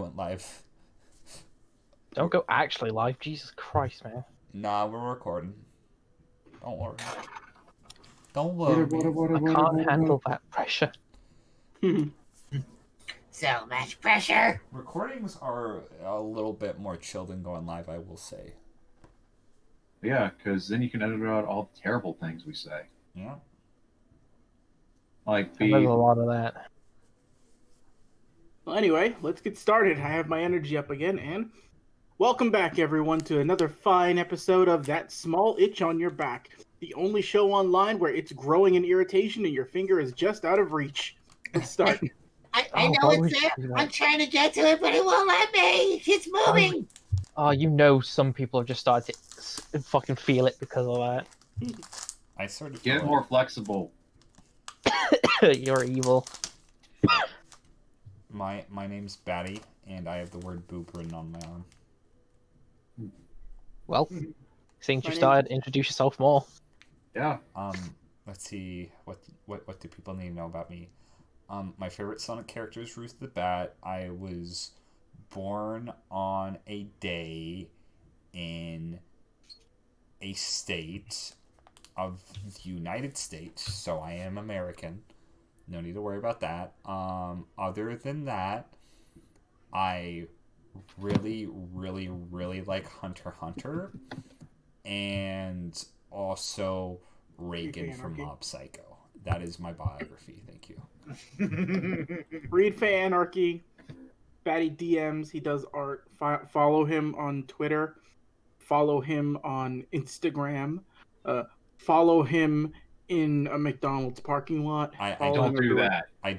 went live. Don't go actually live. Jesus Christ, man. Nah, we're recording. Don't worry. Don't worry. I can't handle that pressure. So much pressure. Recordings are a little bit more chill than going live, I will say. Yeah, because then you can edit out all the terrible things we say. Yeah. Like There's a lot of that. Well, anyway, let's get started. I have my energy up again, and welcome back, everyone, to another fine episode of That Small Itch on Your Back, the only show online where it's growing in irritation and your finger is just out of reach. Let's start. I know it's there. I'm trying to get to it, but it won't let me. It's moving. Oh, you know some people have just started to fucking feel it because of that. I sort of get it more flexible. You're evil. My name's Batty, and I have the word boob written on my arm. Well, since you started, introduce yourself more. Yeah. Let's see. What do people need to know about me? My favorite Sonic character is Ruth the Bat. I was born on a day in a state of the United States, so I am American. No need to worry about that. Other than that, I really like Hunter x Hunter, and also Reagan from Mob Psycho. That is my biography. Thank you. Read Fanarchy. Batty DMs. He does art. Follow him on Twitter. Follow him on Instagram. Follow him in a McDonald's parking lot. I don't do that. I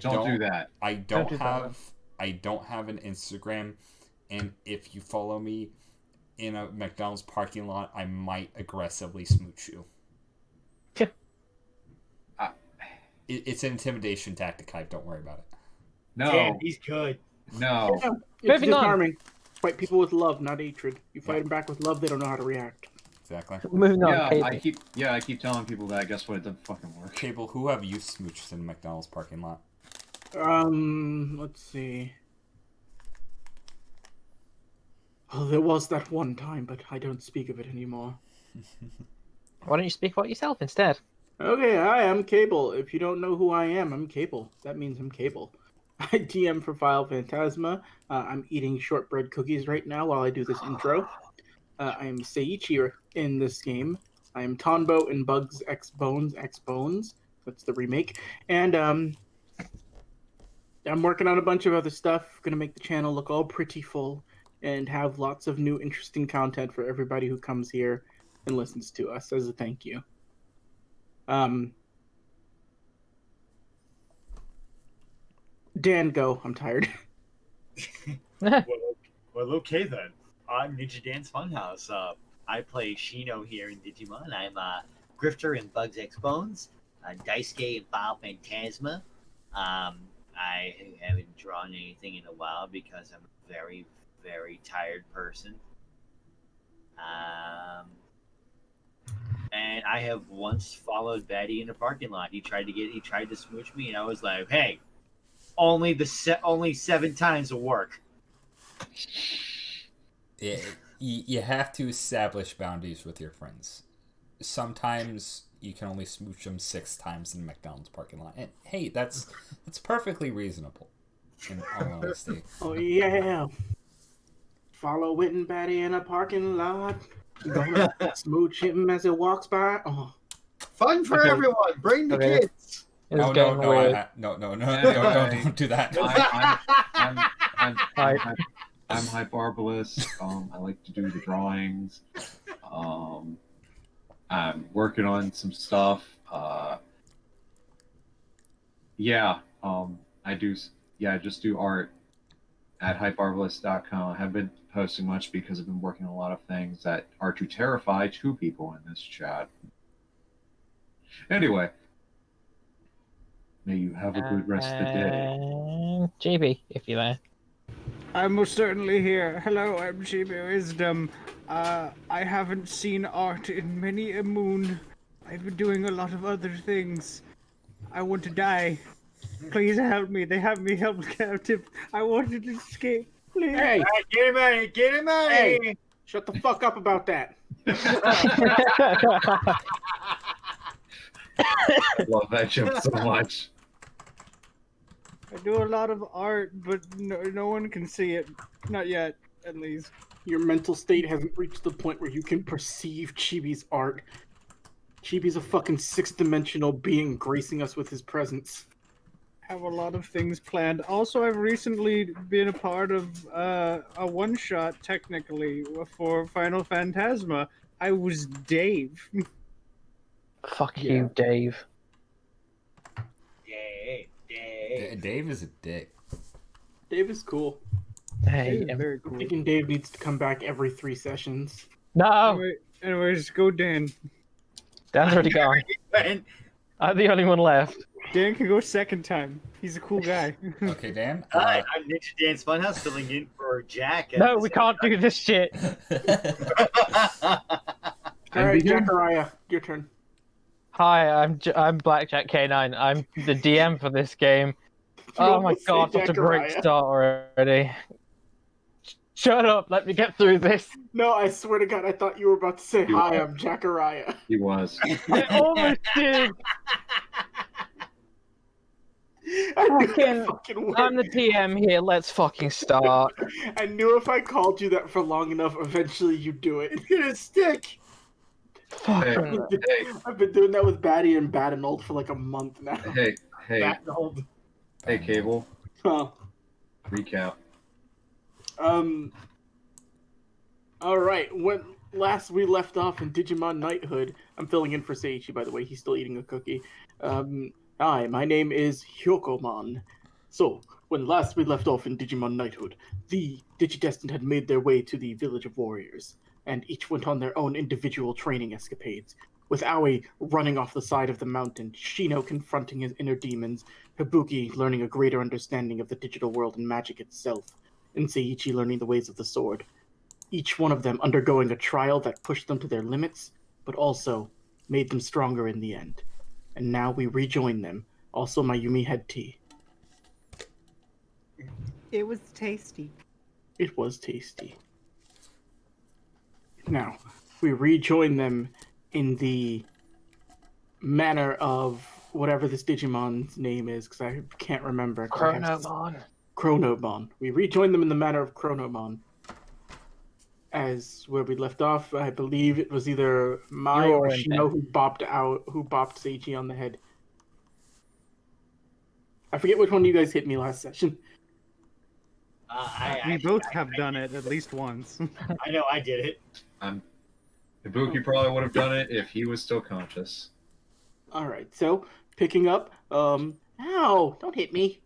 don't have an Instagram, and if you follow me in a McDonald's parking lot, I might aggressively smooch you. It's an intimidation tactic, Hive. Don't worry about it. No. Damn, he's good. No. It's disarming. Fight people with love, not hatred. You fight them back with love, they don't know how to react. Exactly. Moving on. Yeah, I keep telling people that. Guess what? It doesn't fucking work. Cable, who have you smooched in a McDonald's parking lot? Let's see. Oh, there was that one time, but I don't speak of it anymore. Why don't you speak about yourself instead? Okay, hi, I'm Cable. If you don't know who I am, I'm Cable. That means I'm Cable. I DM for Phantasma. I'm eating shortbread cookies right now while I do this intro. I am Seiichi in this game. I am Tonbo in Bugs X Bones. That's the remake. And I'm working on a bunch of other stuff. Gonna make the channel look all pretty full and have lots of new interesting content for everybody who comes here and listens to us as a thank you. Dan, go. I'm tired. Well, okay then. I'm Ninja Dan's Funhouse. I play Shino here in Digimon. I'm Grifter in Bugs X Bones. Daisuke in Final Phantasma. I haven't drawn anything in a while because I'm a very, very tired person. And I have once followed Batty in a parking lot. He tried to smooch me, and I was like, "Hey, only 7 times will work." Yeah, you have to establish boundaries with your friends. Sometimes you can only smooch them 6 times in a McDonald's parking lot, and hey, that's perfectly reasonable. In all honesty. Oh yeah. Follow Witten Batty in a parking lot. Gonna smooch him as it walks by. Oh. Fun for everyone. Bring the kids. No, don't do that. I'm hyperbolous. I like to do the drawings. I'm working on some stuff. I just do art at hyperbolous.com. I haven't been posting much because I've been working on a lot of things that are to terrify 2 people in this chat. Anyway, may you have a good rest of the day. JB, if you're there. I'm most certainly here. Hello, I'm JB Wisdom. I haven't seen art in many a moon. I've been doing a lot of other things. I want to die. Please help me. They have me held captive. I wanted to escape. Please. Hey, Get him out! Get him out! Hey. shut the fuck up about that. I love that joke so much. I do a lot of art, but no one can see it. Not yet, at least. Your mental state hasn't reached the point where you can perceive Chibi's art. Chibi's a fucking six-dimensional being gracing us with his presence. Have a lot of things planned. Also, I've recently been a part of a one-shot, technically, for Final Phantasma. I was Dave. Fuck Yeah. you, Dave. Dave is a dick. Dave is cool. Hey, Dave is very I'm cool. thinking Dave needs to come back every 3 sessions. no! Anyways, go Dan. Dan's already gone. Man, I'm the only one left. Dan can go second time. He's a cool guy. Okay, Dan. Hi, I'm Ninja Dance Funhouse filling in for Jack. at No, the we same can't do this shit. time. Alright, begin? Zachariah, your turn. Hi, I'm Blackjack K9. I'm the DM for this game. You Oh my almost say god, such a great Zachariah. start already. Shut up, let me get through this. No, I swear to God, I thought you were about to say, You hi, are. I'm Zachariah. He was. I almost did. I knew Fucking- that fucking word. I'm the DM here, let's fucking start. I knew if I called you that for long enough, eventually you'd do it. It's gonna stick. Fucking... Hey, I've been doing that with Batty and Batanold for like a month now. hey, Batanold. hey, Cable. Huh. Recap. All right. When last we left off in Digimon Knighthood, I'm filling in for Seiichi, by the way. He's still eating a cookie. Hi, my name is Hyokomon. So, when last we left off in Digimon Knighthood, the Digidestined had made their way to the Village of Warriors, and each went on their own individual training escapades, with Aoi running off the side of the mountain, Shino confronting his inner demons, Hibuki learning a greater understanding of the digital world and magic itself, and Seiichi learning the ways of the sword. Each one of them undergoing a trial that pushed them to their limits, but also made them stronger in the end. And now we rejoin them. Also, Mayumi had tea. It was tasty. It was tasty. Now, we rejoin them in the manner of whatever this Digimon's name is, because I can't remember. Chronobon. Chronobon. We rejoin them in the manner of Chronobon. As where we left off, I believe it was either Mai You're or in Shino who bopped Seiichi on the head. I forget which one of you guys hit me last session. We both have done it at least once. I know I did it. Ibuki probably would have done it if he was still conscious. Alright, so picking up, ow, don't hit me.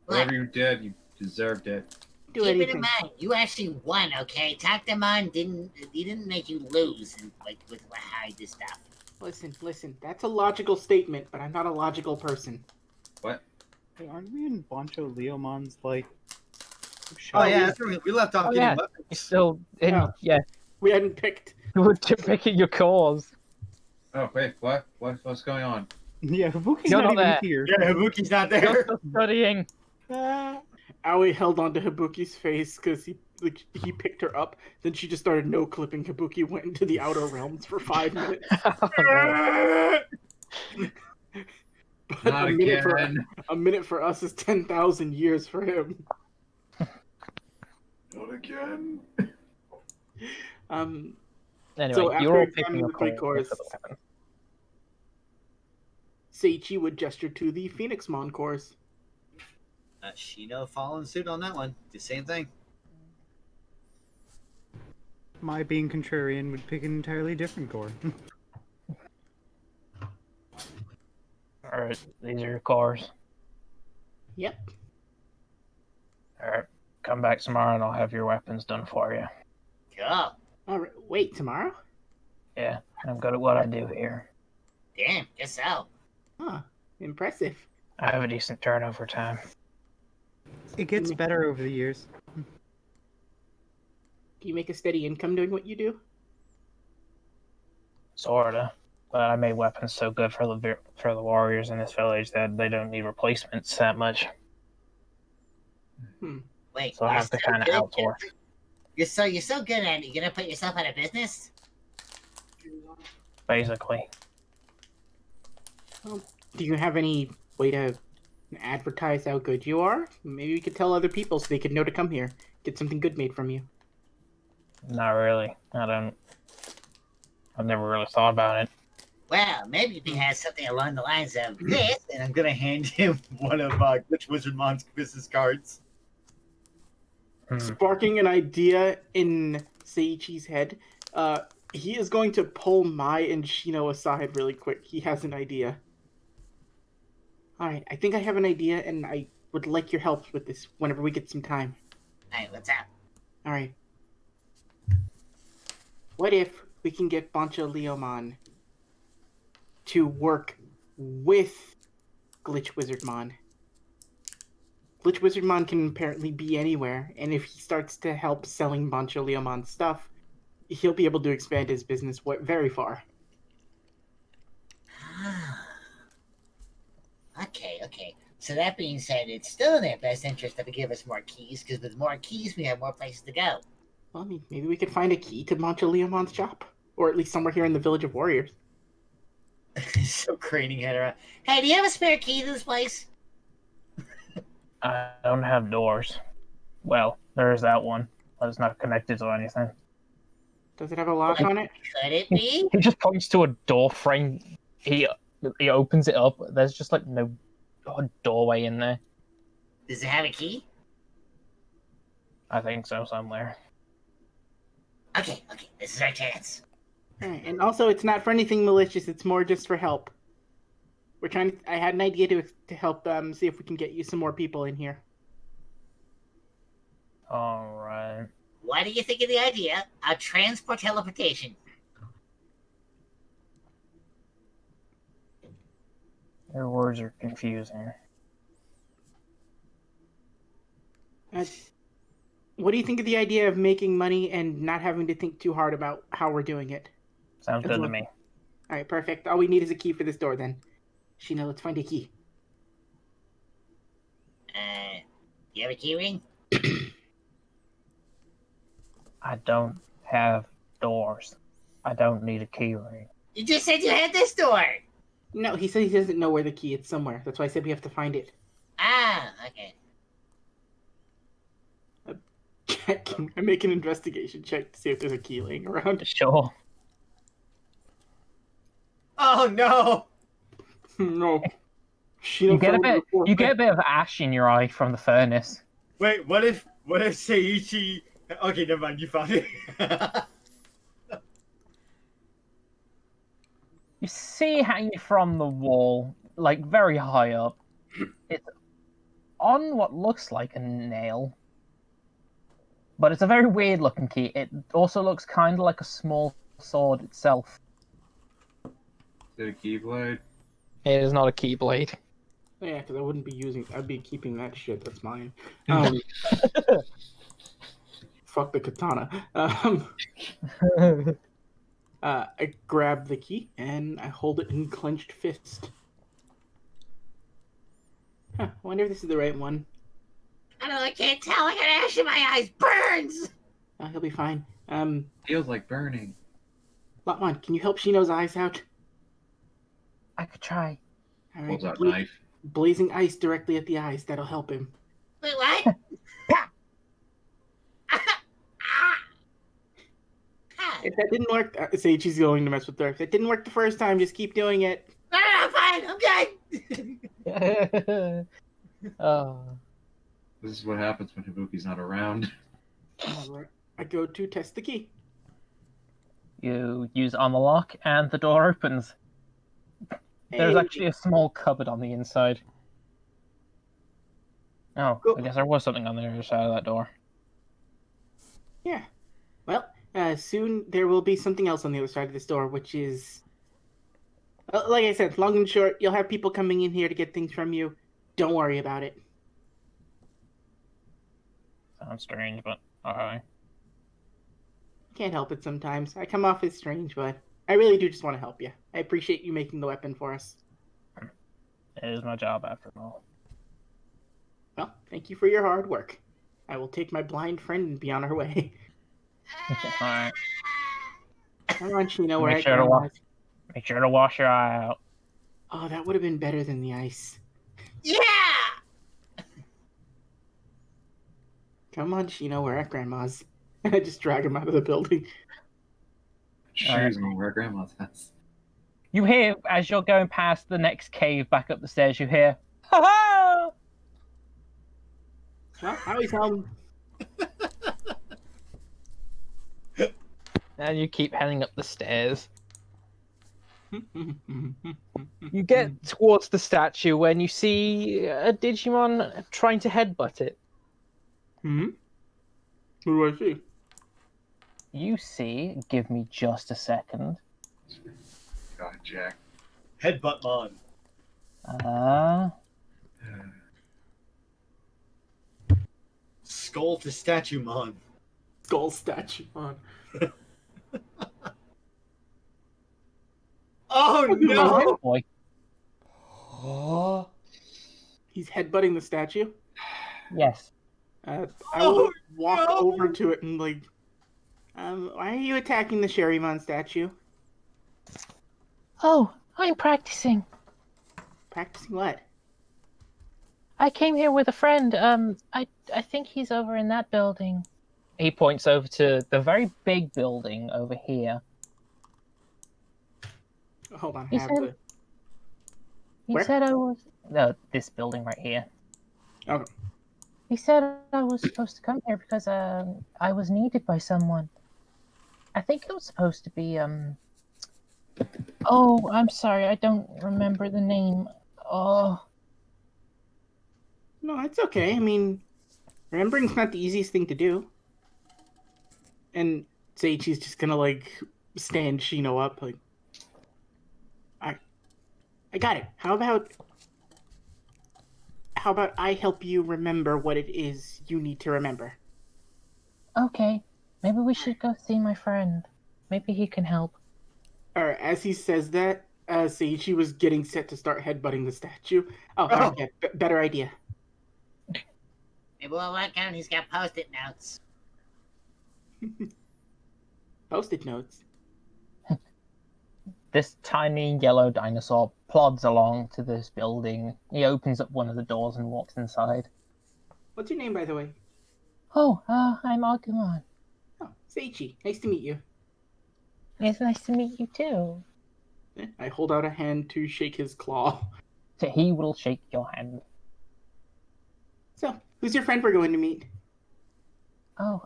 Whatever you did, you deserved it. Do Keep it in anything. mind, you actually won, okay? Taktamon didn't make you lose, and like with how I did stuff. Listen, that's a logical statement, but I'm not a logical person. What? Hey, aren't we in Boncho Leomon's, like... Oh yeah, that's right. We left off Oh, getting yeah. weapons. You're still in, Yeah. yeah. We hadn't picked. We're picking your cause. Oh, wait, what? What's going on? Yeah, Hibuki's You're not not even there. here. Yeah, Hibuki's not You're there. still studying. Aoi held onto Hibuki's face because he picked her up. Then she just started no-clipping. Hibuki went into the outer realms for 5 minutes. But Not again. a minute for us is 10,000 years for him. Not again. Anyway, So after you're all examining picking your the three cause. cores- Seiichi would gesture to the Phoenixmon cores. Shino following suit on that one. The same thing. My being contrarian would pick an entirely different core. Alright, these are your cars. Yep. Alright, come back tomorrow and I'll have your weapons done for you. Cool. All right. Wait, tomorrow? Yeah, I'm good at what I do here. Damn, guess so. Huh. Impressive. I have a decent turnover time. It gets better over the years. Do you make a steady income doing what you do? Sorta. But I made weapons so good for the warriors in this village that they don't need replacements that much. Wait, So I you're have to so kind of good, outsource. You're so good at it. You're gonna put yourself out of business? Basically. Do you have any way to advertise how good you are? Maybe we could tell other people so they could know to come here. Get something good made from you. Not really. I've never really thought about it. Well, maybe if he has something along the lines of this. And I'm gonna hand him one of Glitch Wizardmon's business cards. Sparking an idea in Seiichi's head, he is going to pull Mai and Shino aside really quick. He has an idea. Alright, I think I have an idea, and I would like your help with this whenever we get some time. Hey, what's up? Alright. What if we can get Bancho Leomon to work with Glitch Wizardmon? Glitch Wizardmon can apparently be anywhere, and if he starts to help selling Bancho Leomon's stuff, he'll be able to expand his business very far. Okay. So that being said, it's still in their best interest to give us more keys, because with more keys, we have more places to go. Well, I mean, maybe we could find a key to Bancho Leomon's shop, or at least somewhere here in the Village of Warriors. So craning head around. Hey, do you have a spare key to this place? I don't have doors. Well, there is that one, but it's not connected to anything. Does it have a lock on it? Could it be? He just points to a door frame. He opens it up. There's just like no doorway in there. Does it have a key? I think so, somewhere. Okay. This is our chance. Alright, and also, it's not for anything malicious. It's more just for help. We're trying to. I had an idea to help see if we can get you some more people in here. All right. What do you think of the idea of transport teleportation? Your words are confusing. What do you think of the idea of making money and not having to think too hard about how we're doing it? Sounds good to me. All right, perfect. All we need is a key for this door, then. Sheena, let's find a key. You have a key ring? I don't have doors. I don't need a key ring. You just said you had this door! No, he said he doesn't know where the key is. It's somewhere. That's why I said we have to find it. Ah, okay. Can I make an investigation check to see if there's a key laying around? Sure. Oh no! No. You get a bit of ash in your eye from the furnace. Wait, what if Seiichi? Okay, never mind. You found it. You see hanging from the wall, like very high up. It's on what looks like a nail. But it's a very weird looking key. It also looks kind of like a small sword itself. Is it a keyblade? It is not a keyblade. Yeah, because I wouldn't be using. I'd be keeping that shit. That's mine. Fuck the katana. I grab the key and I hold it in clenched fist. Huh, I wonder if this is the right one. I don't know, I can't tell. I got ash in my eyes. Burns! He'll be fine. Feels like burning. Lotmon, can you help Shino's eyes out? I could try. All right, Pulls out knife. blazing ice directly at the eyes. That'll help him. Wait, what? If that didn't work, Seiichi's going to mess with her. If it didn't work the first time, just keep doing it. No, fine. I'm good. Oh. This is what happens when Hibuki's not around. All right. I go to test the key. You use on the lock and the door opens. There's Hey. actually a small cupboard on the inside. Oh, Cool. I guess there was something on the other side of that door. Yeah. Well, soon there will be something else on the other side of this door, which is... like I said, long and short, you'll have people coming in here to get things from you. Don't worry about it. Sounds strange, but alright. Can't help it sometimes. I come off as strange, but I really do just want to help you. I appreciate you making the weapon for us. It is my job after all. Well, thank you for your hard work. I will take my blind friend and be on our way. Alright. Come on, Chino, we're Make at sure to Grandma's. Make sure to wash your eye out. Oh, that would have been better than the ice. Yeah! Come on, Chino, we're at Grandma's. And I just drag him out of the building. Sure, he's gonna wear grandma's house. You hear, as you're going past the next cave back up the stairs, you hear, "Ha ha!" Well, I always tell him. And you keep heading up the stairs. Hmm. You get towards the statue when you see a Digimon trying to headbutt it. Hmm? What do I see? You see, give me just a second. God, Jack. Headbutt Mon. Skull to statue Mon. Skull statue on. Oh no! Boy. Oh, He's headbutting the statue. Yes. I will walk no! over to it and like, why are you attacking the Sherrymon statue? Oh, I'm practicing. Practicing what? I came here with a friend. I think he's over in that building. He points over to the very big building over here. Hold on, He have said- the. He Where? said I was. No, this building right here. Okay. He said I was supposed to come here because I was needed by someone. I think it was supposed to be Oh, I'm sorry, I don't remember the name. Oh, No, it's okay. I mean, remembering's not the easiest thing to do. And Seichi's just gonna like stand Shino up, like, I got it. How about I help you remember what it is you need to remember? okay. Maybe we should go see my friend. Maybe he can help. Or as he says that, Seichi was getting set to start headbutting the statue. Oh, yeah, better idea. Maybe we'll work out he's got post-it notes. Post-it notes. This tiny yellow dinosaur plods along to this building. He opens up one of the doors and walks inside. What's your name, by the way? Oh, I'm Agumon. Oh, Seichi. Nice to meet you. It's nice to meet you too. I hold out a hand to shake his claw. So he will shake your hand. So, who's your friend we're going to meet? Oh,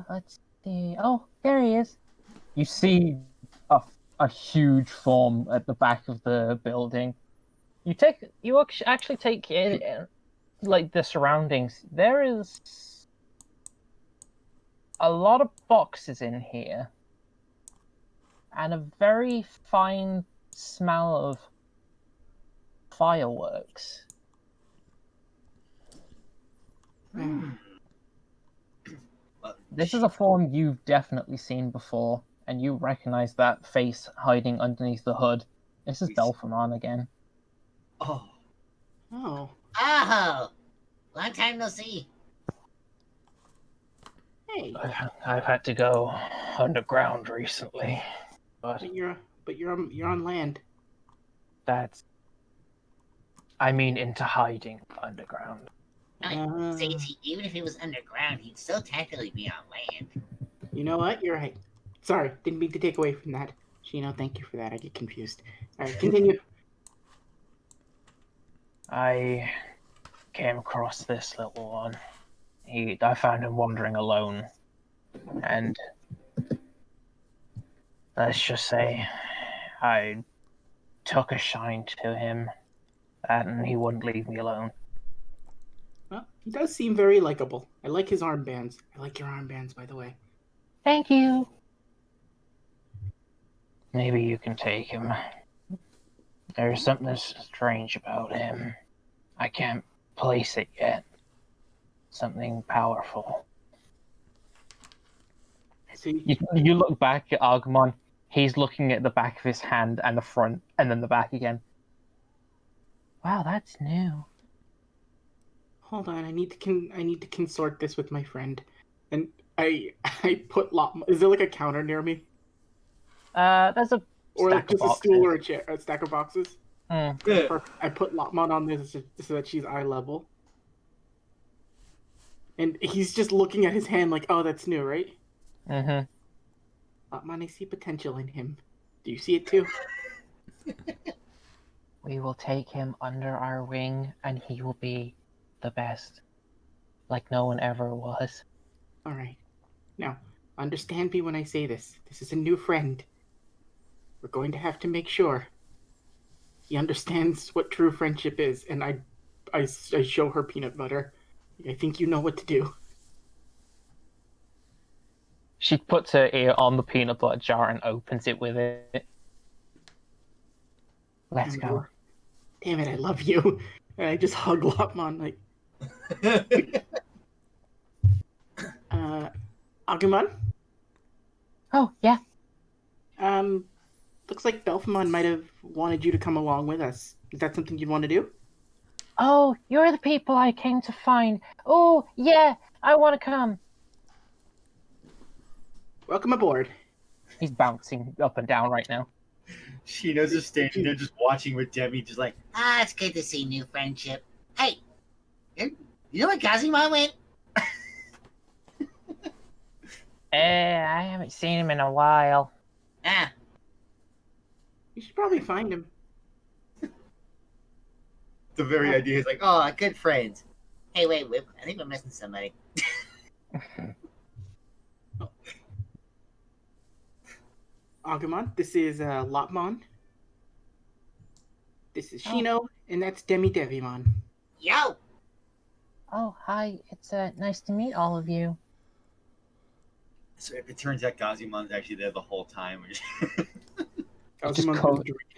let's see. Oh, there he is. You see a huge form at the back of the building. You actually take it, like the surroundings. There is a lot of boxes in here, and a very fine smell of fireworks. This is a form you've definitely seen before, and you recognize that face hiding underneath the hood. This is Delphamon again. Oh. Oh. Oh! Long time no see. Hey. I've had to go underground recently, but But you're on land. I mean into hiding underground. Seichi, even if he was underground, he'd still technically be on land. You know what? You're right. Sorry, didn't mean to take away from that. Shino, thank you for that. I get confused. Alright, continue. I came across this little one. I found him wandering alone, and let's just say I took a shine to him, and he wouldn't leave me alone. Well, he does seem very likable. I like his armbands. I like your armbands, by the way. Thank you. Maybe you can take him. There's something strange about him. I can't place it yet. Something powerful. See, You look back at Agumon. He's looking at the back of his hand and the front, and then the back again. Wow, that's new. Hold on, I need to consort this with my friend. And I put is there like a counter near me? There's a Or like stack of just a boxes. stool or a chair, a stack of boxes? Mm. Perfect. I put Lotmon on this so that she's eye level. And he's just looking at his hand like, oh, that's new, right? Mm-hmm. Lotmon, I see potential in him. Do you see it too? We will take him under our wing, and he will be the best, like no one ever was. All right. Now, understand me when I say this. This is a new friend. We're going to have to make sure he understands what true friendship is. And I show her peanut butter. I think you know what to do. She puts her ear on the peanut butter jar and opens it with it. Let's go. Damn it, I love you. And I just hug Lopmon like, Agumon? Oh, yeah. Looks like Belfamon might have wanted you to come along with us. Is that something you'd want to do? Oh, you're the people I came to find. Oh, yeah, I want to come. Welcome aboard. He's bouncing up and down right now. Shino's just standing there, just watching with Demi, just like, It's good to see new friendship. Hey, you know where Gazimon went? I haven't seen him in a while. Ah, You should probably find him. the very idea is like, oh, good friends. hey, wait, I think we're missing somebody. Agumon, this is Lopmon. This is Shino, and that's Devimon. Yo! Oh, hi. It's nice to meet all of you. So if it turns out Gazimon's actually there the whole time,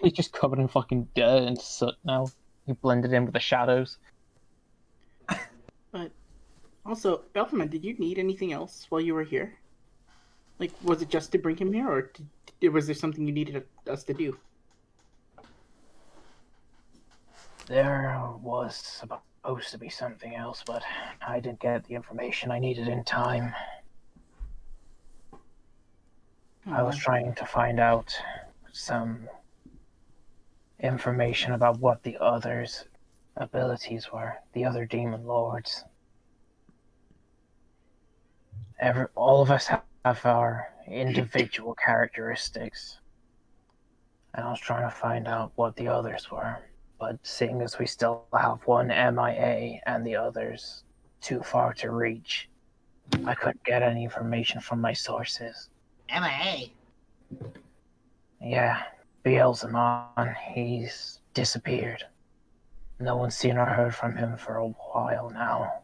He's just covered in fucking dirt and soot now. He blended in with the shadows. But also, Belfamon, did you need anything else while you were here? Like, was it just to bring him here, or was there something you needed us to do? There was supposed to be something else, but I didn't get the information I needed in time. I was trying to find out some information about what the others' abilities were, the other demon lords. All of us have our individual characteristics, and I was trying to find out what the others were. But seeing as we still have one MIA and the others too far to reach, I couldn't get any information from my sources. MIA? Yeah, Beelzemon, he's disappeared. No one's seen or heard from him for a while now.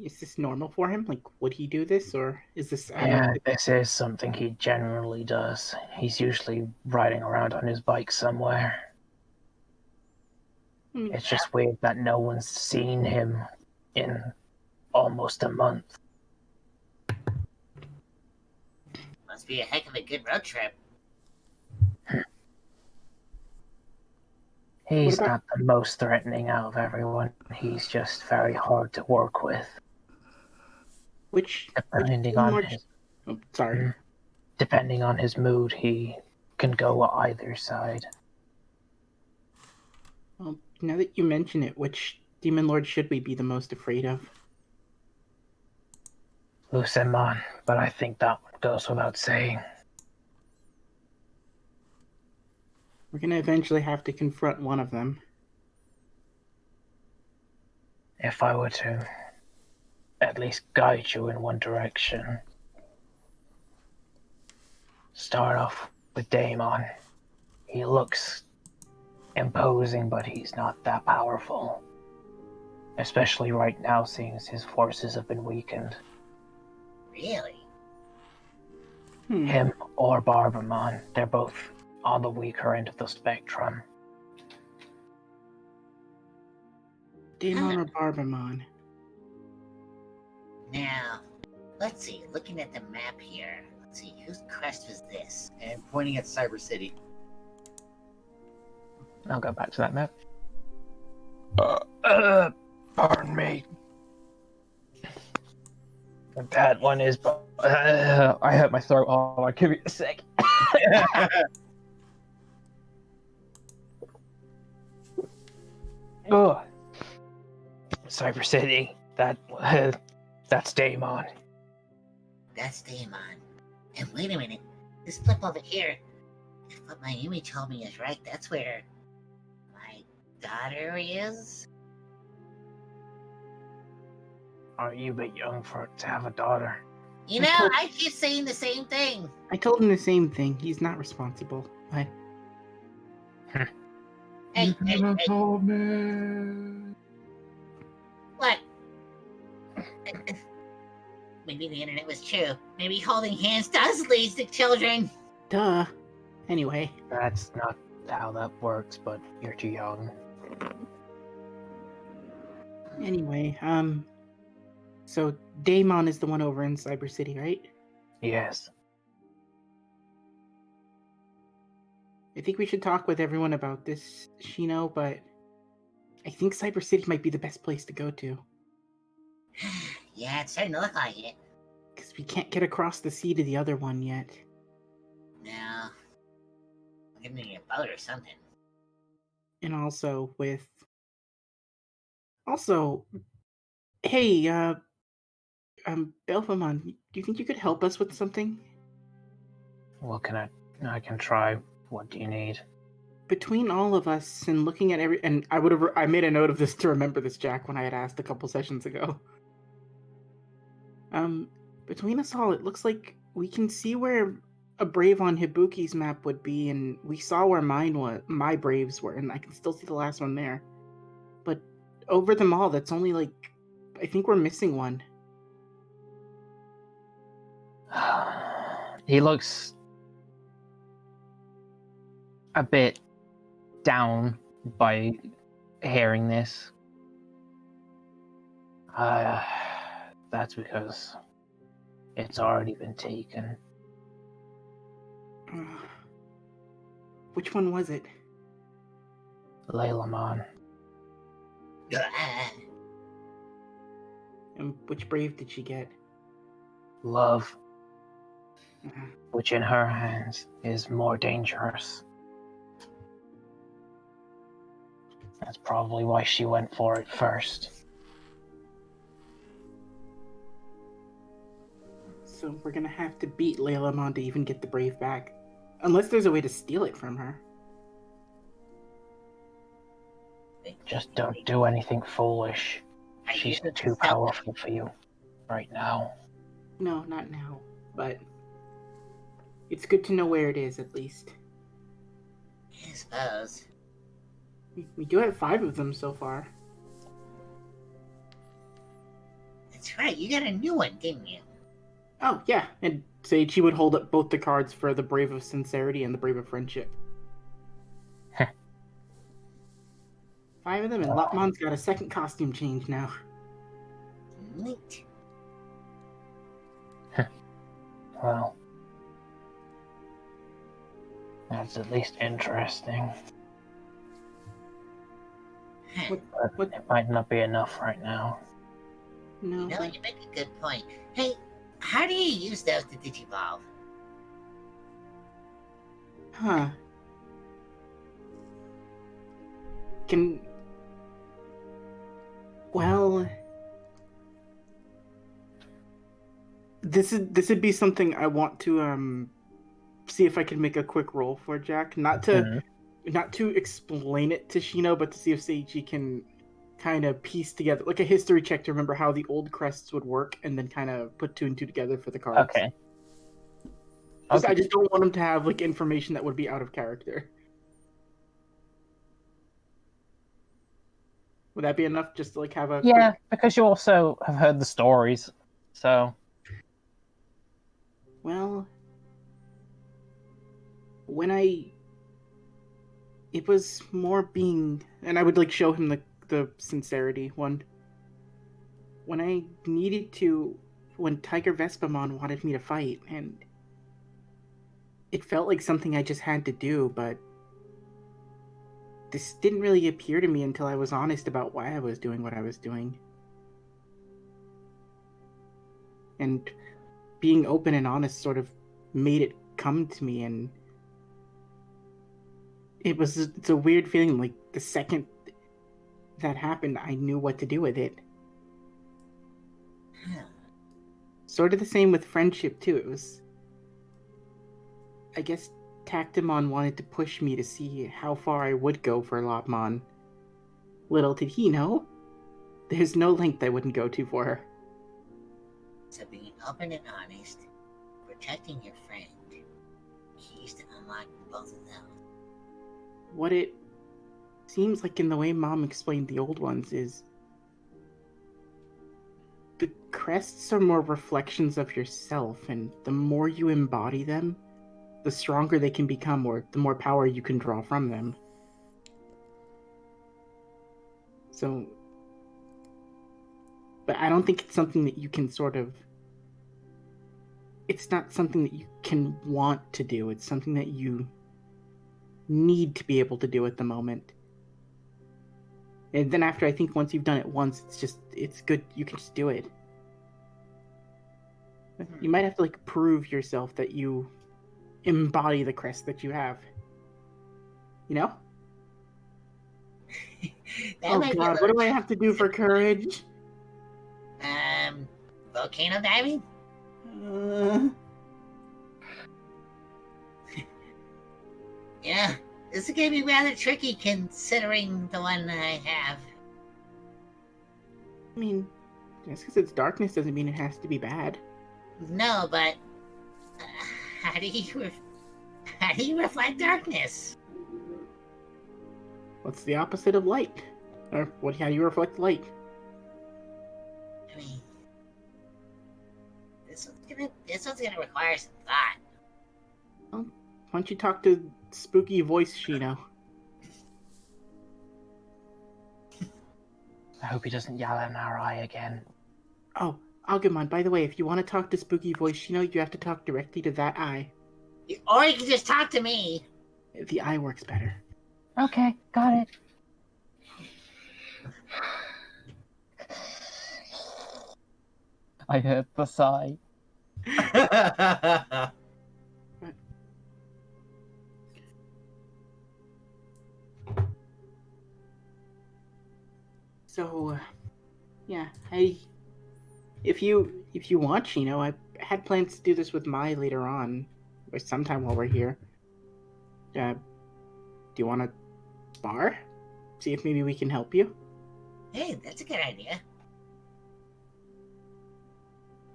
Is this normal for him? Like, would he do this, or is this... Yeah, this is something he generally does. He's usually riding around on his bike somewhere. It's just weird that no one's seen him in almost a month. Must be a heck of a good road trip. He's not the most threatening out of everyone. He's just very hard to work with. Depending on his mood, he can go either side. Well, now that you mention it, which demon lord should we be the most afraid of? Lucemon, but I think that goes without saying. We're gonna eventually have to confront one of them. If I were to at least guide you in one direction. Start off with Daemon. He looks imposing, but he's not that powerful. Especially right now, seeing as his forces have been weakened. Really? Him or Barbamon, they're both on the weaker end of the spectrum. Daemon or Barbamon? Now, let's see. Looking at the map here. Let's see. Whose crest was this? and pointing at Cyber City. I'll go back to that map. Pardon me. That one is. I hurt my throat. Hold on, give me a sec. Oh, Cyber City. That's Daemon. That's Daemon. And wait a minute, this flip over here, if what my image told me is right, that's where my daughter is? Are you a bit young to have a daughter? You know, I keep saying the same thing. I told him the same thing. He's not responsible. But Hey, You could have told me. what? Maybe the internet was true. Maybe holding hands does lead to children. duh. Anyway, That's not how that works, but you're too young. anyway, so Daemon is the one over in Cyber City, right? Yes. I think we should talk with everyone about this, Shino, but I think Cyber City might be the best place to go to. Yeah, it's starting to look like it. Because we can't get across the sea to the other one yet. No. I'm gonna need a boat or something. And also with... Also, hey, Belfamon, do you think you could help us with something? What can I can try. What do you need? Between all of us and looking at and I made a note of this to remember this, Jack, when I had asked a couple sessions ago. Between us all, it looks like we can see where a brave on Hibuki's map would be, and we saw where my braves were, and I can still see the last one there. But over them all, that's only like, I think we're missing one. He looks a bit down by hearing this. That's because it's already been taken. Which one was it? Laylamon. And which brave did she get? Love, Uh, which in her hands is more dangerous. That's probably why she went for it first. So we're gonna have to beat Laylamon to even get the brave back. Unless there's a way to steal it from her. Just don't do anything foolish. She's too powerful for you right now. No, not now. But it's good to know where it is, at least. I suppose. We do have 5 of them so far. That's right, you got a new one, didn't you? Oh, yeah. And Seiichi would hold up both the cards for the Brave of Sincerity and the Brave of Friendship. 5 of them, and Lopmon's got a second costume change now. Neat. Well, that's at least interesting. But it might not be enough right now. No, You know, but you make a good point. Hey, how do you use those to digivolve? huh. Well, this would be something I want to see if I can make a quick roll for, Jack. Not to explain it to Shino, but to see if Seiichi can kind of piece together like a history check to remember how the old crests would work, and then kind of put 2 and 2 together for the cards. Okay. I just don't want him to have like information that would be out of character. Would that be enough just to like have a Yeah, because you also have heard the stories, so Well, it was more being, and I would like show him the sincerity one. When I needed to, when Tiger Vespamon wanted me to fight, and it felt like something I just had to do, but this didn't really appear to me until I was honest about why I was doing what I was doing. And being open and honest sort of made it come to me, and it's a weird feeling. Like, the second that happened, I knew what to do with it. Sort of the same with friendship, too. It was... I guess Tactimon wanted to push me to see how far I would go for Lopmon. Little did he know, there's no length I wouldn't go to for her. So being open and honest, protecting your friend, keys to unlock both of them. What it seems like in the way Mom explained the old ones is the crests are more reflections of yourself, and the more you embody them, the stronger they can become, or the more power you can draw from them. So, but I don't think it's something that you can sort of... It's not something that you can want to do. It's something that you need to be able to do at the moment. And then after, I think once you've done it once, it's good. You can just do it. You might have to, like, prove yourself that you embody the crest that you have. You know? Oh god, what do I have to do for courage? Volcano diving? Yeah, this is gonna be rather tricky considering the one I have. I mean, just because it's darkness doesn't mean it has to be bad. No, but how do you reflect darkness? What's the opposite of light? Or how do you reflect light? I mean, this one's gonna require some thought. Well, why don't you talk to spooky voice Shino? I hope he doesn't yell in our eye again. Oh, Agumon, by the way, if you want to talk to spooky voice Shino, you have to talk directly to that eye. Or you can just talk to me. The eye works better. Okay, got it. I heard the sigh. So, yeah, if you want, Shino, I had plans to do this with Mai later on, or sometime while we're here. Do you want to spar? See if maybe we can help you? Hey, that's a good idea.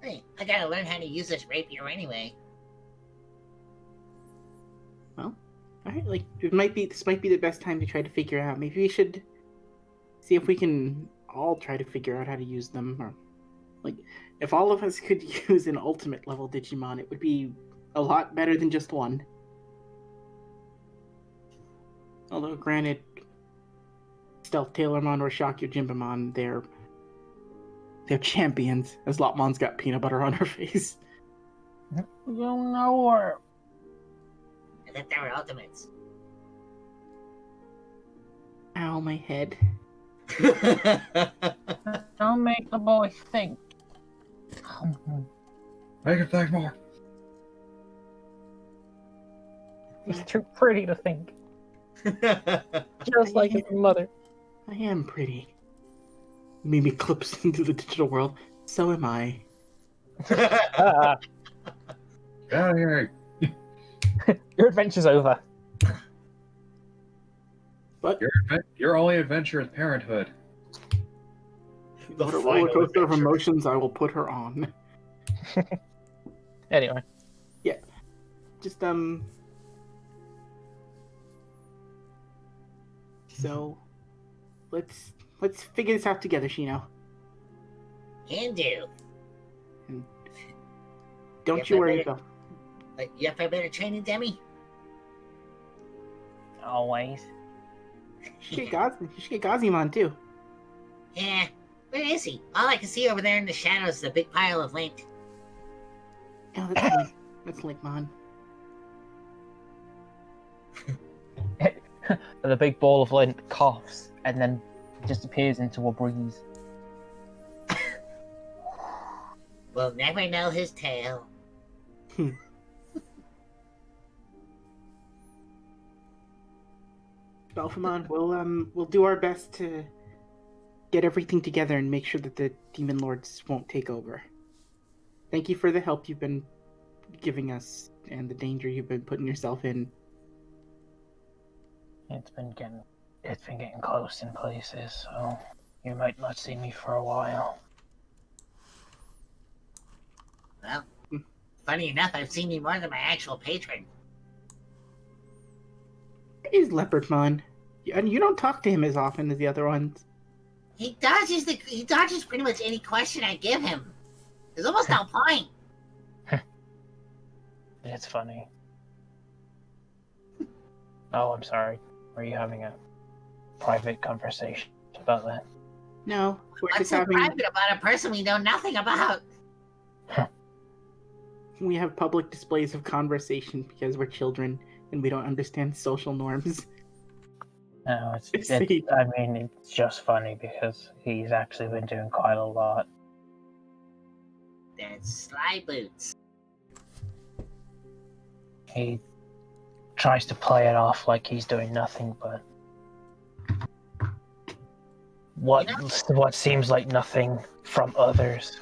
Hey, I gotta learn how to use this rapier anyway. Well, alright, like, this might be the best time to try to figure out. Maybe we should see if we can all try to figure out how to use them. Or, like, if all of us could use an ultimate level Digimon, it would be a lot better than just one. Although, granted, Stealth Tailormon or Shakyu Jimbamon, they're champions, as Lopmon's got peanut butter on her face. You know her. I thought they were ultimates. Ow, my head. Don't make the boy think. Make it think more. He's too pretty to think. Just like his mother. I am pretty. Mimi clips into the digital world. So am I. Out of here. Your adventure's over. But Your only adventure is parenthood. what a roller coaster of emotions I will put her on. Anyway. Yeah. Just, So, let's figure this out together, Shino. Can do. Don't you worry about... You have a better training, Demi? Always. You should get Gazimon, too. Yeah. Where is he? All I can see over there in the shadows is a big pile of lint. Oh, that's Linkmon. the big ball of lint coughs and then disappears into a breeze. We'll never know his tale. Belphamon, we'll do our best to get everything together and make sure that the demon lords won't take over. Thank you for the help you've been giving us and the danger you've been putting yourself in. It's been getting close in places, so you might not see me for a while. Well, funny enough, I've seen you more than my actual patron. He's Leopardmon, and you don't talk to him as often as the other ones. He dodges pretty much any question I give him. There's almost no point. It's funny. Oh, I'm sorry. Were you having a private conversation about that? No, we're What's just so having. private about a person we know nothing about? We have public displays of conversation because we're children and we don't understand social norms. No, It's it's just funny because he's actually been doing quite a lot. That's Sly Boots. He tries to play it off like he's doing nothing, but what seems like nothing from others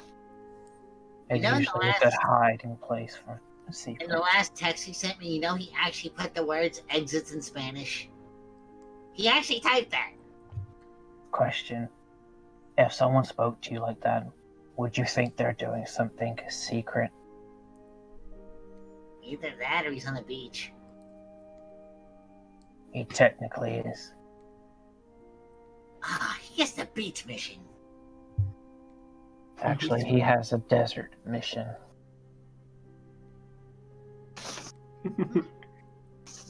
is You know, usually a good hiding place for a secret. In the last text he sent me, he actually put the words exits in Spanish. He actually typed that. Question: if someone spoke to you like that, would you think they're doing something secret? Either that or he's on the beach. He technically is. Ah, he gets the beach mission. Actually, he has a desert mission.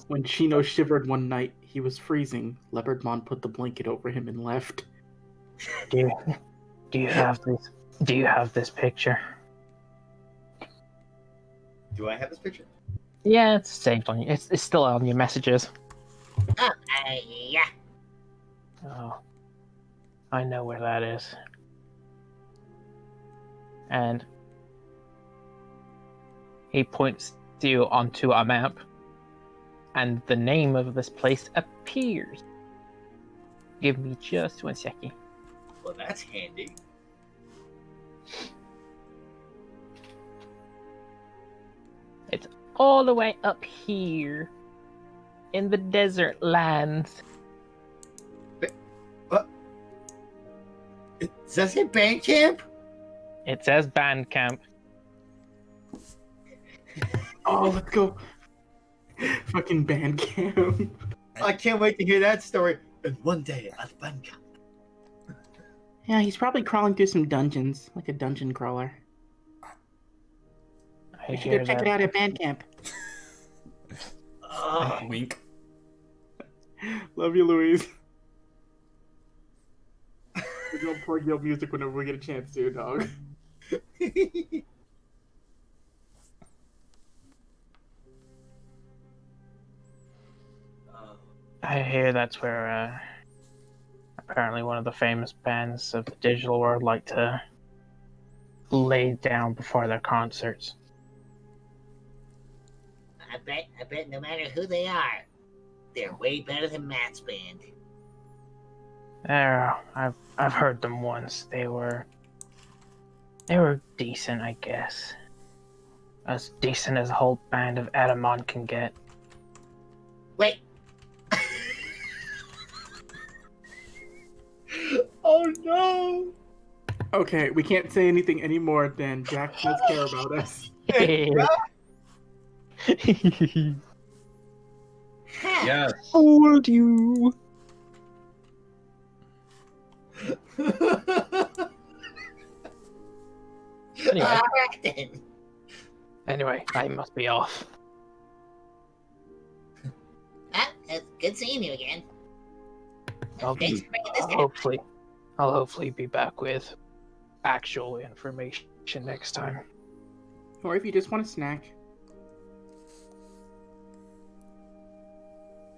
When Shino shivered one night, he was freezing. Leopardmon put the blanket over him and left. Do you have this? Do you have this picture? Do I have this picture? Yeah, it's saved on you. It's still on your messages. Oh, yeah. Oh, I know where that is. And he points you onto a map, and the name of this place appears. Give me just 1 second. Well, that's handy. It's all the way up here in the desert lands. Does that say band camp? It says band camp. Oh, let's go. Fucking band camp. I can't wait to hear that story. And one day at band camp. Yeah, he's probably crawling through some dungeons, like a dungeon crawler. We should go check it out at band camp. Wink. Love you, Louise. We're gonna plug your music whenever we get a chance to, dog. I hear that's where apparently one of the famous bands of the digital world like to lay down before their concerts. I bet no matter who they are, they're way better than Matt's band. I've heard them once. They were decent, I guess. As decent as a whole band of Adamon can get. Wait. Oh no! Okay, we can't say anything anymore than Jack does care about us. Yes. Fooled you. Anyway, Alright then. anyway, I must be off. Ah, it's good seeing you again. I'll Thanks for bringing this down. I'll hopefully be back with actual information next time. Or if you just want a snack.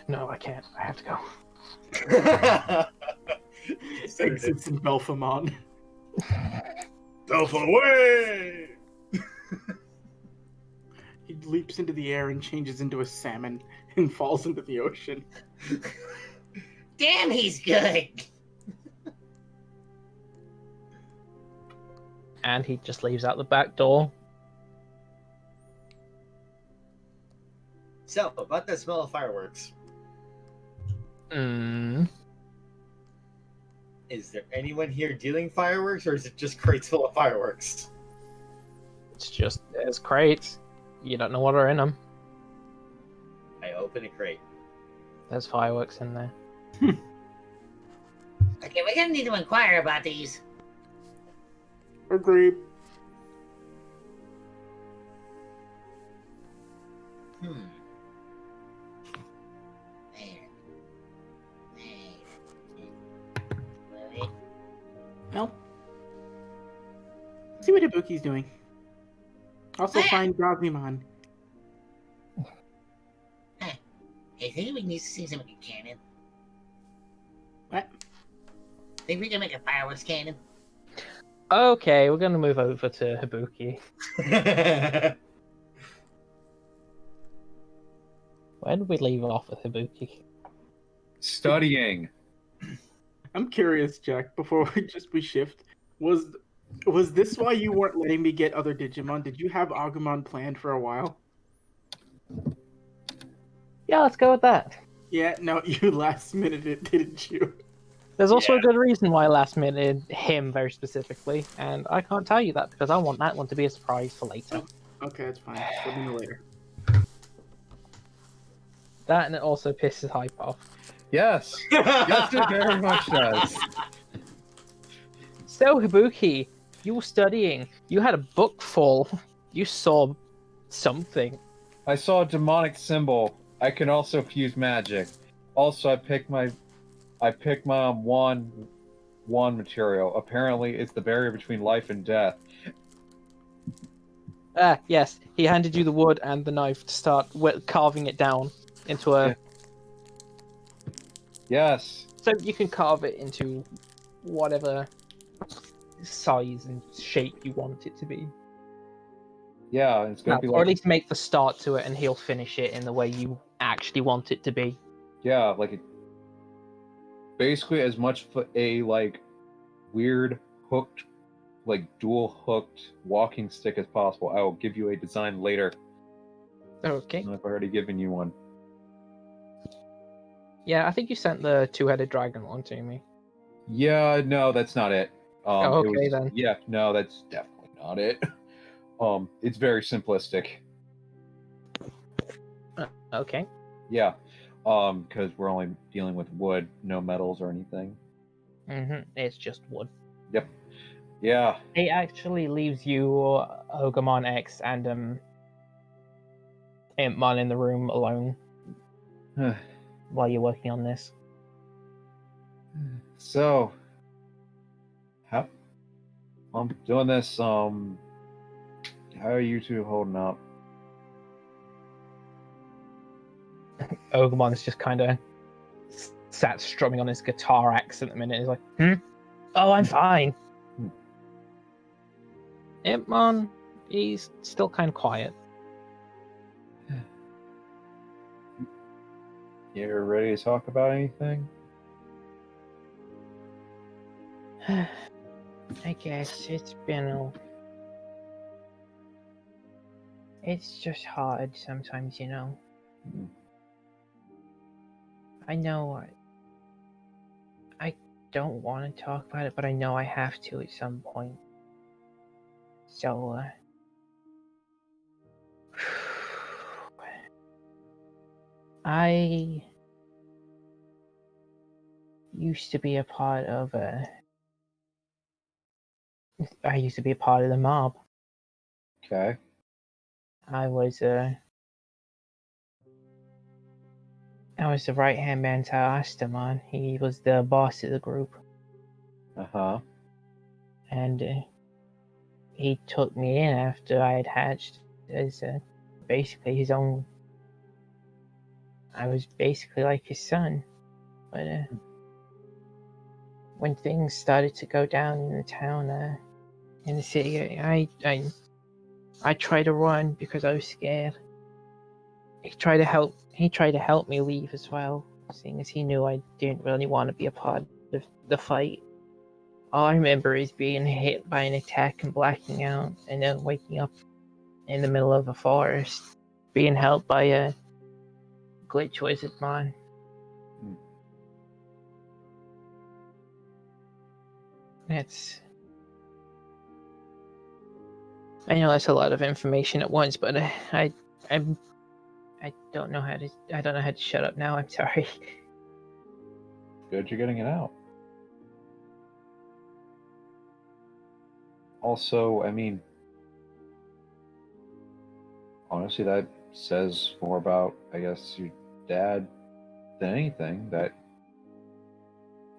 No, I can't. I have to go. Exits in Belphamon. Belf away! He leaps into the air and changes into a salmon and falls into the ocean. Damn, he's good. And he just leaves out the back door. So, about the smell of fireworks. Is there anyone here dealing fireworks, or is it just crates full of fireworks? It's just, there's crates. You don't know what are in them. I open a crate. There's fireworks in there. Okay, we're gonna need to inquire about these. Agreed. Well, see what Ibuki's doing. Also find Gazimon. I think we need to see some cannon. What? Think we can make a fireworks cannon? Okay, we're gonna move over to Hibuki. Where did we leave off with Hibuki? Studying. I'm curious, Jack, before we shift. Was this why you weren't letting me get other Digimon? Did you have Agumon planned for a while? Yeah, let's go with that. Yeah, no, you last minute it, didn't you? There's also a good reason why I last minute him very specifically, and I can't tell you that because I want that one to be a surprise for later. Okay, that's fine. Just let me know later. That, and it also pisses Hype off. Yes. Yes, it very much does. So, Hibuki, you were studying. You had a book full. You saw something. I saw a demonic symbol. I can also fuse magic. Also, I picked my wand material. Apparently, it's the barrier between life and death. Ah, yes. He handed you the wood and the knife to start carving it down into a... Yeah. Yes. So you can carve it into whatever size and shape you want it to be. Yeah, it's gonna be Or like, at least make the start to it, and he'll finish it in the way you actually want it to be. yeah, like basically as much a like weird hooked, like dual hooked walking stick as possible. I will give you a design later. Okay. I've already given you one. Yeah, I think you sent the two-headed dragon one to me. Yeah, no, that's not it. Oh, okay, then. Yeah, no, that's definitely not it. It's very simplistic. Okay. Yeah, because we're only dealing with wood, no metals or anything. It's just wood. Yep. Yeah. It actually leaves you, Ogamon X, and Impmon in the room alone while you're working on this. So, how I'm doing this. How are you two holding up? Ogamon's just kind of sat strumming on his guitar axe at the minute. He's like, Oh, I'm fine. Impmon, he's still kind of quiet. You're ready to talk about anything? I guess it's been It's just hard sometimes, you know. I know I don't want to talk about it, but I know I have to at some point. So, I used to be a part of the mob. Okay. I was the right-hand man to Astamon. He was the boss of the group. Uh-huh. And he took me in after I had hatched as basically his own I was basically like his son. But when things started to go down in the town, in the city, I tried to run because I was scared. He tried to help. He tried to help me leave as well, seeing as he knew I didn't really want to be a part of the fight. All I remember is being hit by an attack and blacking out, and then waking up in the middle of a forest, being held by a glitch wizard man. It's. I know that's a lot of information at once, but I don't know how to. I don't know how to shut up now. I'm sorry. Good, you're getting it out. Also, I mean, honestly, that says more about, I guess, your dad than anything, that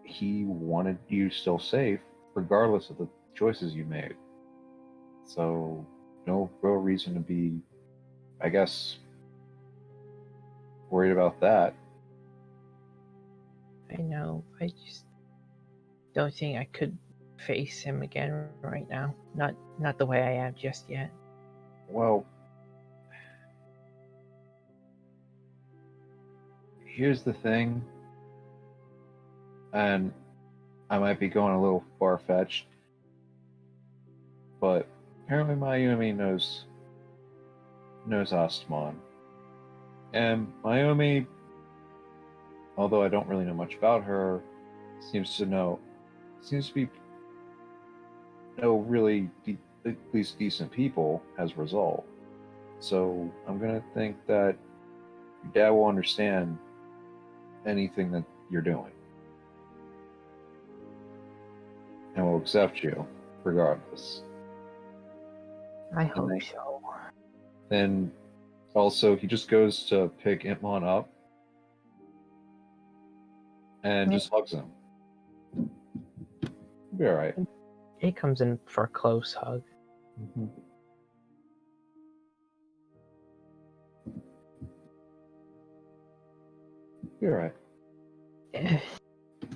he wanted you still safe, regardless of the choices you made. So, no real reason to be, I guess, worried about that. I know. I just don't think I could face him again right now. Not the way I am just yet. Well, here's the thing, and I might be going a little far-fetched, but apparently Mayumi knows Astamon. And Mayumi, although I don't really know much about her, seems to be know really at least decent people as a result. So I'm gonna think that your dad will understand anything that you're doing, and will accept you regardless. I hope then- so. Then also he just goes to pick Intmon up and just hugs him. Be all right. He comes in for a close hug. Mm-hmm. Be all right.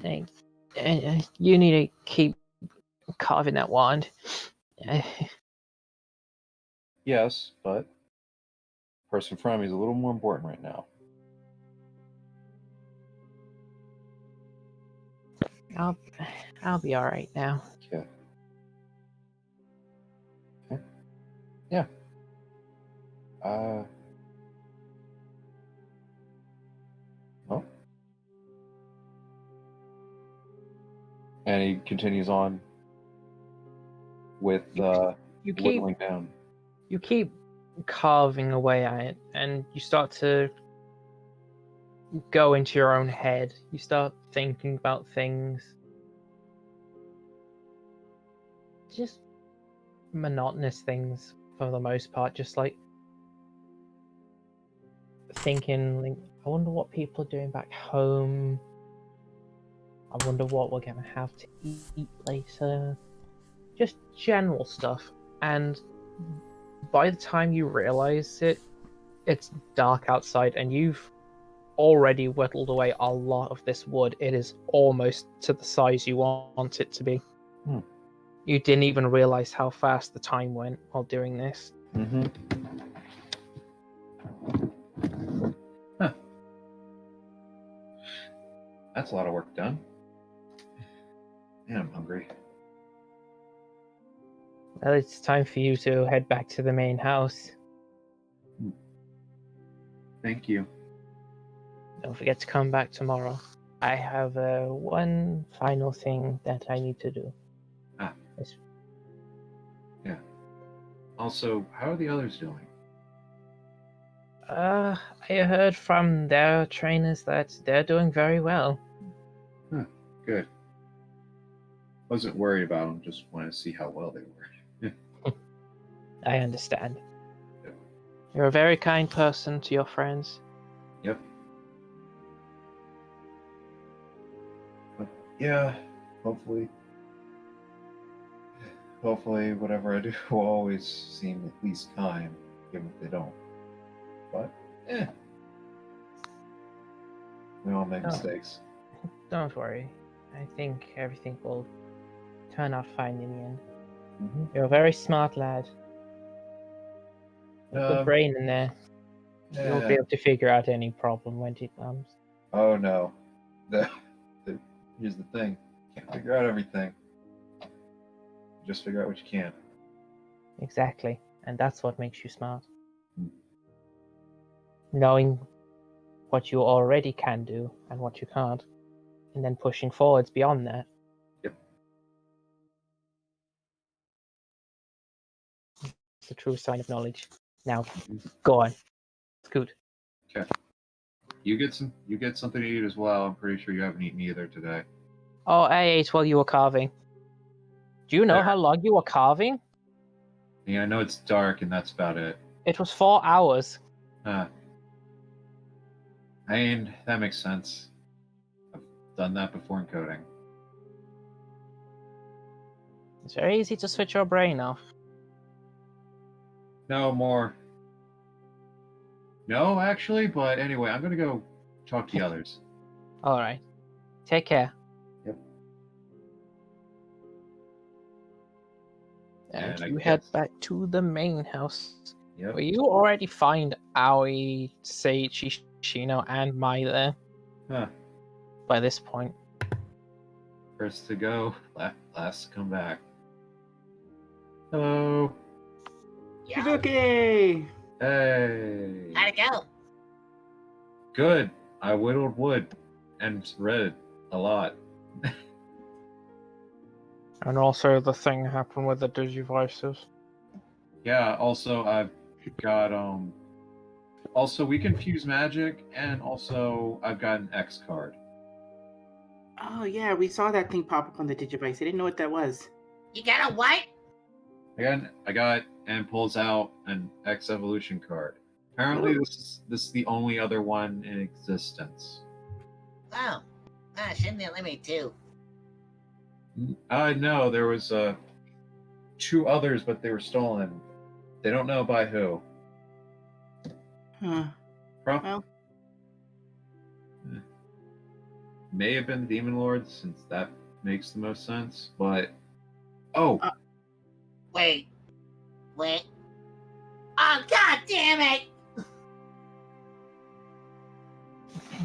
Thanks. You need to keep carving that wand. Yes, but the person in front of me is a little more important right now. I'll be all right now. Okay. Okay. Yeah. Oh. And he continues on with You keep whittling down. you keep carving away at it, and you start to go into your own head. You start thinking about things. Just monotonous things for the most part. Just like thinking, like, I wonder what people are doing back home. I wonder what we're gonna have to eat later. Just general stuff. And by the time you realize it, it's dark outside, and you've already whittled away a lot of this wood. It is almost to the size you want it to be. Hmm. You didn't even realize how fast the time went while doing this. Mm-hmm. Huh. That's a lot of work done. Man, I'm hungry. Well, it's time for you to head back to the main house. Thank you. Don't forget to come back tomorrow. I have one final thing that I need to do. Ah. It's- Yeah. Also, how are the others doing? I heard from their trainers that they're doing very well. Huh. Good. Wasn't worried about them, just wanted to see how well they were. I understand. Yep. You're a very kind person to your friends. Yep. But yeah, hopefully whatever I do will always seem at least kind, even if they don't. But We all make Oh. mistakes. Don't worry. I think everything will turn out fine in the end. Mm-hmm. You're a very smart lad. A good brain in there. You'll be able to figure out any problem when it comes. Oh no. Here's the thing. Can't figure out everything. Just figure out what you can. Exactly. And that's what makes you smart. Hmm. Knowing what you already can do and what you can't, and then pushing forwards beyond that. Yep. It's the true sign of knowledge. Now, go on. Scoot. Okay. You get something to eat as well. I'm pretty sure you haven't eaten either today. Oh, I ate while you were carving. Do you know There. how long you were carving? Yeah, I know it's dark and that's about it. It was 4 hours. Huh. I mean, that makes sense. I've done that before in coding. It's very easy to switch your brain off. No more. No, actually, but anyway, I'm gonna go talk to the others. Alright. Take care. Yep. And I you head guess- back to the main house. Yep. Where you already find Aoi, Seichi, Shino, and Mai there Huh. by this point. First to go, last to come back. Hello. Yo, Shizuki! Hey. how'd it go? Good. I whittled wood and read a lot. And also the thing happened with the Digivices. Yeah, also I've got also we can fuse magic, and also I've got an X card. Oh yeah, we saw that thing pop up on the Digivice. I didn't know what that was. You got a what? I got and pulls out an X evolution card. Apparently this is the only other one in existence. Oh, shouldn't they let me too? No, there was 2 others, but they were stolen. They don't know by who. Huh. Well. May have been the Demon Lords, since that makes the most sense, but Wait. Oh, god damn it!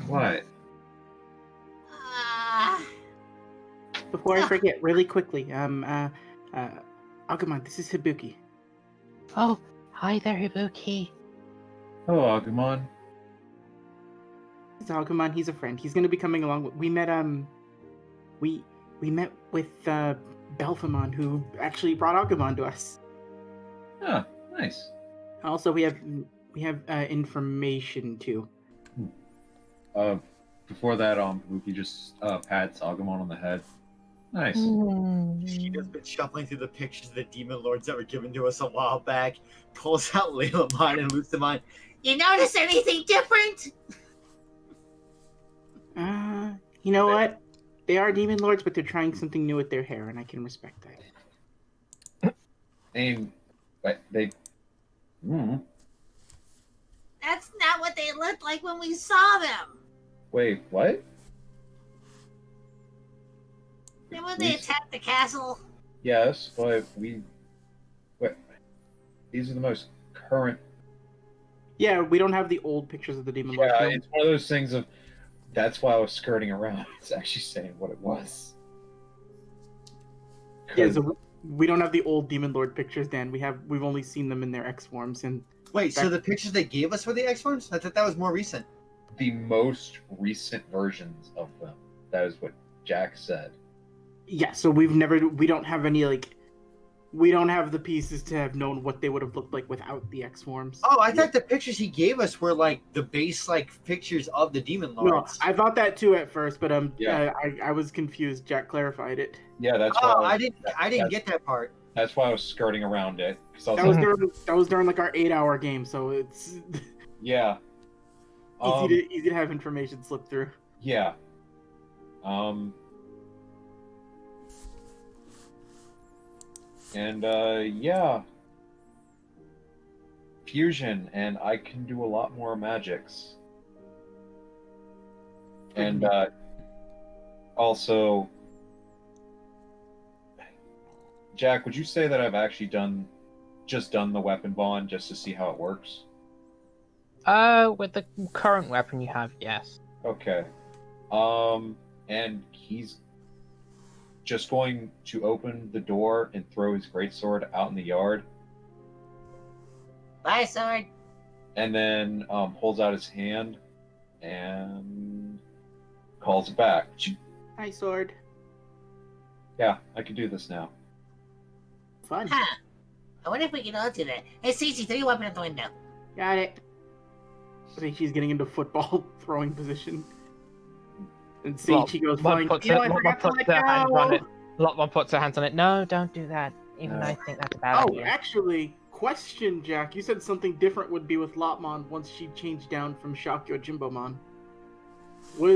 what? Ah. Before I forget, really quickly, Agumon, this is Hibuki. Oh, hi there, Hibuki. Hello, Agumon. This is Agumon. He's a friend. He's gonna be coming along. We met we met with Belphamon, who actually brought Agumon to us. Ah, nice. Also, we have information too. Before that, Ruki just pats Agumon on the head. Nice. Sheena's been shuffling through the pictures of the demon lords that were given to us a while back, pulls out Leilamon and Lucamon. You notice anything different? You know what? They are demon lords, but they're trying something new with their hair, and I can respect that. I mean, but they. That's not what they looked like when we saw them. Wait, what? Then when they attacked the castle. Yes, but we. What? These are the most current. Yeah, we don't have the old pictures of the demon lords. Yeah, No. it's one of those things of. That's why I was skirting around. It's actually saying what it was. Yeah, so we don't have the old demon lord pictures, Dan. We've only seen them in their X forms, and Wait, so the pictures they gave us were the X forms? I thought that was more recent. The most recent versions of them. That is what Jack said. yeah, so we don't have any we don't have the pieces to have known what they would have looked like without the X forms. Oh, I thought the pictures he gave us were like the base pictures of the demon No, lords. I thought that too at first, but Yeah. I was confused. Jack clarified it. Yeah, that's Oh, why I didn't get that part. That's why I was skirting around it. 'Cause I was That was like, that was during like our 8-hour game, so it's yeah. easy to have information slip through. Yeah. And yeah. Fusion, and I can do a lot more magics. And also, Jack, would you say that I've actually just done the weapon bond just to see how it works? With the current weapon you have, yes. Okay. And he's just going to open the door and throw his greatsword out in the yard, Bye, sword. and then holds out his hand and calls it back. Hi, sword. Yeah, I can do this now. Fun. Huh. I wonder if we can all do that. Hey, Cece, throw your weapon out the window. Got it. I think she's getting into football throwing position. And Seichi goes flying. Puts I forgot to let go! Lotmon puts her hands on it. No, don't do that. Even though I think that's a bad Oh, idea. actually, question, Jack. You said something different would be with Lotmon once she changed down from Shakyo Jimbomon. What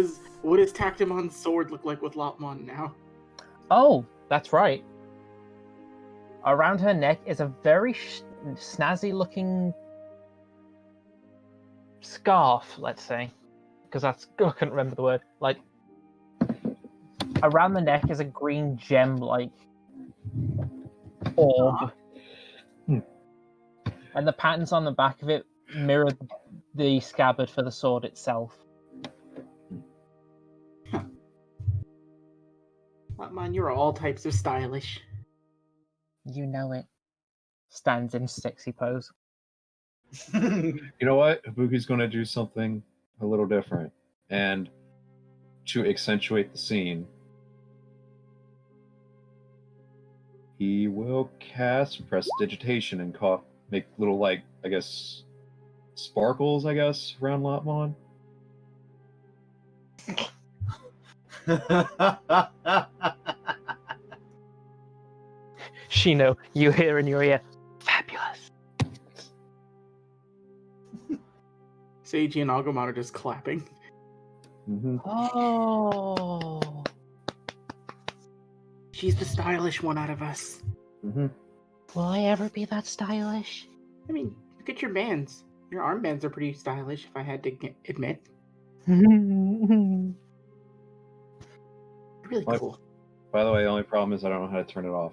does Tactimon's sword look like with Lotmon now? Oh, that's right. Around her neck is a very snazzy-looking scarf, let's say. Because I couldn't remember the word. Like, around the neck is a green gem-like orb. And the patterns on the back of it mirror the scabbard for the sword itself. Lotmon, you're all types of stylish. You know it. Stands in sexy pose. You know what? Ibuki's going to do something a little different. And to accentuate the scene, he will cast Prestidigitation and make little, like, I guess, sparkles, I guess, around Lotmon. Shino, you hear in your ear, fabulous. Seiji and Agumon are just clapping. Mm-hmm. Oh. She's the stylish one out of us. Mm-hmm. Will I ever be that stylish? I mean, look at your bands. Your armbands are pretty stylish, if I had to admit. Really cool. By the way, the only problem is I don't know how to turn it off.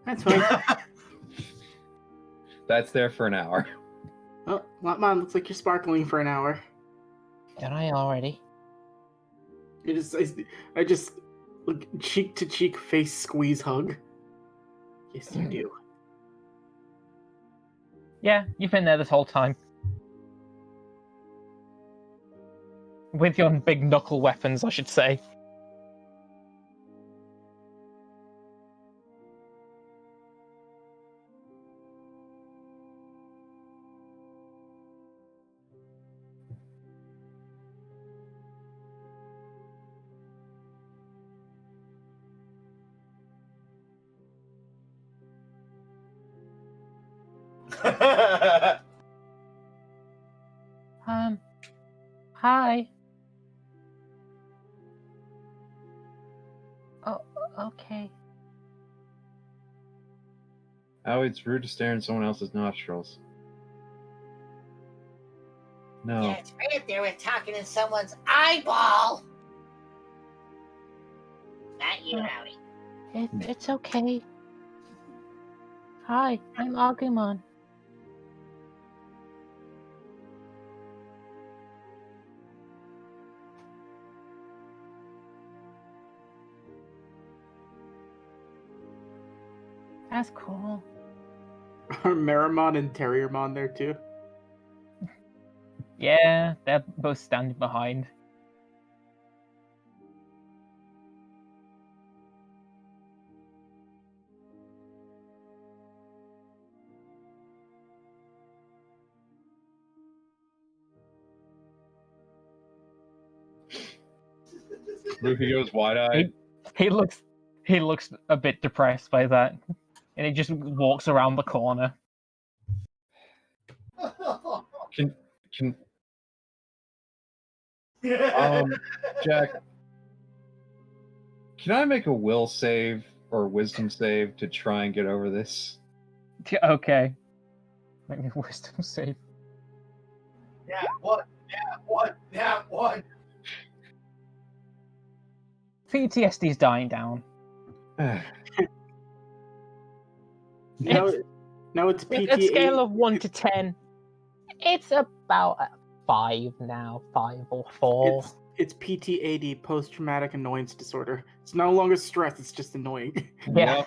That's fine. That's there for an hour. Oh, Lotmon, looks like you're sparkling for an hour. Don't I already? I just look cheek to cheek, face squeeze hug. Yes, you do. Yeah, you've been there this whole time. With your big knuckle weapons, I should say. Hi. Oh, okay. Oh, it's rude to stare in someone else's nostrils. No. Yeah, it's right up there with talking in someone's eyeball. Not you, Rowdy. It's okay. Hi, I'm Agumon. That's cool. Are Meramon and Terriermon there too? Yeah, they're both standing behind. Luffy goes wide-eyed. He looks a bit depressed by that, and he just walks around the corner. Can Jack, can I make a will save or wisdom save to try and get over this? Okay. Make me a wisdom save. Yeah, what? Yeah, what? Yeah, what? PTSD's dying down. Now, now it's With PTA. a scale of 1 to 10, it's about a 5 now, 5 or 4. It's PTAD, post-traumatic annoyance disorder. It's no longer stress; it's just annoying. Yeah,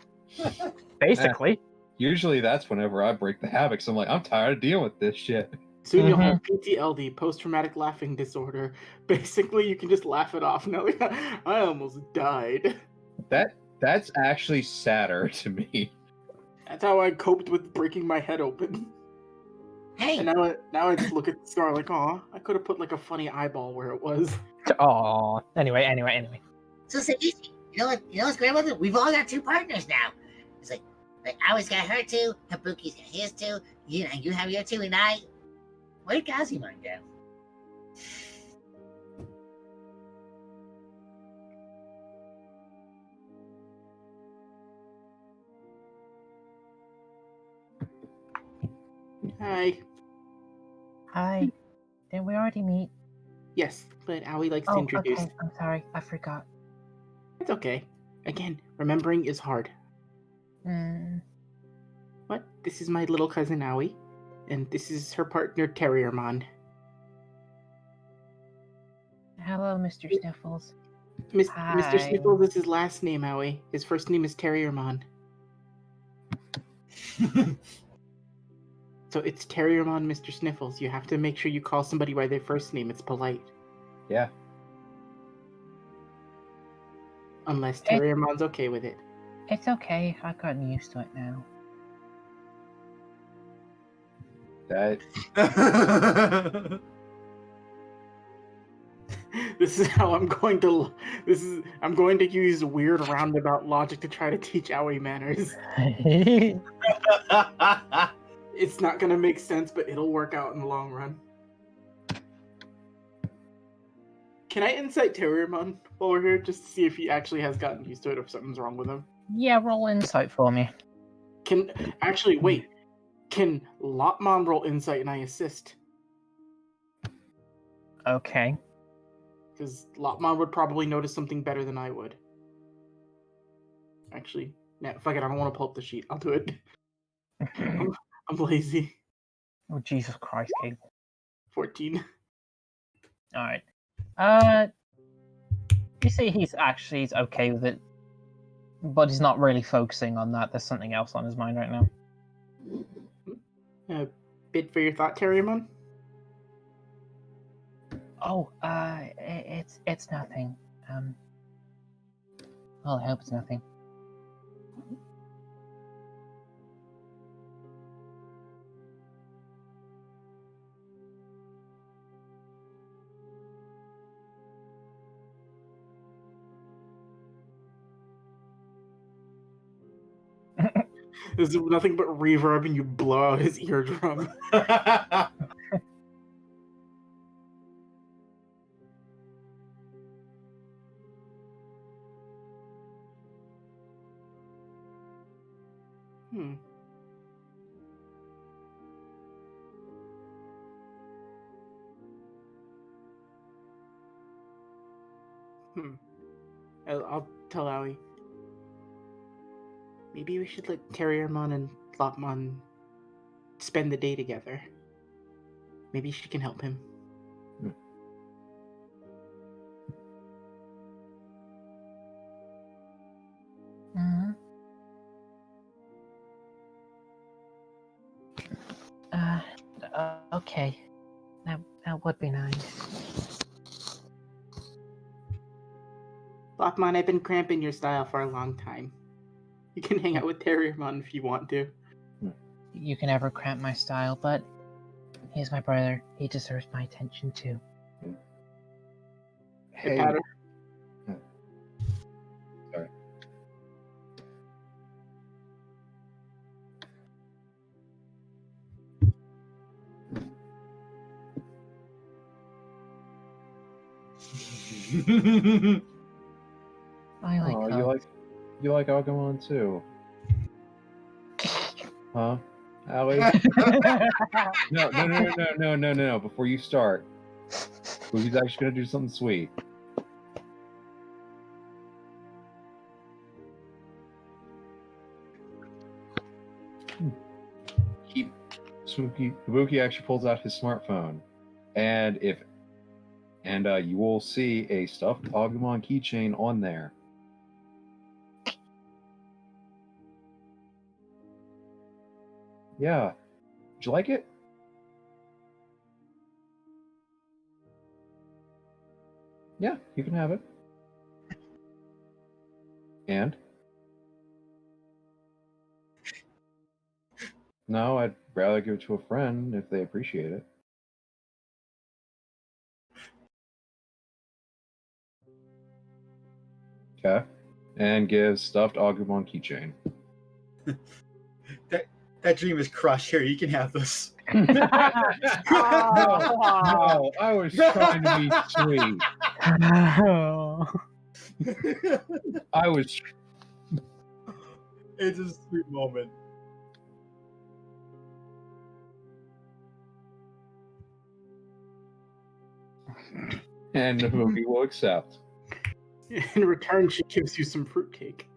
basically. Usually that's whenever I break the havoc. So I'm like, I'm tired of dealing with this shit. Soon you'll have PTLD, post-traumatic laughing disorder. Basically, you can just laugh it off. Now, I almost died. That's actually sadder to me. That's how I coped with breaking my head open. Hey, And now I just look at the scar like, aw, I could have put like a funny eyeball where it was. Oh, anyway. so Sagishi, you know what's great about it? We've all got 2 partners now. It's like I always got her 2, Habuki's got his 2, you have your 2, and I. Where'd Gazimon go? Hi. Hi. Didn't we already meet? Yes, but Aoi likes to Oh, introduce. okay. I'm sorry. I forgot. It's okay. Again, remembering is hard. What? This is my little cousin Aoi, and this is her partner Terriermon. Hello, Mr. Sniffles. Mr. Hi. Sniffles is his last name, Aoi. His first name is Terriermon. So it's Terriermon, Mr. Sniffles. You have to make sure you call somebody by their first name. It's polite. Yeah. Unless Terriermon's okay with it. It's okay. I've gotten used to it now. That This is how I'm going to. I'm going to use weird roundabout logic to try to teach Aoi manners. It's not gonna make sense, but it'll work out in the long run. Can I insight Terriermon while we're here, just to see if he actually has gotten used to it, if something's wrong with him? Yeah, roll insight for me. Wait. Can Lotmon roll insight and I assist? Okay. Because Lotmon would probably notice something better than I would. Actually, nah, fuck it, I don't want to pull up the sheet. I'll do it. I'm lazy. Oh, Jesus Christ, Cable. 14. Alright. You see he's okay with it, but he's not really focusing on that. There's something else on his mind right now. Bid for your thought, Terriermon? Oh, it's nothing. Well, I hope it's nothing. There's nothing but reverb and you blow out his eardrum. I'll tell Aoi. Maybe we should let Terriermon and Lotmon spend the day together. Maybe she can help him. Okay. That would be nice. Lotmon, I've been cramping your style for a long time. You can hang out with Terriermon if you want to. You can never cramp my style, but he's my brother. He deserves my attention too. Hey, Patter. Sorry. I like hugs. You like Agumon too? Huh? Allie? No. Before you start, Boogie's actually gonna do something sweet. Ibuki actually pulls out his smartphone, and you will see a stuffed Agumon keychain on there. Yeah, would you like it? Yeah, you can have it. And? No, I'd rather give it to a friend if they appreciate it. Okay. And give stuffed Agumon keychain. That dream is crushed. Here, you can have this. No, I was trying to be sweet. I was. It's a sweet moment. And Nabuki will accept. In return, she gives you some fruitcake.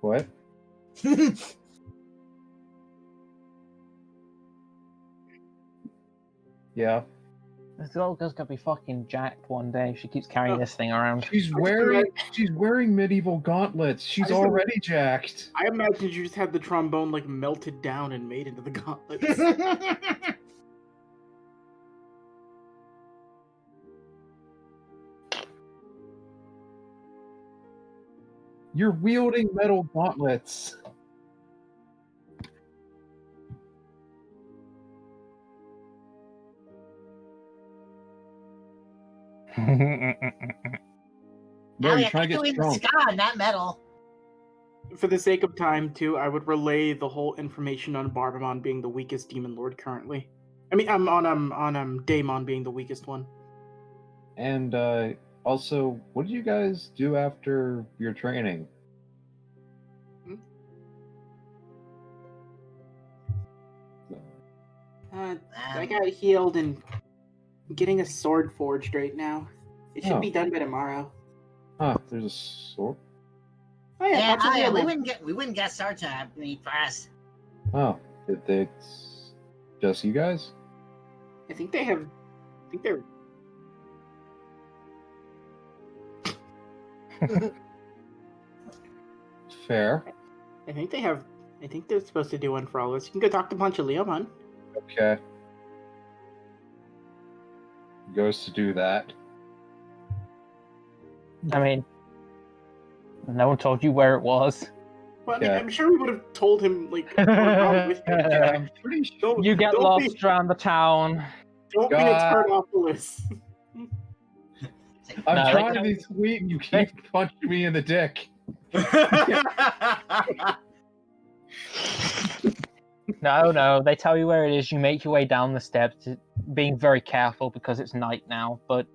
What? Yeah. This little girl's gonna be fucking jacked one day if she keeps carrying this thing around. She's wearing medieval gauntlets. She's already jacked. I imagine you just had the trombone like melted down and made into the gauntlets. You're wielding metal gauntlets. No, Oh, you're yeah, trying to you're get doing strong. ska, not metal. For the sake of time, too, I would relay the whole information on Barbamon being the weakest demon lord currently. I mean, on Daemon being the weakest one. And also, what did you guys do after your training? I got healed and getting a sword forged right now. It should Oh. be done by tomorrow. Huh, there's a sword? Oh yeah, Yeah, bunch of we healing. wouldn't get sword to need for us. Oh, it's just you guys? I think they have. I think they're. Fair. I think they have. I think they're supposed to do one for all of us. You can go talk to Ponchaleomon. Okay. Goes to do that. I mean, no one told you where it was. Well, I mean, Yeah. I'm sure we would have told him like. "Come with you, Jack." I'm pretty sure. Don't- You get don't lost be- around the town. Don't be a God. Turnopolis. I'm No, trying they- to be sweet and you keep punching me in the dick. No, they tell you where it is. You make your way down the steps, being very careful because it's night now. But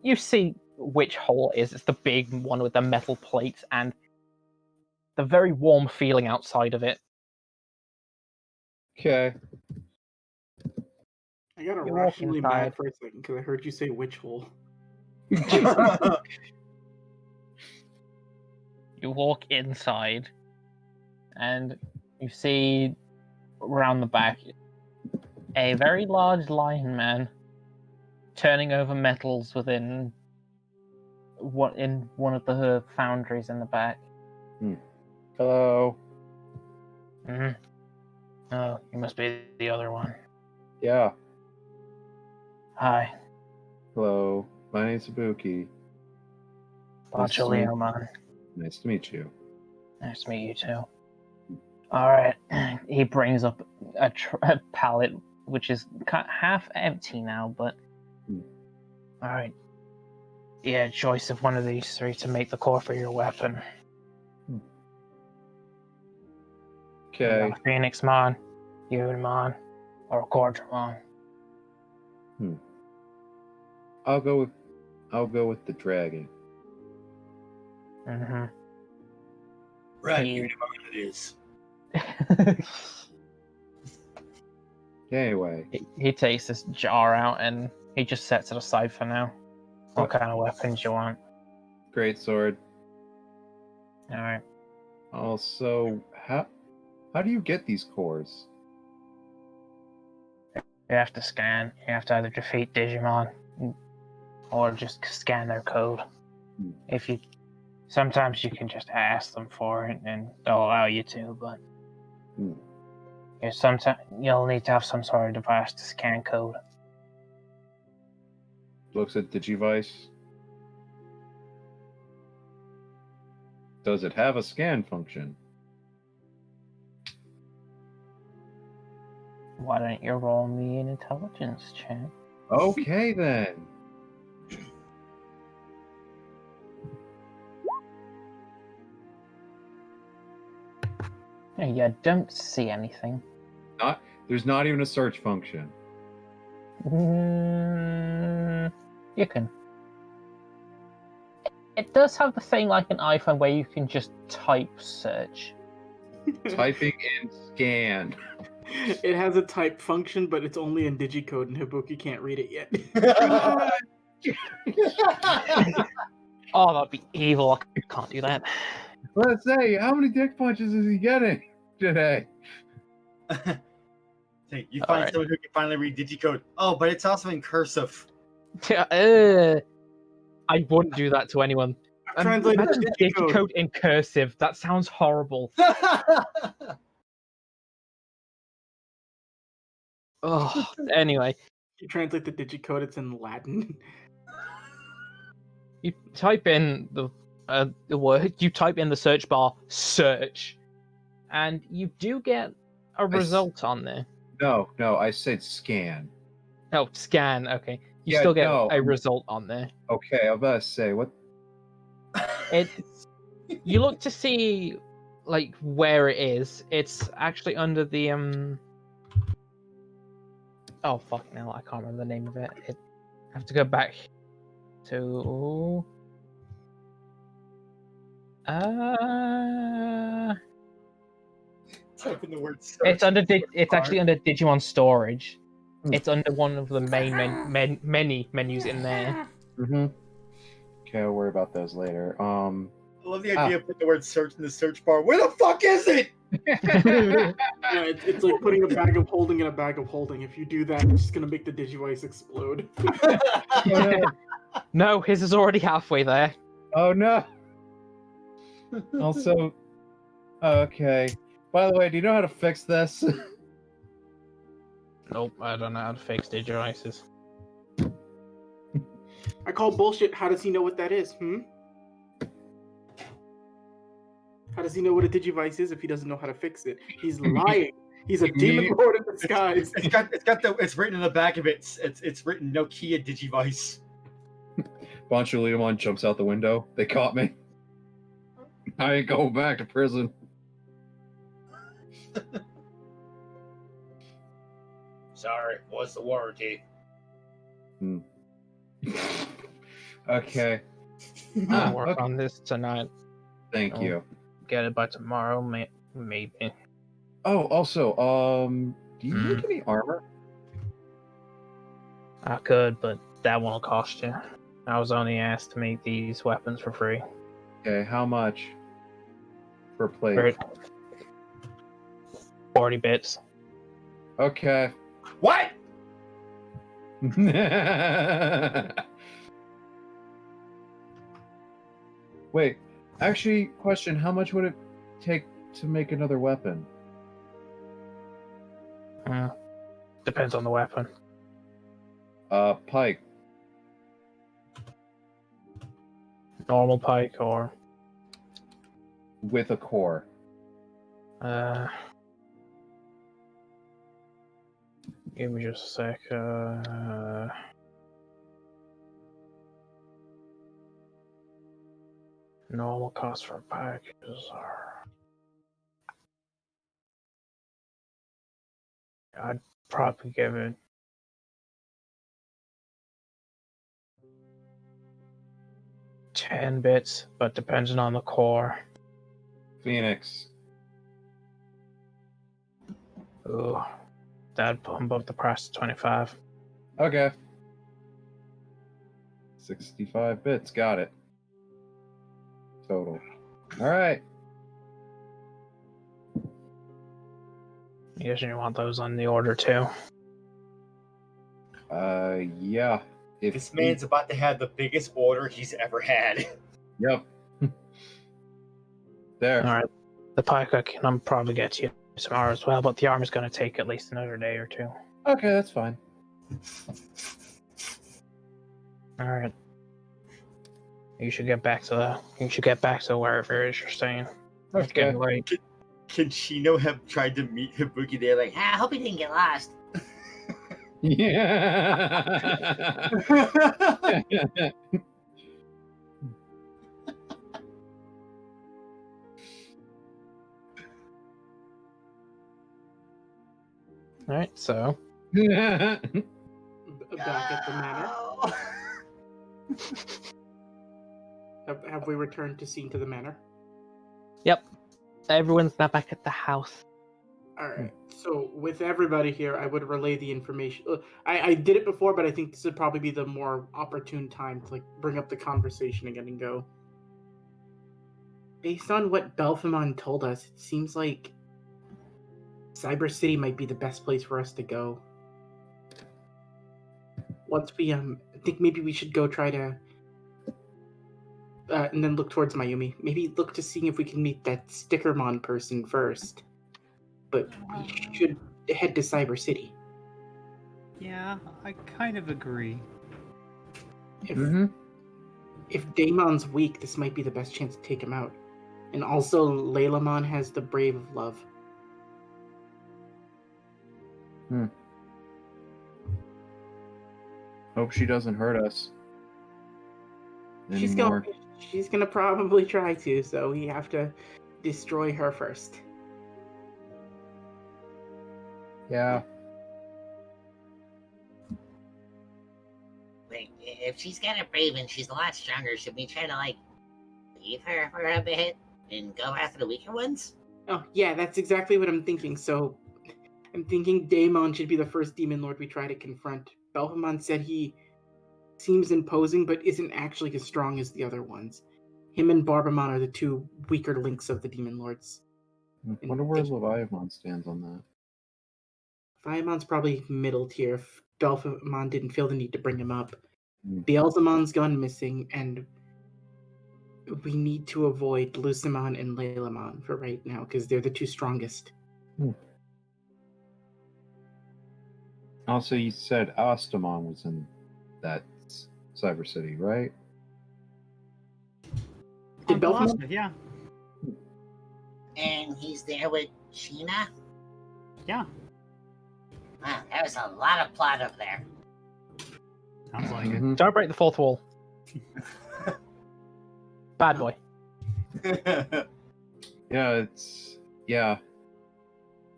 you see which hole it is. It's the big one with the metal plates and the very warm feeling outside of it. Okay. I got You're irrationally walking mad inside. for a second because I heard you say witch hole. You walk inside, and you see around the back a very large lion man turning over metals within one of the foundries in the back. Hello. Mm-hmm. Oh, you must be the other one. Yeah. Hi, Hello. My name's Ibuki. Nice to meet- Ponchaleomon. Nice to meet you. Nice to meet you too. All right. He brings up a pallet, which is half empty now, but all right. Yeah, choice of one of these three to make the core for your weapon. Okay. A Phoenix Mon, Unimon, or a Quadramon. I'll go with the dragon. Mm-hmm. Right, He- you know what it is. Anyway. he takes this jar out and he just sets it aside for now. What kind of weapons you want? Great sword. All right. Also, How do you get these cores? You have to scan. You have to either defeat Digimon or just scan their code. If you, sometimes you can just ask them for it and they'll allow you to, but sometimes you'll need to have some sort of device to scan code. Looks at Digivice. Does it have a scan function? Why don't you roll me an intelligence check? Okay then. You don't see anything. There's not even a search function. You can. It does have the thing like an iPhone where you can just type search. Typing in scan. It has a type function, but it's only in digicode, and Hibuki can't read it yet. Oh, that'd be evil. I can't do that. Let's say, how many dick punches is he getting today? Hey, you find someone who can finally read digicode. Oh, but it's also in cursive. I wouldn't do that to anyone. Translate Imagine digicode. digicode in cursive. That sounds horrible. Oh, anyway, You translate the digicode, it's in Latin. you type in the word. You type in the search bar search, and you do get a result on there. No, I said scan. Oh, scan. Okay, you Yeah, still get no, a result on there. Okay, I was about to say, what? It's you look to see like where it is. It's actually under the Oh fuck! Now I can't remember the name of it. I have to go back to. Type in the word search. It's under. It's actually under Digimon storage. It's under one of the main many menus in there. Mm-hmm. Okay, I'll worry about those later. I love the idea of putting the word search in the search bar. Where the fuck is it? It's like putting a bag of holding in a bag of holding. If you do that, it's just gonna make the Digivice explode. No, his is already halfway there. Oh no. Also, okay. By the way, do you know how to fix this? Nope, I don't know how to fix Digivices. I call bullshit. How does he know what that is? How does he know what a Digivice is if he doesn't know how to fix it? He's lying. He's a demon lord in disguise. It's written in the back of it. It's written Nokia Digivice. Bonchulidamon jumps out the window. They caught me. I ain't going back to prison. Sorry, what's the warranty? Okay. I'll work on this tonight. Thank you. Get it by tomorrow, maybe. Oh, also, do you make any armor? I could, but that won't cost you. I was only asked to make these weapons for free. Okay, how much per plate? 40 bits. Okay. What? Wait, actually, question, how much would it take to make another weapon? Depends on the weapon. Pike. Normal pike or... With a core. Give me just a sec. Normal cost for packages are... I'd probably give it... $10 bits, but depending on the core. Phoenix. Ooh, that'd bump up the price to 25. Okay. 65 bits, got it. Total. Alright. You guys want those on the order too? Yeah. If This man's about to have the biggest order he's ever had. Yep. There. All right. The pie cook can I'm probably get to you tomorrow as well, but the armor's going to take at least another day or two. Okay, that's fine. All right. You should get back to wherever it is you're staying. It's Okay. getting late. Can Shino have tried to meet Hibuki there? Like, I hope he didn't get lost. Yeah. All right. So Back at the manor. Have we returned to scene to the manor? everyone's now back at the house. All right. So with everybody here, I would relay the information. I did it before, but I think this would probably be the more opportune time to bring up the conversation again and go. Based on what Belphemon told us, it seems like Cyber City might be the best place for us to go. Once we I think maybe we should go try to and then look towards Mayumi. Maybe look to see if we can meet that Stickermon person first. But we should head to Cyber City. Yeah, I kind of agree. If Daemon's weak, this might be the best chance to take him out. And also, Laylamon has the Brave of Love. Hope she doesn't hurt us anymore. She's gonna probably try to, so we have to destroy her first. Yeah. Wait, if she's got a brave and she's a lot stronger, should we try to leave her for a bit and go after the weaker ones? Oh, yeah, that's exactly what I'm thinking. So, I'm thinking Daemon should be the first demon lord we try to confront. Belphemon said he seems imposing, but isn't actually as strong as the other ones. Him and Barbamon are the two weaker links of the demon lords. I wonder where Leviathan stands on that. Leviathan's probably middle tier if Belphemon didn't feel the need to bring him up. Beelzemon's gone missing, and we need to avoid Lucimon and Laylamon for right now, because they're the two strongest. Also, you said Astamon was in that Cyber City, right? Did Belphemon? Yeah. And he's there with Sheena? Yeah. Wow, there was a lot of plot over there. Sounds like it. Don't break the fourth wall. Bad boy. Yeah.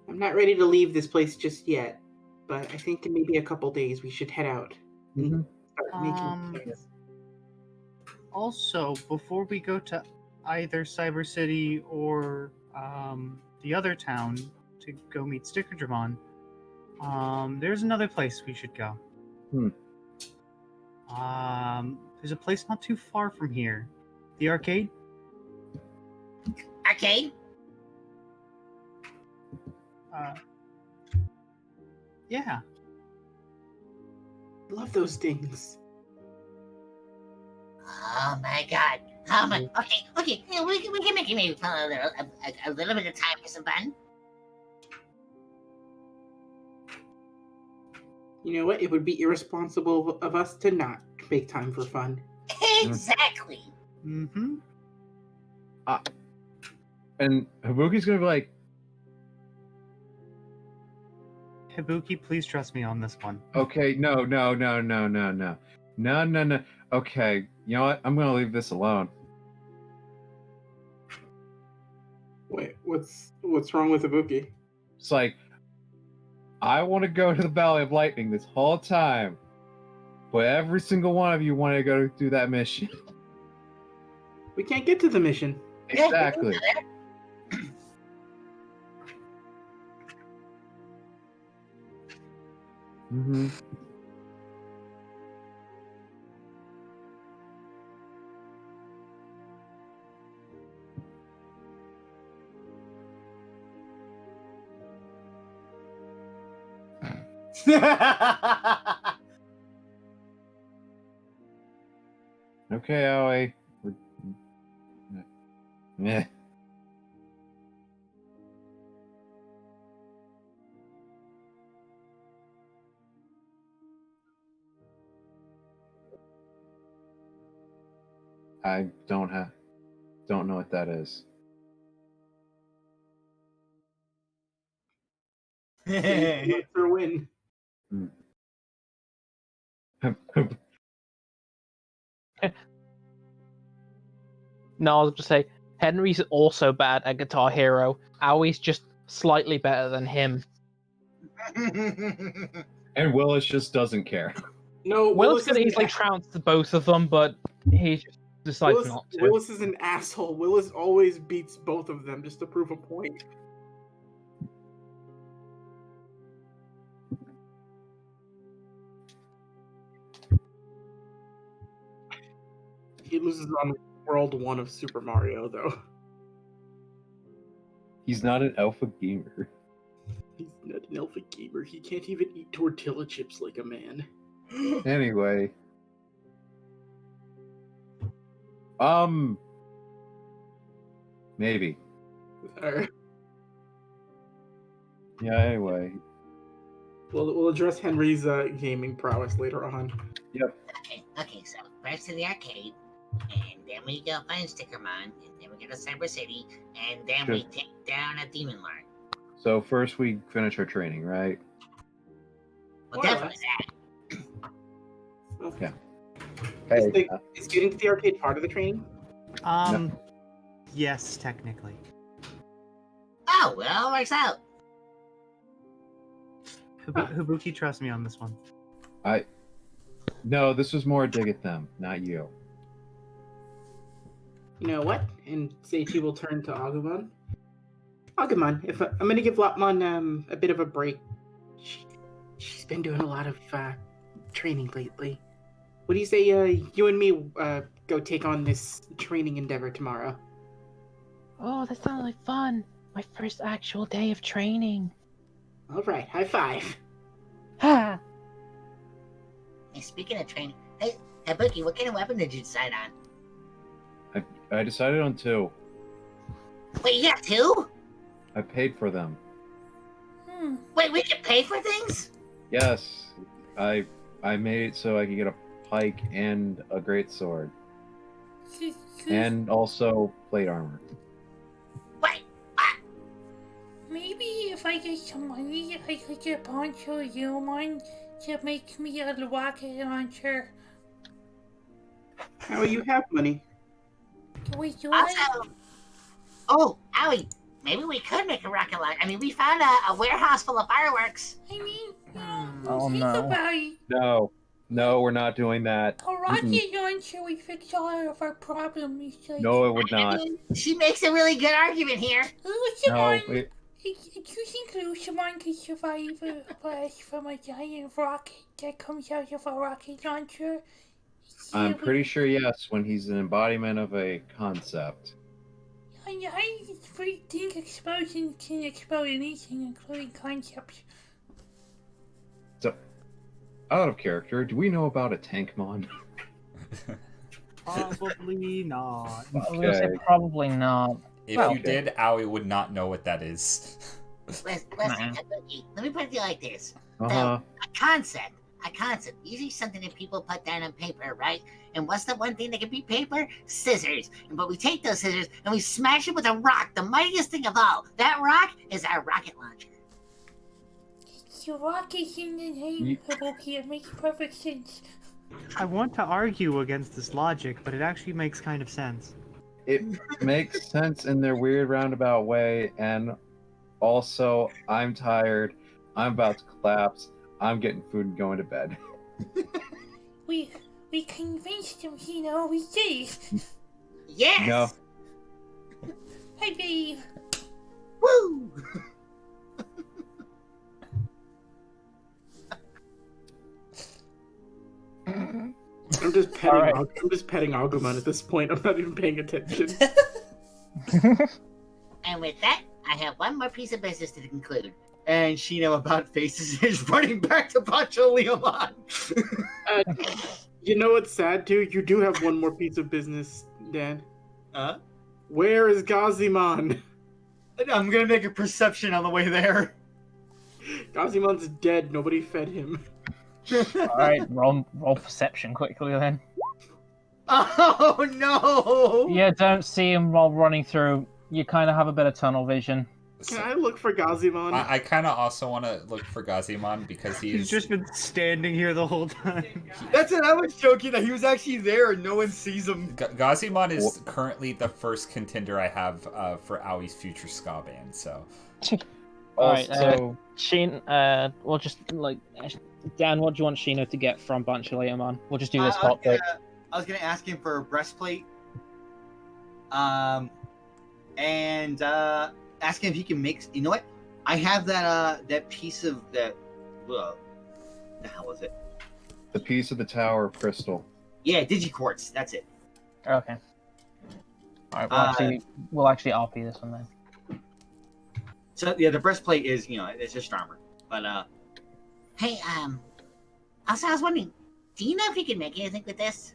I'm not ready to leave this place just yet, but I think in maybe a couple days we should head out and start making plans. Also, before we go to either Cyber City or the other town to go meet Stickerdramon, there's another place we should go. There's a place not too far from here. The arcade? Arcade? Yeah. Love those things. Oh my god. How much? Okay. Yeah, we can make it maybe a little bit of time for some fun. You know what? It would be irresponsible of us to not make time for fun. Exactly. Mm-hmm. And Hibuki's gonna be like, Hibuki, please trust me on this one. okay, no. Okay, you know what? I'm gonna leave this alone. Wait, what's wrong with Ibuki? It's like, I want to go to the Valley of Lightning this whole time, but every single one of you wanted to go do that mission. We can't get to the mission. Exactly. Mm-hmm. Okay, Aoi. Yeah. I don't know what that is. For a win. No, I was just say Henry's also bad at Guitar Hero. Aoi's just slightly better than him. And Willis just doesn't care. No, Willis could is easily an, trounce both of them, but he just decides not to. Willis is an asshole. Willis always beats both of them just to prove a point. He loses on World 1 of Super Mario, though. He's not an alpha gamer. He's not an alpha gamer. He can't even eat tortilla chips like a man. Anyway. Maybe. Yeah, anyway. We'll address Henry's gaming prowess later on. Yep. Okay, so first to the arcade, and then we go find Stickermon, and then we go to Cyber City, and then we take down a Demon Lord. So first we finish our training, right? Well, definitely that. Okay. Hey, Is getting to the arcade part of the training? Yes, technically. Oh, well, works out. Hibuki, trust me on this one. No, this was more a dig at them, not you. You know what? And Seichi will turn to Agumon. Agumon, if I'm gonna give Lopmon a bit of a break. She's been doing a lot of training lately. What do you say you and me go take on this training endeavor tomorrow? Oh, that sounds like fun. My first actual day of training. All right, high five. Ha! Hey, speaking of training, hey, Hibuki, what kind of weapon did you decide on? I decided on 2. Wait, you got 2? I paid for them. Wait, we can pay for things? Yes, I made it so I could get a pike and a great sword, and also plate armor. Wait, what? Maybe if I get some money, I could get Poncho Yomon to make me a rocket launcher. How you have money? Can we do it? Also, oh, Owie, maybe we could make a rocket launcher. I mean, we found a warehouse full of fireworks. I mean, Oh, think no. about it. No, we're not doing that. A rocket launcher would fix all of our problems. Like, No, it would I not. mean, she makes a really good argument here. No, Lucimon, do you think Lucimon could survive a blast from a giant rocket that comes out of a rocket launcher? I'm pretty sure yes, when he's an embodiment of a concept. I think explosions can explode anything, including concepts. So, out of character, do we know about a Tankmon? Probably not. I was gonna say Okay. probably not. If Well, you did, Aoi would not know what that is. Listen, Nah. Hibuki, let me put it like this. Uh-huh. A concept, usually something that people put down on paper, right? And what's the one thing that can be paper? Scissors. But we take those scissors and we smash it with a rock, the mightiest thing of all. That rock is our rocket launcher. The rocket's in the name, Hibuki. It makes perfect sense. I want to argue against this logic, but it actually makes kind of sense. It makes sense in their weird roundabout way, and also, I'm tired. I'm about to collapse. I'm getting food and going to bed. We convinced him, we did. Yes! No. Hi, babe. Woo! I'm just petting Agumon at this point. I'm not even paying attention. And with that, I have one more piece of business to conclude. and Shino about faces is running back to Pancho Leomon. You know what's sad too? You do have one more piece of business, Dan. Huh? Where is Gazimon? I'm gonna make a perception on the way there. Gazimon's dead. Nobody fed him. Alright, roll perception quickly then. Oh no! You don't see him while running through. You kind of have a bit of tunnel vision. Can I look for Gazimon? I kind of also want to look for Gazimon because He's just been standing here the whole time. That's what I was joking, that he was actually there and no one sees him. Gazimon is currently the first contender I have for Aui's future ska band. So, Alright, Also, Sheen, we'll just like Dan. What do you want Shino to get from Banchaleomon? We'll just do this hot quick. I was gonna ask him for a breastplate. And ask him if he can make. You know what? I have that piece of that. The hell was it? the piece of the tower of crystal. Yeah, Digicords. That's it. Okay. Alright, we'll actually RP this one then. So yeah, the breastplate is it's just armor, but Hey, also I was wondering, do you know if you can make anything with this?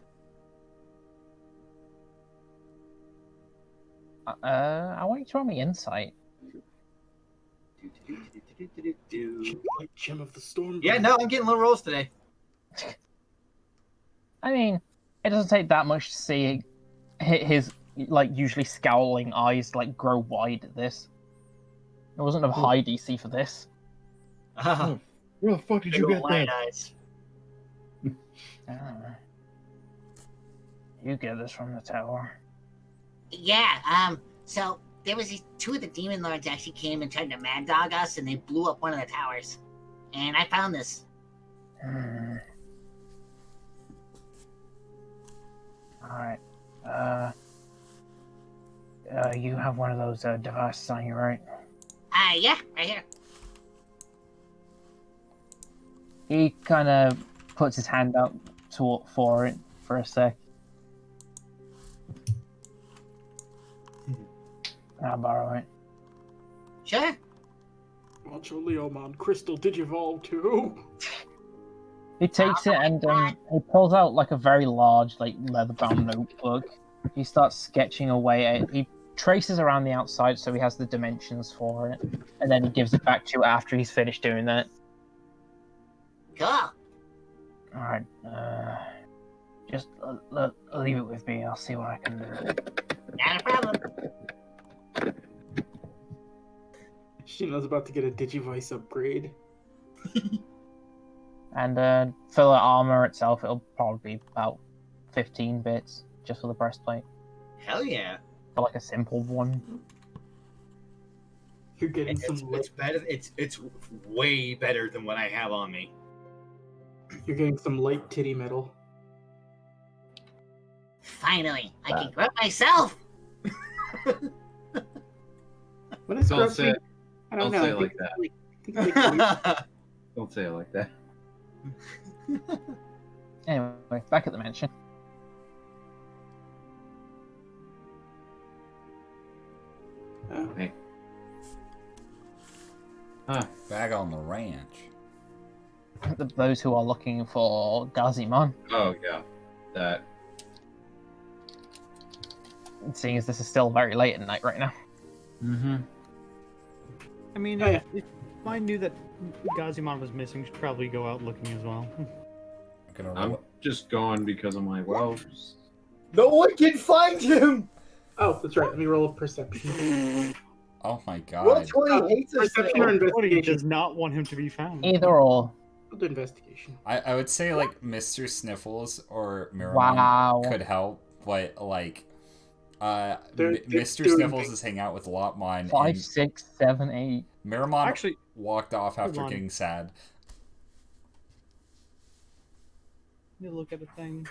I want you to roll me insight. Like Gem of the Storm. Yeah, no, I'm getting low rolls today. I mean, it doesn't take that much to see his like usually scowling eyes like grow wide at this. It wasn't a high DC for this. Where the fuck did you get that? Eyes. You get this from the tower. Yeah, so there was these two of the demon lords actually came and tried to mad dog us, and they blew up one of the towers. And I found this. Alright. You have one of those devices on you, right? Yeah, right here. He kind of puts his hand out for it for a sec. I'll borrow it. Sure. Pancho Leomon Crystal Digivolve too. He takes it and he pulls out like a very large, like leather-bound notebook. He starts sketching away at it. He traces around the outside so he has the dimensions for it, and then he gives it back to you after he's finished doing that. Cool. Alright, just leave it with me. I'll see what I can do. Not a problem. Shino's about to get a Digivice upgrade. And for the armor itself, it'll probably be about 15 bits just for the breastplate. Hell yeah! For like a simple one. You're getting It's better. It's way better than what I have on me. You're getting some light titty metal. Finally, I can grab myself. What is Don't say grumpy? it. I don't Don't know. say it like that. Don't say it like that. Anyway, back at the mansion. Hey. Huh. back on the ranch. Those who are looking for Gazimon, Oh yeah. That. seeing as this is still very late at night right now. Mm-hmm. I mean, Oh, yeah. if I knew that Gazimon was missing, should probably go out looking as well. I'm gonna I'm roll. just going because I'm like, well, No one can find him. Oh, that's right. Let me roll a perception. Oh my Well, god. 20 hates us. Perception or He investigation? does not want him to be found. Either or. I'll do investigation. I would say like Mr. Sniffles or Miramon Wow. could help, but like They're Mr. doing Sniffles big- is hanging out with Lopmon 5, and 6, 7, 8. Miramon Actually, walked off hold after on. getting sad. let me look at a thing.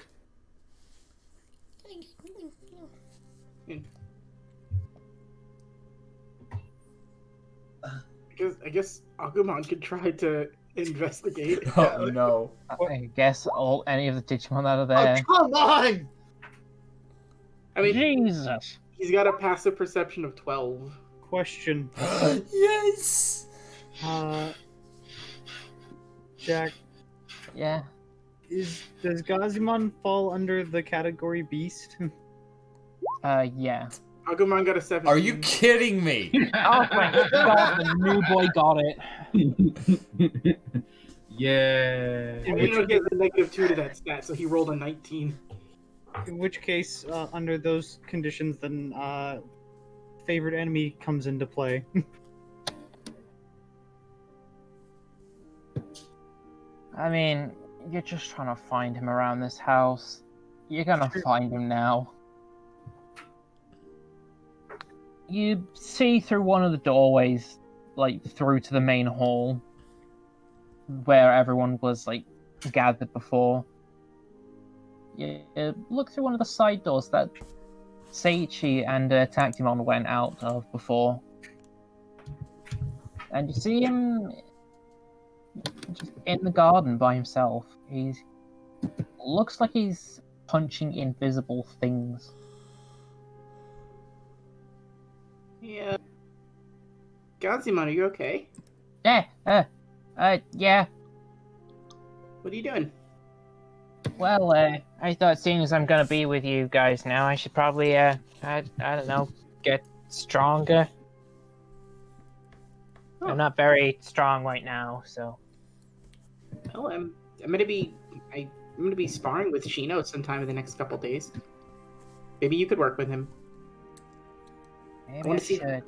I guess Agumon could try to investigate. Oh no. I guess any of the Digimon that are Oh, there. come on! I mean, Jesus. he's got a passive perception of 12. Question. Yes. Jack, Yeah. does Gazimon fall under the category beast? Yeah. Agumon got a 17. Are you kidding me? Oh my god, the new boy got it. Yeah. In You which know he case, has a -2 to that stat, so he rolled a 19. under those conditions, then favorite enemy comes into play. I mean, you're just trying to find him around this house. You're gonna find him now. You see through one of the doorways, like through to the main hall, where everyone was like gathered before. You look through one of the side doors that Seiichi and Tactimon went out of before, and you see him just in the garden by himself. He looks like he's punching invisible things. Yeah. Gazimon, are you okay? Yeah, yeah. What are you doing? Well, I thought seeing as I'm gonna be with you guys now, I should probably, I don't know, get stronger. Oh. I'm not very strong right now, so. Well, I'm gonna be sparring with Shino sometime in the next couple days. Maybe you could work with him. Maybe wanna I see- should.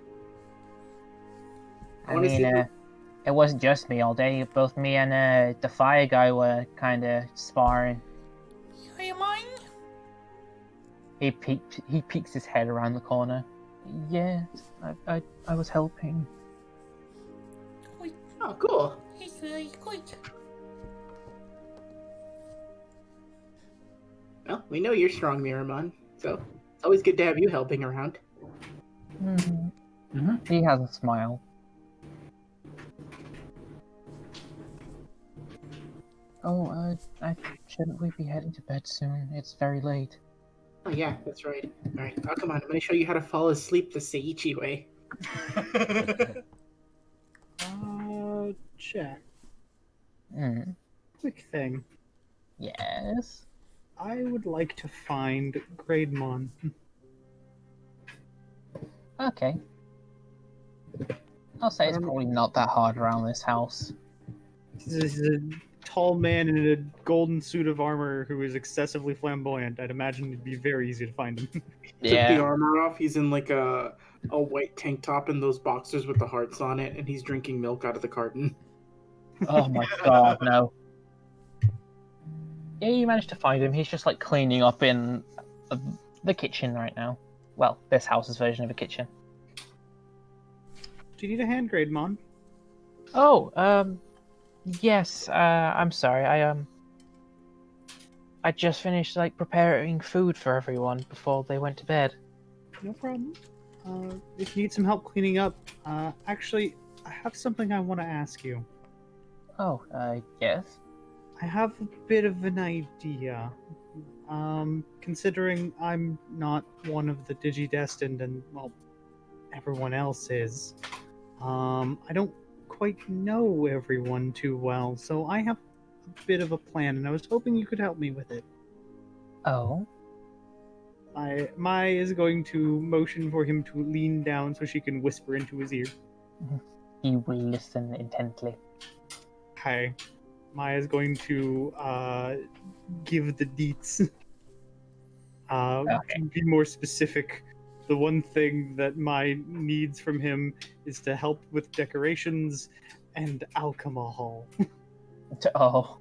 I I wanna see mean, who- it wasn't just me all day. Both me and the fire guy were kind of sparring. Are you mine? He peeks his head around the corner. Yes, I was helping. Oh, cool. He's very good. Well, we know you're strong, Miramon, so it's always good to have you helping around. He has a smile. Oh, shouldn't we be heading to bed soon? It's very late. Oh yeah, that's right. All right, oh come on, I'm gonna show you how to fall asleep the Seiichi way. Jack, Mm. quick thing. Yes. I would like to find Grademon. Okay. I'll say it's probably not that hard around this house. This is a tall man in a golden suit of armor who is excessively flamboyant. I'd imagine it'd be very easy to find him. Took the armor off. He's in like a white tank top and those boxers with the hearts on it, and he's drinking milk out of the carton. Oh my god, no. Yeah, you managed to find him. He's just like cleaning up in the kitchen right now. Well, this house's version of a kitchen. Do you need a hand, Grademon? Oh, yes. I'm sorry. I just finished like preparing food for everyone before they went to bed. No problem. If you need some help cleaning up, actually, I have something I want to ask you. Oh, yes. I have a bit of an idea. Considering I'm not one of the digidestined and, well, everyone else is, I don't quite know everyone too well, so I have a bit of a plan, and I was hoping you could help me with it. Oh? Mai is going to motion for him to lean down so she can whisper into his ear. He will listen intently. Hi. Mai is going to give the deets. To be more specific, the one thing that Mai needs from him is to help with decorations and alcohol. Oh.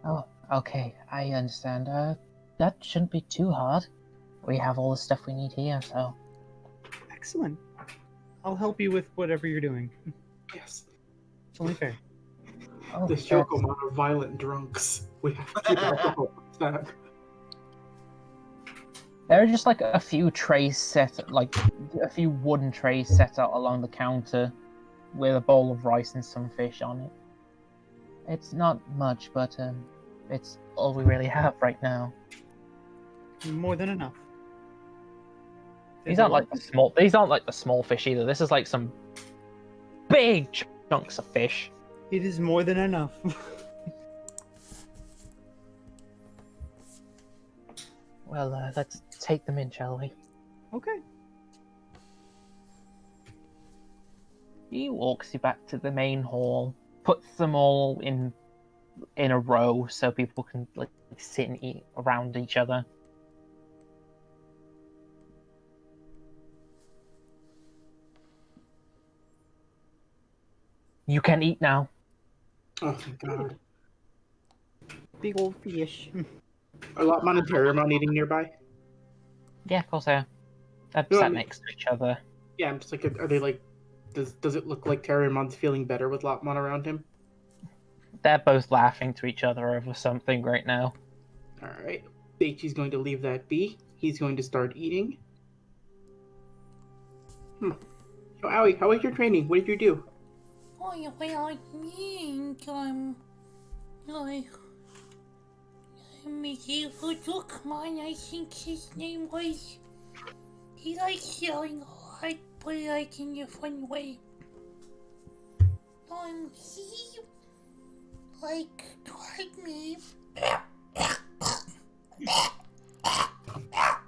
Oh, okay. I understand. That shouldn't be too hard. We have all the stuff we need here, so... Excellent. I'll help you with whatever you're doing. Yes. It's only fair. Oh, The that's- Shokomon are violent drunks. We have to keep alcohol on tap. There are just like a few trays set, like a few wooden trays set out along the counter with a bowl of rice and some fish on it. It's not much, but it's all we really have right now. More than enough. These aren't like the small fish either. This is like some big chunks of fish. It is more than enough. Well, let's take them in, shall we? Okay. He walks you back to the main hall, puts them all in a row so people can like sit and eat around each other. You can eat now. Oh my god. Big old fish. Are Lotmon and Terramon eating nearby? Yeah, of course they are. They're No, I sat mean- next to each other. Yeah, I'm just like, are they like, does it look like Terramon's feeling better with Lotmon around him? They're both laughing to each other over something right now. Alright. Daichi's going to leave that be. He's going to start eating. So, Aoi, how was your training? What did you do? Oh, yeah, well, I think, Mickey Fujukman, I think his name was. He likes yelling a lot, but like in a fun way. He, like, tried me.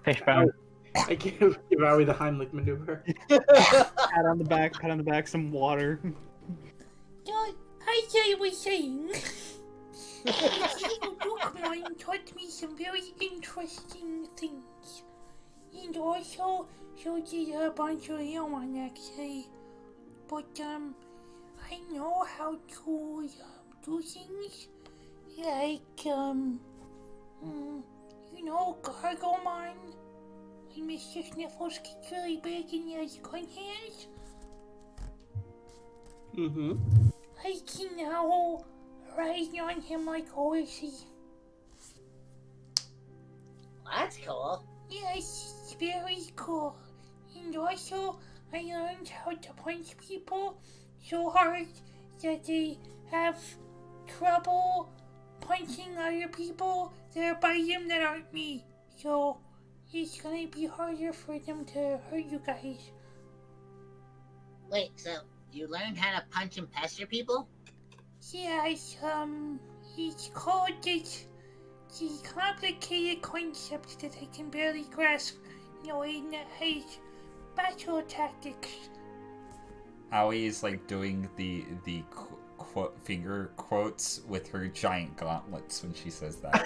Fishbone. I give Aoi the Heimlich maneuver. Pat on the back, some water. As I was saying, Digimon taught me some very interesting things. And also, so did a bunch of Leon actually. But, I know how to, do things. Like, Gargomon. When Mr. Sniffles gets really big and he has gun hands. Mm-hmm. I can now ride on him like horsey. That's cool. Yes, it's very cool. And also, I learned how to punch people so hard that they have trouble punching other people that are by them that aren't me. So, it's gonna be harder for them to hurt you guys. Wait, so you learned how to punch and pester people? Yes, it's called this the complicated concept that I can barely grasp, knowing as battle tactics. Aoi is like doing the finger quotes with her giant gauntlets when she says that.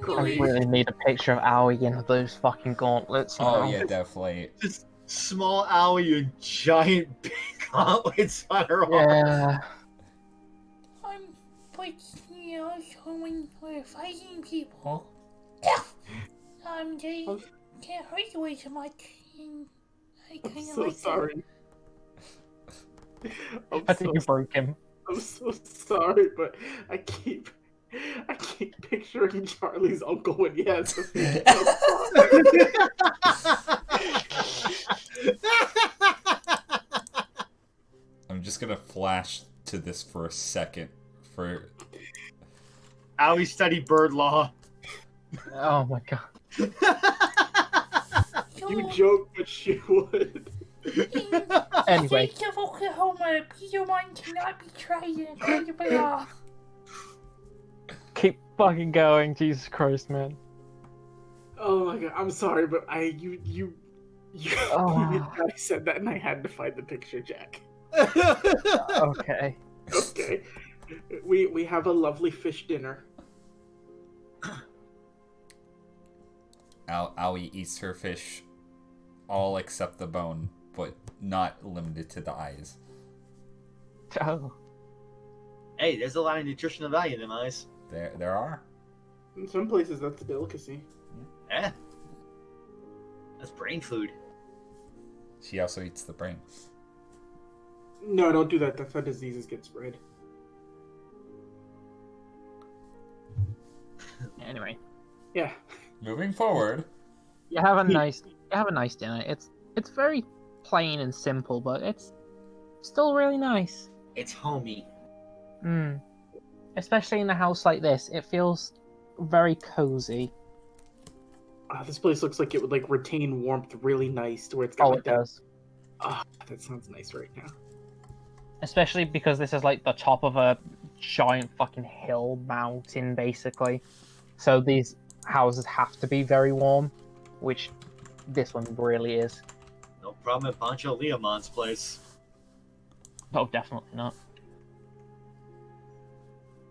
I really need a picture of Aoi in those fucking gauntlets. Oh now. yeah, definitely. Just small Owie and giant big gauntlets on her arm. Yeah. But so when we're fighting people, they can't hurt you as much. And I I'm kind of so like sorry. I think you broke him. I'm so sorry, but I keep picturing Charlie's uncle when he has the I'm just gonna flash to this for a second. For Owie studied bird law. Oh my god. You joke, but she would. Anyway. State of Oklahoma, Digimon cannot be tried in a court of law. Keep fucking going, Jesus Christ, man. Oh my god, I'm sorry, but you Oh. I said that and I had to find the picture, Jack. Okay. Okay. We have a lovely fish dinner. Aoi eats her fish, all except the bone, but not limited to the eyes. Oh. Hey, there's a lot of nutritional value in them eyes. There are. In some places, that's a delicacy. Yeah. That's brain food. She also eats the brain. No, don't do that. That's how diseases get spread. Anyway. Yeah. Moving forward. You have a nice dinner. It's very plain and simple, but it's still really nice. It's homey. Especially in a house like this, it feels very cozy. This place looks like it would like retain warmth really nice to where it's got Oh, like it that. does. That sounds nice right now. Especially because this is like the top of a giant fucking hill mountain, basically. So these houses have to be very warm, which this one really is. No problem at Pancho Leomon's place. Oh, definitely not.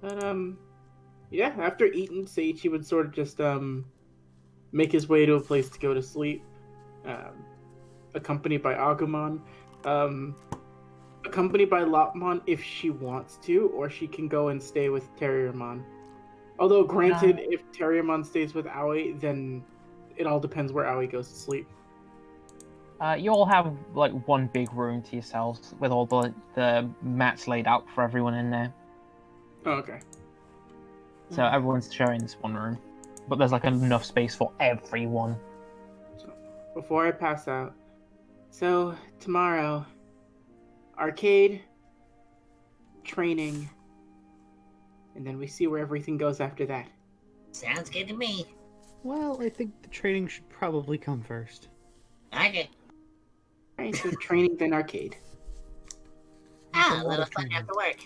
But yeah. After eating, Seiichi would sort of just make his way to a place to go to sleep, accompanied by Agumon, accompanied by Lopmon if she wants to, or she can go and stay with Terriermon. Although, granted, if Terriermon stays with Aoi, then it all depends where Aoi goes to sleep. You all have like one big room to yourselves with all the mats laid out for everyone in there. Oh, okay. So everyone's sharing this one room, but there's like enough space for everyone. So, before I pass out, so tomorrow, arcade, training, and then we see where everything goes after that. Sounds good to me. Well, I think the training should probably come first. Okay. Alright, so training, then arcade. A little fun after work.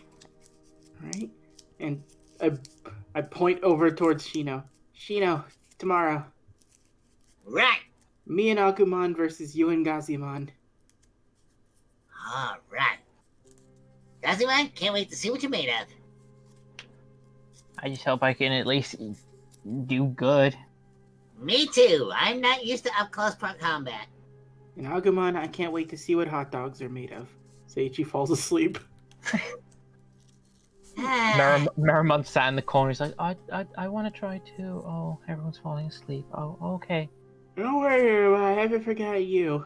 Alright, and I point over towards Shino. Shino, tomorrow. Right. Me and Agumon versus you and Gazimon. All right. Gazimon, can't wait to see what you're made of. I just hope I can at least do good. Me too. I'm not used to up-close combat. And Agumon, I can't wait to see what hot dogs are made of. Seiichi falls asleep. Merrimon sat in the corner. He's like, I want to try too. Oh, everyone's falling asleep. Oh, okay. Don't worry, I haven't forgot you.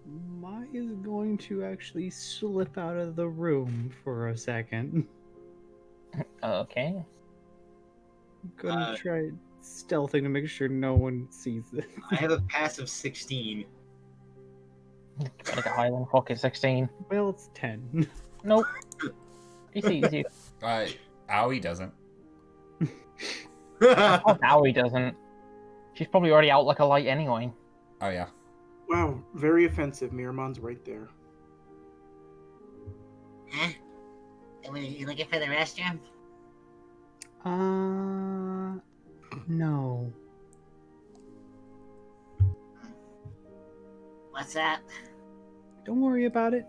Mai is going to actually slip out of the room for a second. Okay. I'm gonna try stealthing to make sure no one sees this. I have a pass of 16. Gotta get higher than fucking 16. Well, it's 10. Nope. It's easy. Aoi doesn't. Oh, now he doesn't. She's probably already out like a light anyway. Oh yeah. Wow, very offensive. Miramon's right there. Huh? You looking for the restroom? No. What's up? Don't worry about it.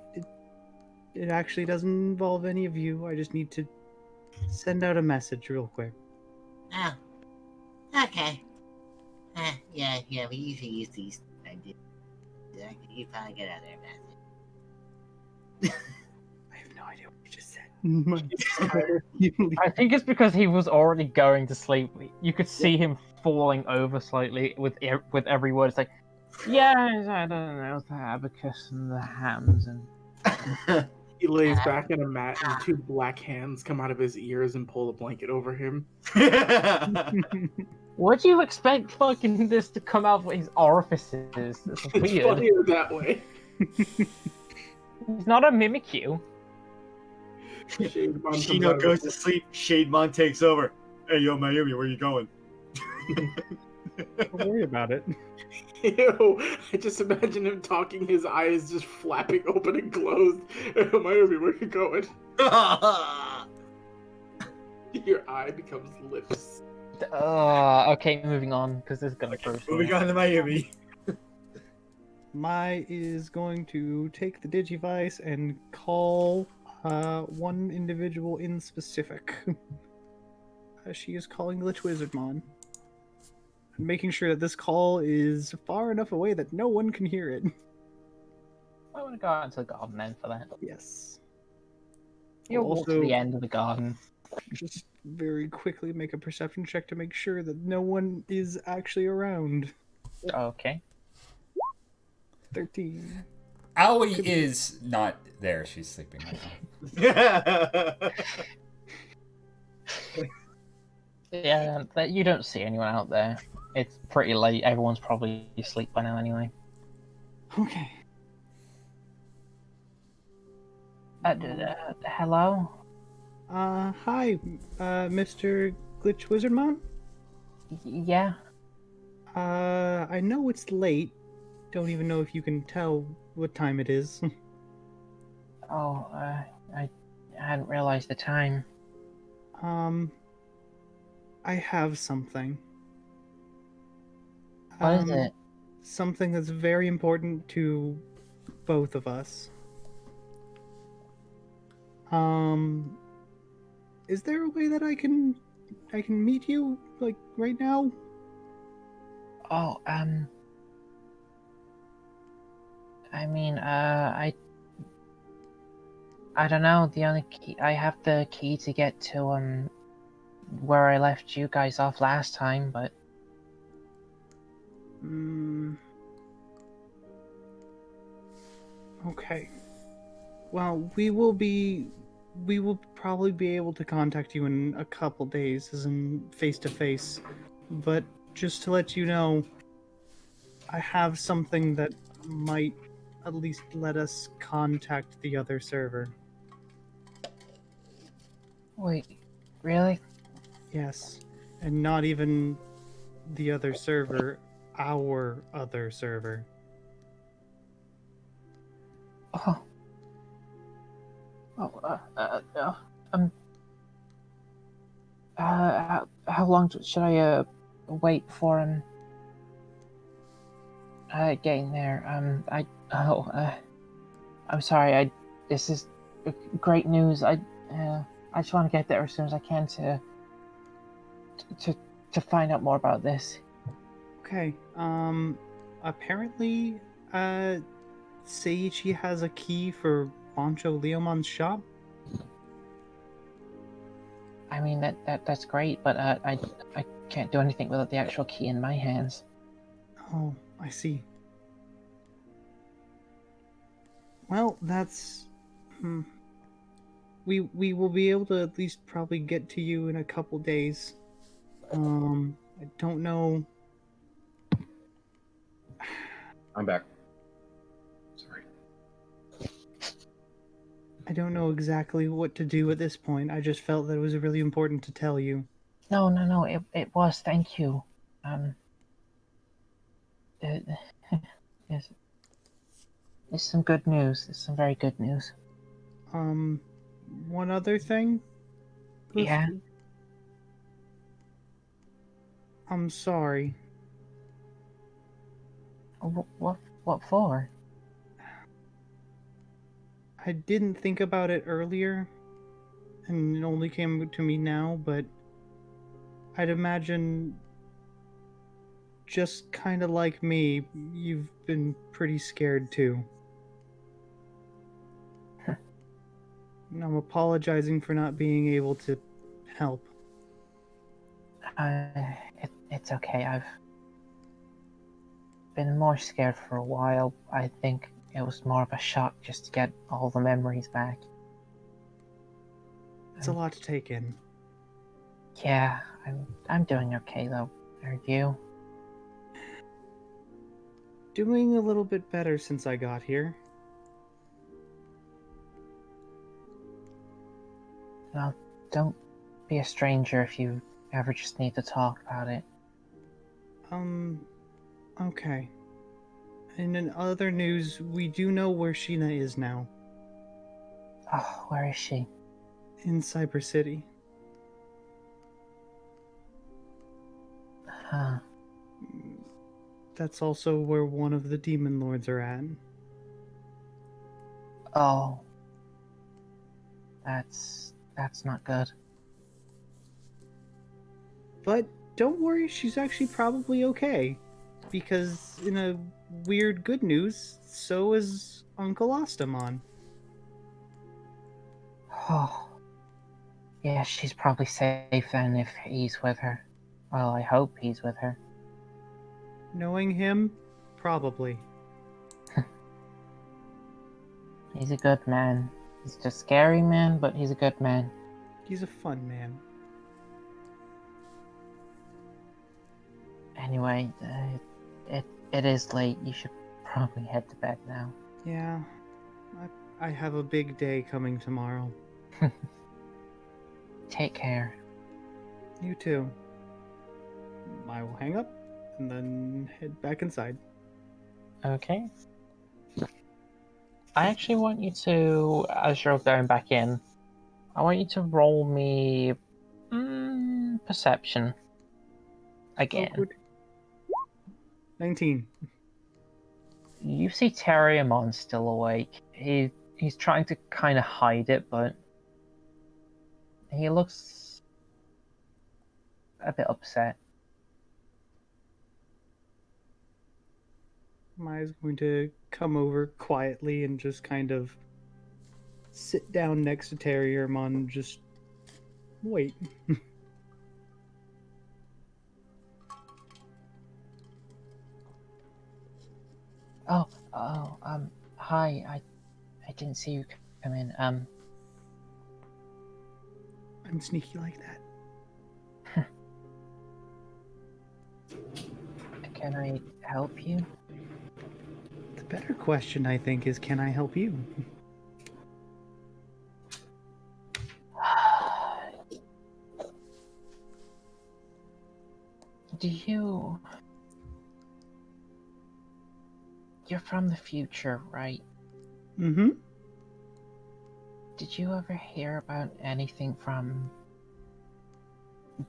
It actually doesn't involve any of you. I just need to send out a message real quick. Oh. Okay. Yeah, we usually use these. You probably get out of there, man. I have no idea what you just said. I think it's because he was already going to sleep. You could see him falling over slightly with every word. It's like, yeah, I don't know, the abacus and the hams and... He lays back in a mat and two black hands come out of his ears and pull a blanket over him. What do you expect fucking this to come out of his orifices? It's weird. It's funnier that way. He's not a Mimikyu. Shino goes to sleep, Shademon takes over. Hey, yo, Mayumi, where you going? Don't worry about it. Ew, I just imagine him talking, his eyes just flapping open and closed. Mayumi, where you going? Your eye becomes lips. Okay, moving on, because this is gonna gross. Moving on to Mayumi. Mai is going to take the Digivice and call one individual in specific. She is calling the Wizardmon. And making sure that this call is far enough away that no one can hear it. I want to go out into the garden then for that. Yes. You'll walk to the end of the garden. Just very quickly make a perception check to make sure that no one is actually around. Okay. 13. Aoi is not there. She's sleeping right now. Yeah, you don't see anyone out there. It's pretty late. Everyone's probably asleep by now anyway. Okay. Hello? Hi, Mr. Glitch Wizardmon? Yeah. I know it's late. Don't even know if you can tell what time it is. Oh, I hadn't realized the time. um, I have something. What is it? Something that's very important to both of us. Um, is there a way that I can meet you like right now? Oh, I mean, I don't know. The only key I have the key to get to where I left you guys off last time, but Okay. Well, we will probably be able to contact you in a couple days, as in face to face. But just to let you know, I have something that might at least let us contact the other server. wait, really? Yes. And not even the other server, our other server. Oh, oh, um, how long should I wait for getting there? I'm sorry. This is great news. I just want to get there as soon as I can to to find out more about this. Okay. Apparently, Seiichi has a key for Bancho Leomon's shop. I mean that's great, but I can't do anything without the actual key in my hands. Oh, I see. Well, that's. We will be able to at least probably get to you in a couple days. I don't know. I'm back. Sorry. I don't know exactly what to do at this point. I just felt that it was really important to tell you. No. It was. Thank you. It, it's, it's some good news. It's some very good news. One other thing. Yeah. I'm sorry. What for? I didn't think about it earlier, and it only came to me now, but I'd imagine, just kind of like me, you've been pretty scared too. And I'm apologizing for not being able to help. It's okay. I've been more scared for a while. I think it was more of a shock just to get all the memories back. It's a lot to take in. Yeah, I'm doing okay though. Are you? Doing a little bit better since I got here. Well, don't be a stranger if you ever just need to talk about it. Okay. And in other news, we do know where Sheena is now. Oh, where is she? In Cyber City. Huh. That's also where one of the demon lords are at. Oh. That's not good. But don't worry, she's actually probably okay. Because in a weird good news, so is Uncle Ostamon. Oh. Yeah, she's probably safe then if he's with her. Well, I hope he's with her. Knowing him, probably. He's a good man. He's a scary man, but he's a good man. He's a fun man. Anyway, it is late. You should probably head to bed now. Yeah, I have a big day coming tomorrow. Take care. You too. I will hang up and then head back inside. Okay. I actually want you to, as you're going back in, I want you to roll me perception again. Awkward. 19. You see Terriermon still awake. He's trying to kind of hide it, but he looks a bit upset. Maya's going to come over quietly and just kind of sit down next to Terriermon and just wait. Hi. I didn't see you come in. I'm sneaky like that. Can I help you? The better question, I think, is can I help you? Do you... You're from the future, right? Mm-hmm. Did you ever hear about anything from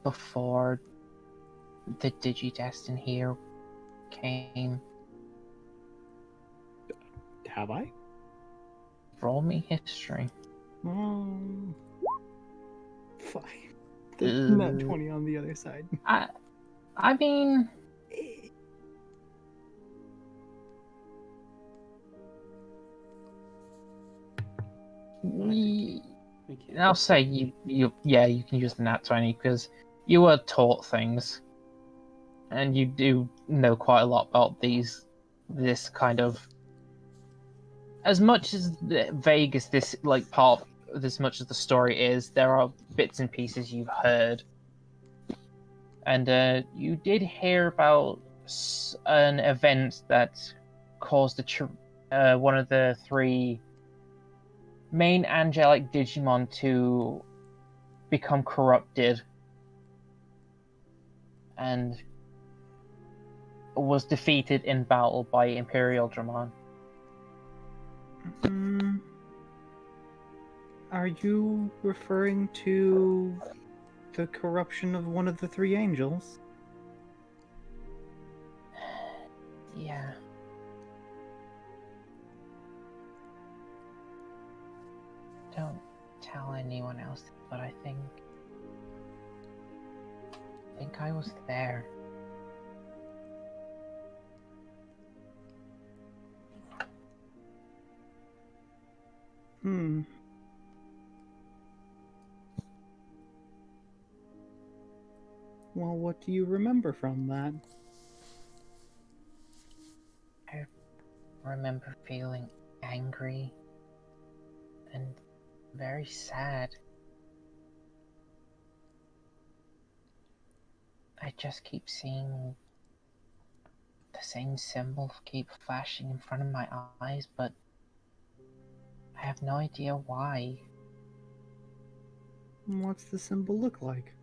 before the digidestined here came? Have I? Roll me history. Fine. There's not 20 on the other side. I mean... I'll say you can use the nat 20 because you were taught things, and you do know quite a lot about this kind of. As much as vague as this part, as much as the story is, there are bits and pieces you've heard, and you did hear about an event that caused one of the three main angelic Digimon to become corrupted and was defeated in battle by Imperial Dramon. Are you referring to the corruption of one of the three angels? Yeah. Don't tell anyone else, but I think I was there. Well, what do you remember from that? I remember feeling angry and very sad. I just keep seeing the same symbol keep flashing in front of my eyes, but I have no idea why. What's the symbol look like?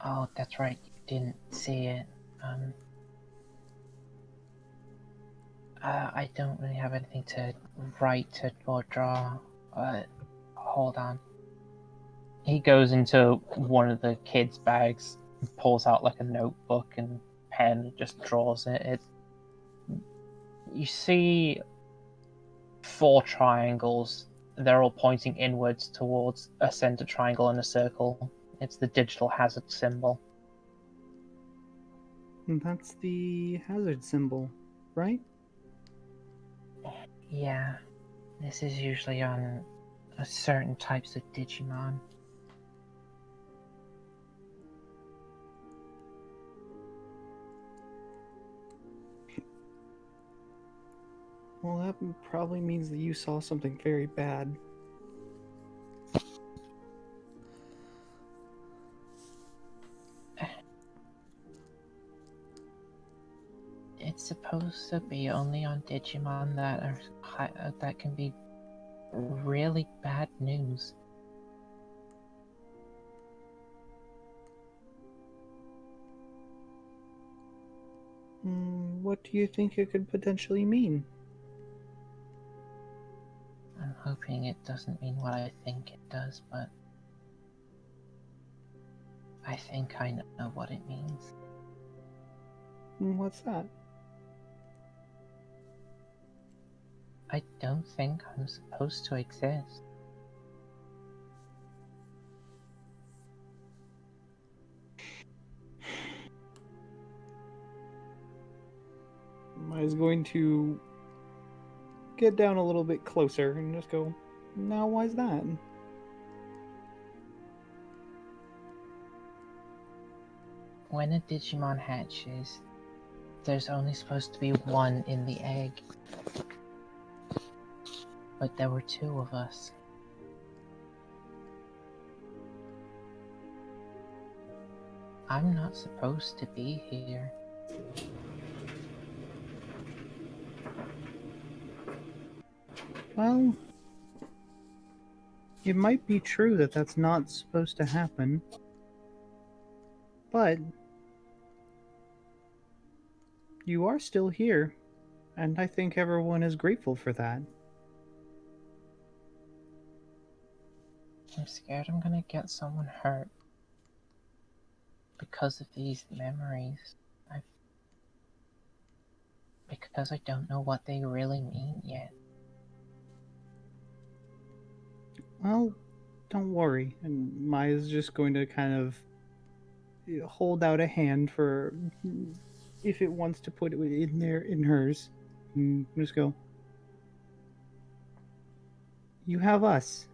Oh, that's right, you didn't see it. I don't really have anything to write or draw. Hold on. He goes into one of the kids' bags and pulls out like a notebook and pen and just draws it. You see 4 triangles. They're all pointing inwards towards a center triangle and a circle. It's the digital hazard symbol. That's the hazard symbol, right? Yeah, this is usually on certain types of Digimon. Well, that probably means that you saw something very bad. It's supposed to be only on Digimon that can be really bad news. What do you think it could potentially mean? I'm hoping it doesn't mean what I think it does, but I think I know what it means. What's that? I don't think I'm supposed to exist. Maya's going to get down a little bit closer and just go, now why's that? When a Digimon hatches, there's only supposed to be one in the egg. But there were two of us. I'm not supposed to be here. Well, it might be true that that's not supposed to happen, but you are still here, and I think everyone is grateful for that. I'm scared I'm gonna get someone hurt because of these memories. Because I don't know what they really mean yet. Well, don't worry. And Maya's just going to kind of hold out a hand for if it wants to put it in there in hers. And just go, you have us,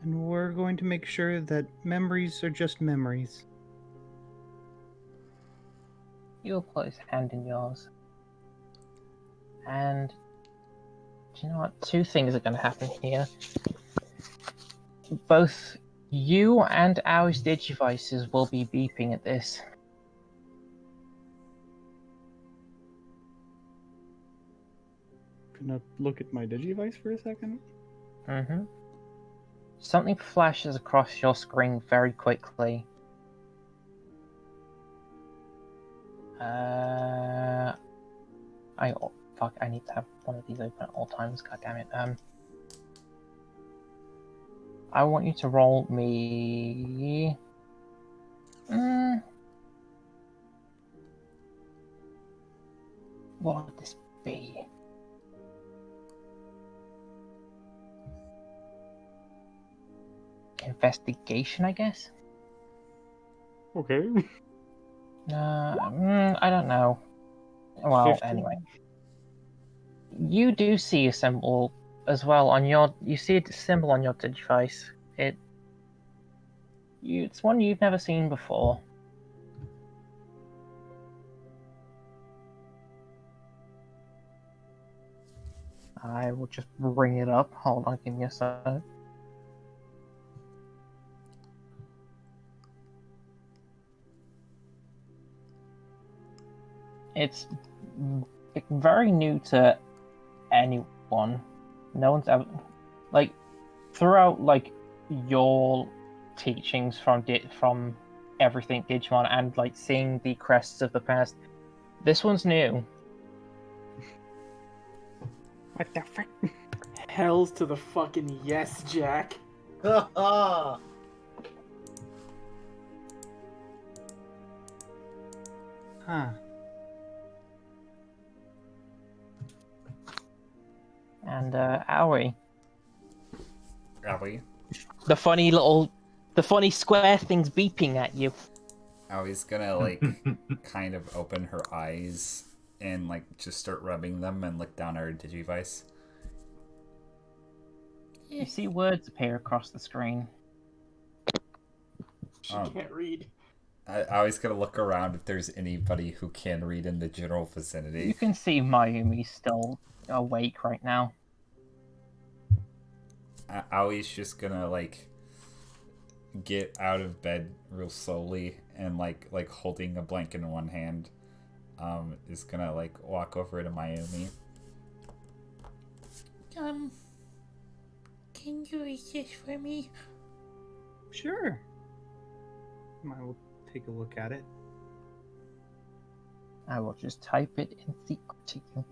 and we're going to make sure that memories are just memories. You'll put his hand in yours. And do you know what? Two things are going to happen here. Both you and ours digivices will be beeping at this. Gonna look at my digivice for a second. Mm-hmm. Something flashes across your screen very quickly. I need to have one of these open at all times, god damn it. I want you to roll me... What would this be? Investigation, I guess? Okay. I don't know. Well, 15. anyway. You do see a symbol as well on your... You see a symbol on your digivice. It's one you've never seen before. I will just bring it up. Hold on, give me a sec. It's very new to anyone. No one's ever... Like, throughout, like, your teachings from everything Digimon and, like, seeing the crests of the past, this one's new. What the fuck? Hells to the fucking yes, Jack. Huh. And, Owie. Owie? The funny square thing's beeping at you. Owie's gonna, like, kind of open her eyes and, like, just start rubbing them and look down her digivice. You see words appear across the screen. She can't read. Owie's gonna look around if there's anybody who can read in the general vicinity. You can see Mayumi's still awake right now. Owie's just gonna, like, get out of bed real slowly and, like holding a blanket in one hand, is gonna, like, walk over to Mayumi. Can you read this for me? Sure. I will take a look at it. I will just type it in secret to you.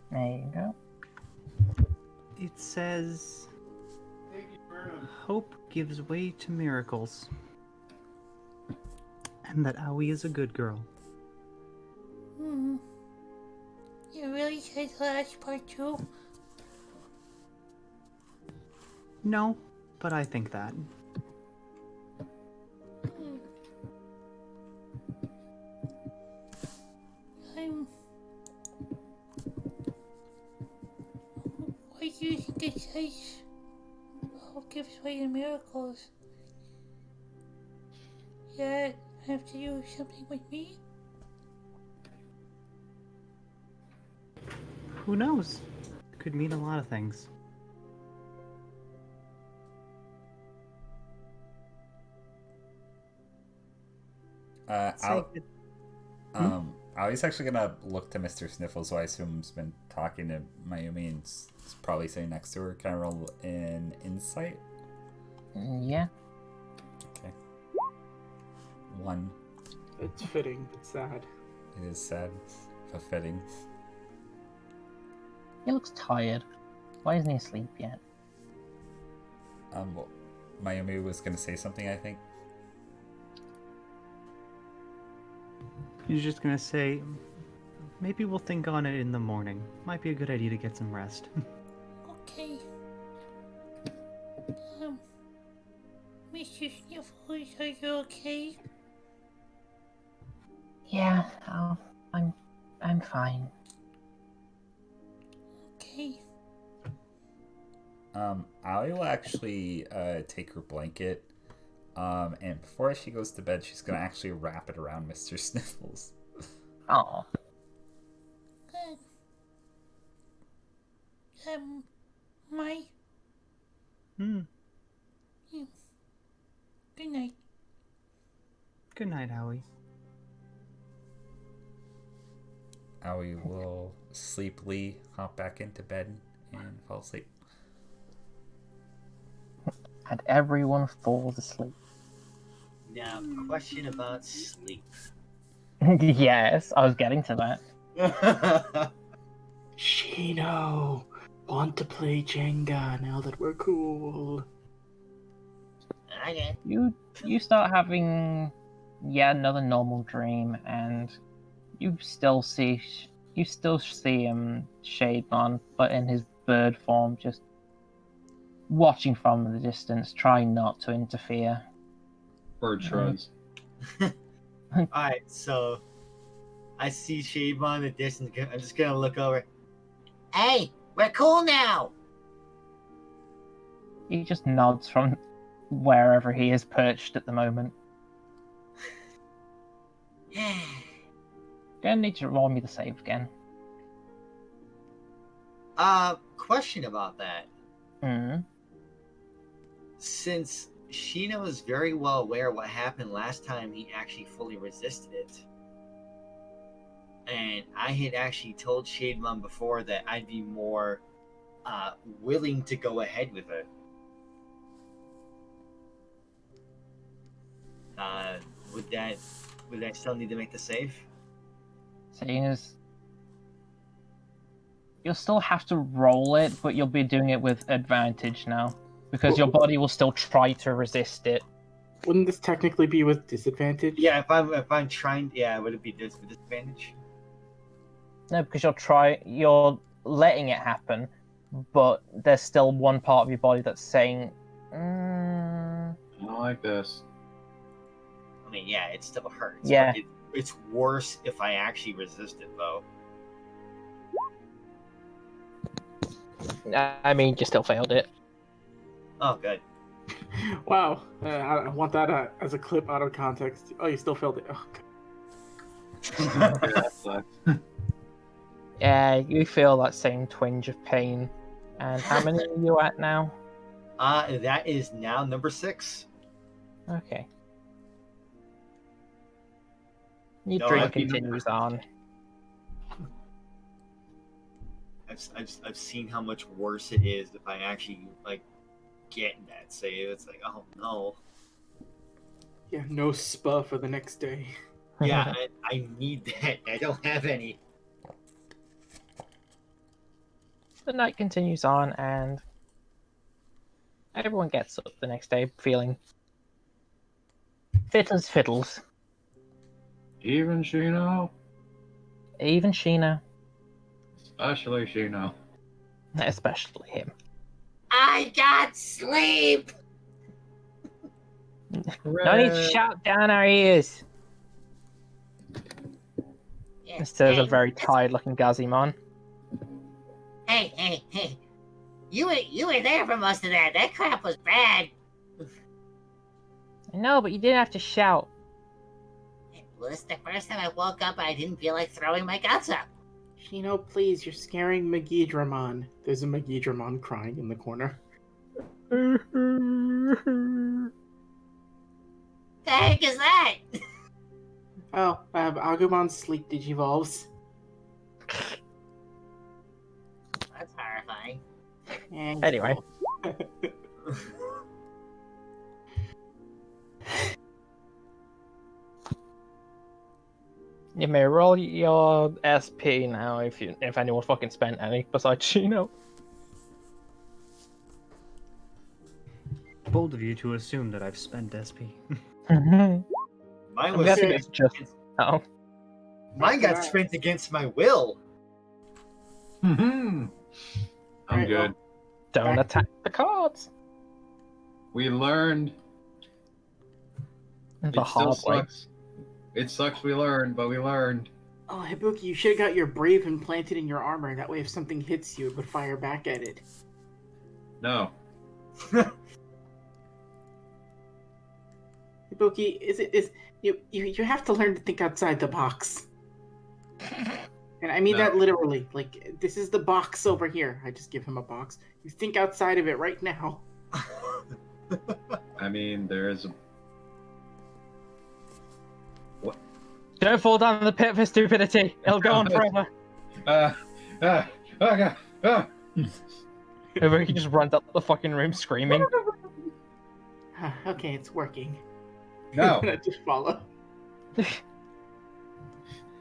There you go. It says, hope gives way to miracles. And that Aoi is a good girl. Hmm. You really said the last part too? No, but I think that. Hmm. I'm... Why do you think it says hope gives way to miracles? Yeah, have to do something with me? Who knows? Could mean a lot of things. Say it. Ali's actually gonna look to Mr. Sniffles, who I assume's been talking to Mayumi and is probably sitting next to her. Can I roll an insight? Yeah. Okay. 1. It's fitting, but sad. It is sad, but fitting. He looks tired. Why isn't he asleep yet? Well, Mayumi was gonna say something, I think. He's just gonna say, maybe we'll think on it in the morning. Might be a good idea to get some rest. Okay. Mr. Sniffles, are you okay? Yeah, I'm fine. Okay. Ali will actually take her blanket, and before she goes to bed, she's gonna actually wrap it around Mr. Sniffles. Oh. Good. My... Hmm. Yeah. Good night. Good night, Aoi. Ali will sleepily hop back into bed and fall asleep. And everyone falls asleep. Now, question about sleep. Yes, I was getting to that. Shino, want to play Jenga now that we're cool? Okay. You start having yet another normal dream, and you still see Shademon, but in his bird form, just watching from the distance, trying not to interfere. Bird shrugs. Alright, so I see Shademon in the distance. I'm just gonna look over. Hey, we're cool now. He just nods from wherever he is perched at the moment. Gonna need to roll me the save again. Question about that. Hmm. Since Shino is very well aware what happened last time he actually fully resisted it, and I had actually told Shademon before that I'd be more willing to go ahead with it. Would I still need to make the save? Seeing as you'll still have to roll it, but you'll be doing it with advantage now, because your body will still try to resist it. Wouldn't this technically be with disadvantage? Yeah, if I'm trying, yeah, would it be with disadvantage? No, because you're letting it happen, but there's still one part of your body that's saying, I don't like this. I mean, yeah, it still hurts. Yeah. But it's worse if I actually resist it, though. I mean, you still failed it. Oh, good. Wow, I want that as a clip out of context. Oh, you still failed it. Oh, Yeah, that sucks. Yeah, you feel that same twinge of pain. And how many are you at now? That is now number 6. Okay. Your No, drink I've been- continues on. I've seen how much worse it is if I actually like get that save. It's like, oh no. Yeah, no spa for the next day. Yeah, I need that. I don't have any. The night continues on, and everyone gets up the next day feeling fit as fiddles. Even Shino, Even Sheena, especially Shino. especially him. I got sleep. No need to shout down our ears, Yeah, says a hey, very tired-looking Gazimon. hey. You were there for most of that. That crap was bad. I know, but you didn't have to shout. Well, this is the first time I woke up and I didn't feel like throwing my guts up. Shino, please, you're scaring Megidramon. There's a Megidramon crying in the corner. The heck is that? Oh, Agumon's sleep digivolves. That's horrifying. And Anyway. You may roll your SP now if anyone fucking spent any besides Shino. Bold of you to assume that I've spent SP. Mine I'm was guessing spent it's just against- Mine got spent against my will. I'm Alright, good. don't Back attack the cards We learned. the It still hard way. sucks. It sucks we learned, but we learned. Oh, Hibuki, you should have got your brave implanted in your armor. That way, if something hits you, it would fire back at it. No. Hibuki, you have to learn to think outside the box. And I mean No. that literally. Like, this is the box over here. I just give him a box. You think outside of it right now. I mean, there's a. Don't fall down the pit for stupidity. It'll go on forever. Okay. Over he just runs up the fucking room screaming. Okay, it's working. No. I just follow.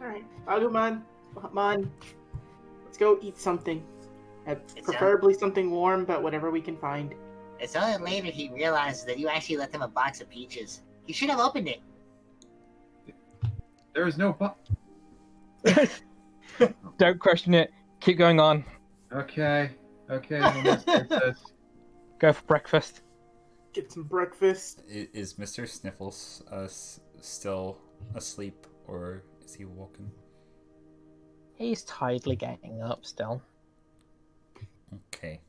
Alright, Agumon, come on. Let's go eat something. Preferably something warm, but whatever we can find. It's only later he realizes that you actually left him a box of peaches. He should have opened it. There is no. Don't question it. Keep going on. Okay. Princess. Go for breakfast. Get some breakfast. Is Mr. Sniffles still asleep, or is he woken? He's tidily getting up still. Okay.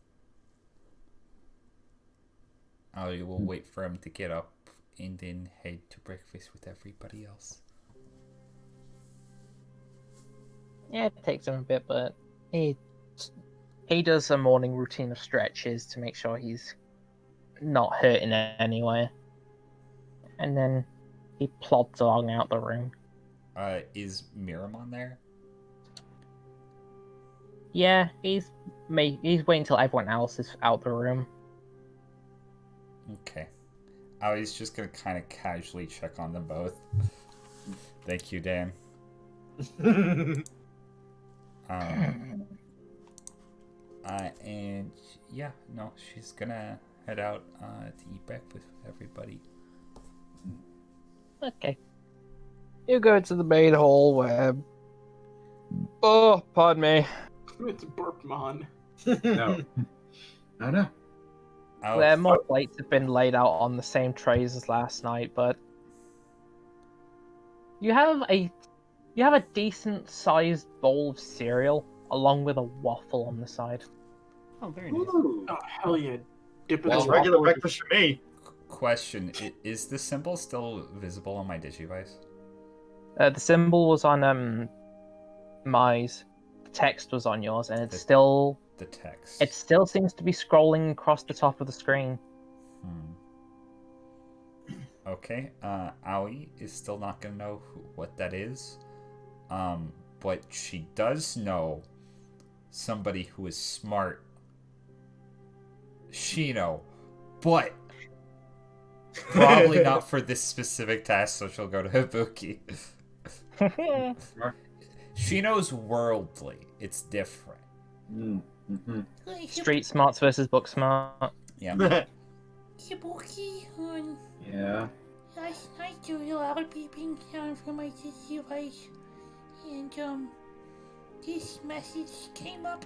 I will wait for him to get up and then head to breakfast with everybody else. Yeah, it takes him a bit, but he does a morning routine of stretches to make sure he's not hurting anywhere. And then he plods along out the room. Is Miramon there? Yeah, he's waiting until everyone else is out the room. Okay. I was just gonna kind of casually check on them both. Thank you, Dan. And yeah, no, she's gonna head out to eat breakfast with everybody. Okay. You go to the main hall where... Oh, pardon me. It's Burpmon. No. No. Oh, Where more plates have been laid out on the same trays as last night, but... You have a decent sized bowl of cereal, along with a waffle on the side. Oh, very nice. Ooh, Oh, hell yeah. Dip it that's in regular waffle. breakfast for me. question: is the symbol still visible on my Digivice? The symbol was on Mai's, the text was on yours, and it's still the text. It still seems to be scrolling across the top of the screen. Okay, Aoi is still not gonna know what that is. But she does know somebody who is smart. Shino. But probably not for this specific task, so she'll go to Ibuki. Shino's worldly. It's different. Mm-hmm. Street smarts versus book smart. Yeah. Ibuki, Yeah. last night there was a loud beeping sound from my device, and this message came up.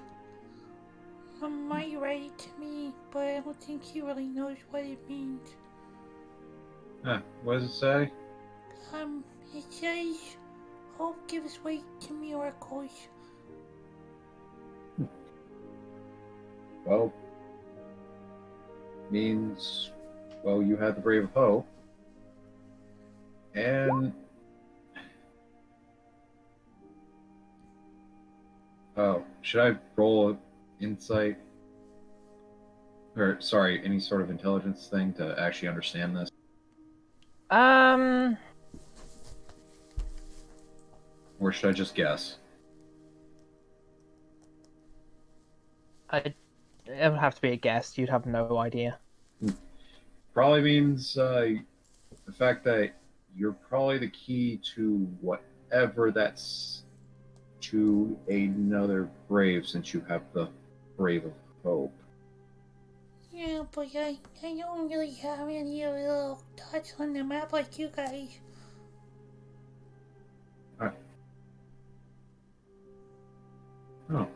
Might write it to me, but I don't think he really knows what it means. What does it say? It says, "Hope gives way to miracles." Well, means, well, you had the brave hope. And oh, should I roll insight? Or sorry, any sort of intelligence thing to actually understand this? Or should I just guess? It would have to be a guess. You'd have no idea. Probably means the fact that you're probably the key to whatever that's to another brave, since you have the brave of hope. Yeah, but I don't really have any of the little dots on the map like you guys. Oh.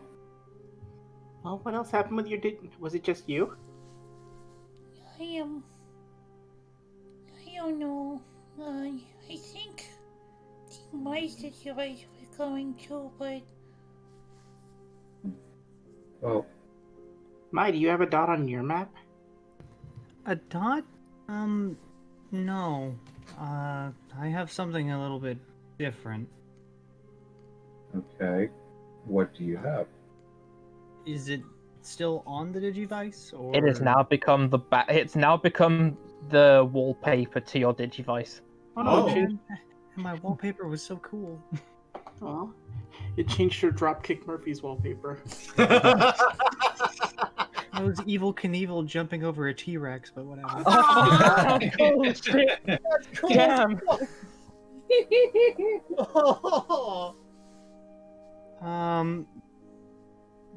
Well, what else happened with your was it just you? I don't know. I think my situation was going to, but Well, Mai, do you have a dot on your map? A dot? No. I have something a little bit different. okay. What do you have? Is it still on the Digivice, or It has now become It's now become the wallpaper to your Digivice. Oh, Man, my wallpaper was so cool. oh. It changed your Dropkick Murphy's wallpaper. I was Evil Knievel jumping over a T-Rex, but whatever. Oh, cool shit! Damn!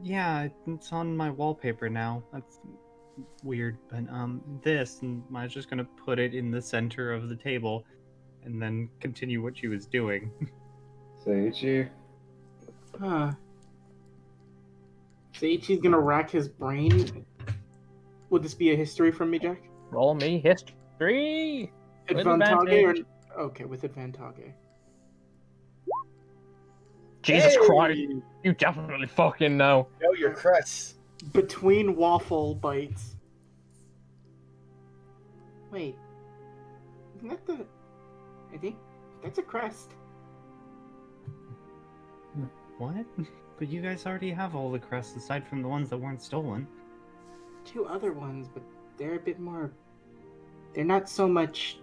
Yeah, it's on my wallpaper now. That's weird, but this, and I was just gonna put it in the center of the table, and then continue what she was doing. Seiichi? Huh. Seiichi's gonna rack his brain. Would this be a history from me, Jack? Roll me history! With Advantage or... advantage. Okay, with advantage. Jesus Hey! Christ! You definitely fucking know. Know your crest. Between waffle bites. Wait. Isn't that the... I think that's a crest. What? But you guys already have all the crests aside from the ones that weren't stolen. 2 other ones, but they're a bit more... They're not so much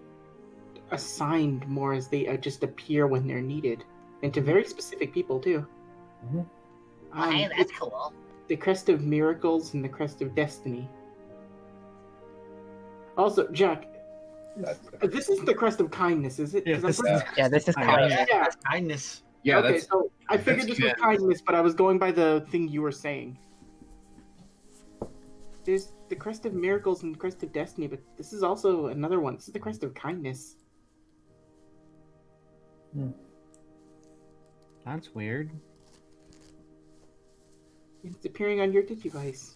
assigned more as they just appear when they're needed. And to very specific people, too. Oh, hey, that's cool. The Crest of Miracles and the Crest of Destiny. Also, Jack, this isn't the Crest of Kindness, is it? Yeah, 'Cause I'm this pretty- Yeah, this is kindness. Yeah. That's kindness. Yeah, Okay, that's so I figured that's this was kindness, but I was going by the thing you were saying. There's the Crest of Miracles and the Crest of Destiny, but this is also another one. This is the Crest of Kindness. That's weird. It's appearing on your Digivice.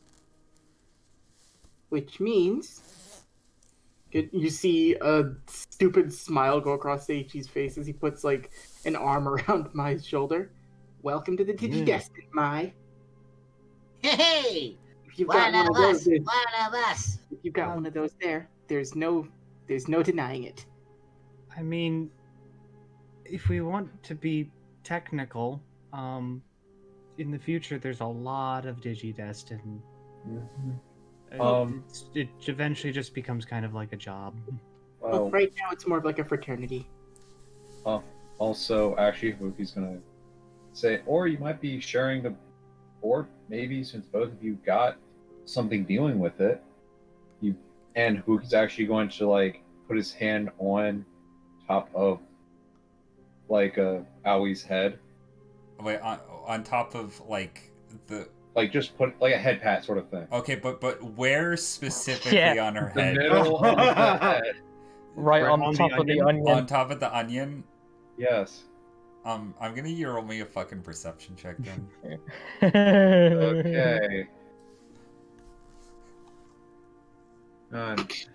Which means... You see a stupid smile go across Seiichi's face as he puts, like, an arm around Mai's shoulder. Welcome to the Digidestined, Mai. Hey! If you've One got of one of us! those, One of us! if you've got one of those there, there's no denying it. I mean, if we want to be technical, in the future, there's a lot of digidestined. Um, It eventually just becomes kind of like a job. Well, Well, right now it's more of like a fraternity. also, actually, Mookie's gonna say, or you might be sharing the, or maybe since both of you got something dealing with it, and Mookie's actually going to like put his hand on top of like Owie's head, Wait, on top of like the. like just put like a head pat sort of thing. Okay, but where specifically Yeah. on her The head? middle of the head. Right on on the top of the onion? On onion. top of the onion. Yes. I'm gonna you roll me a fucking perception check then. Okay. Okay.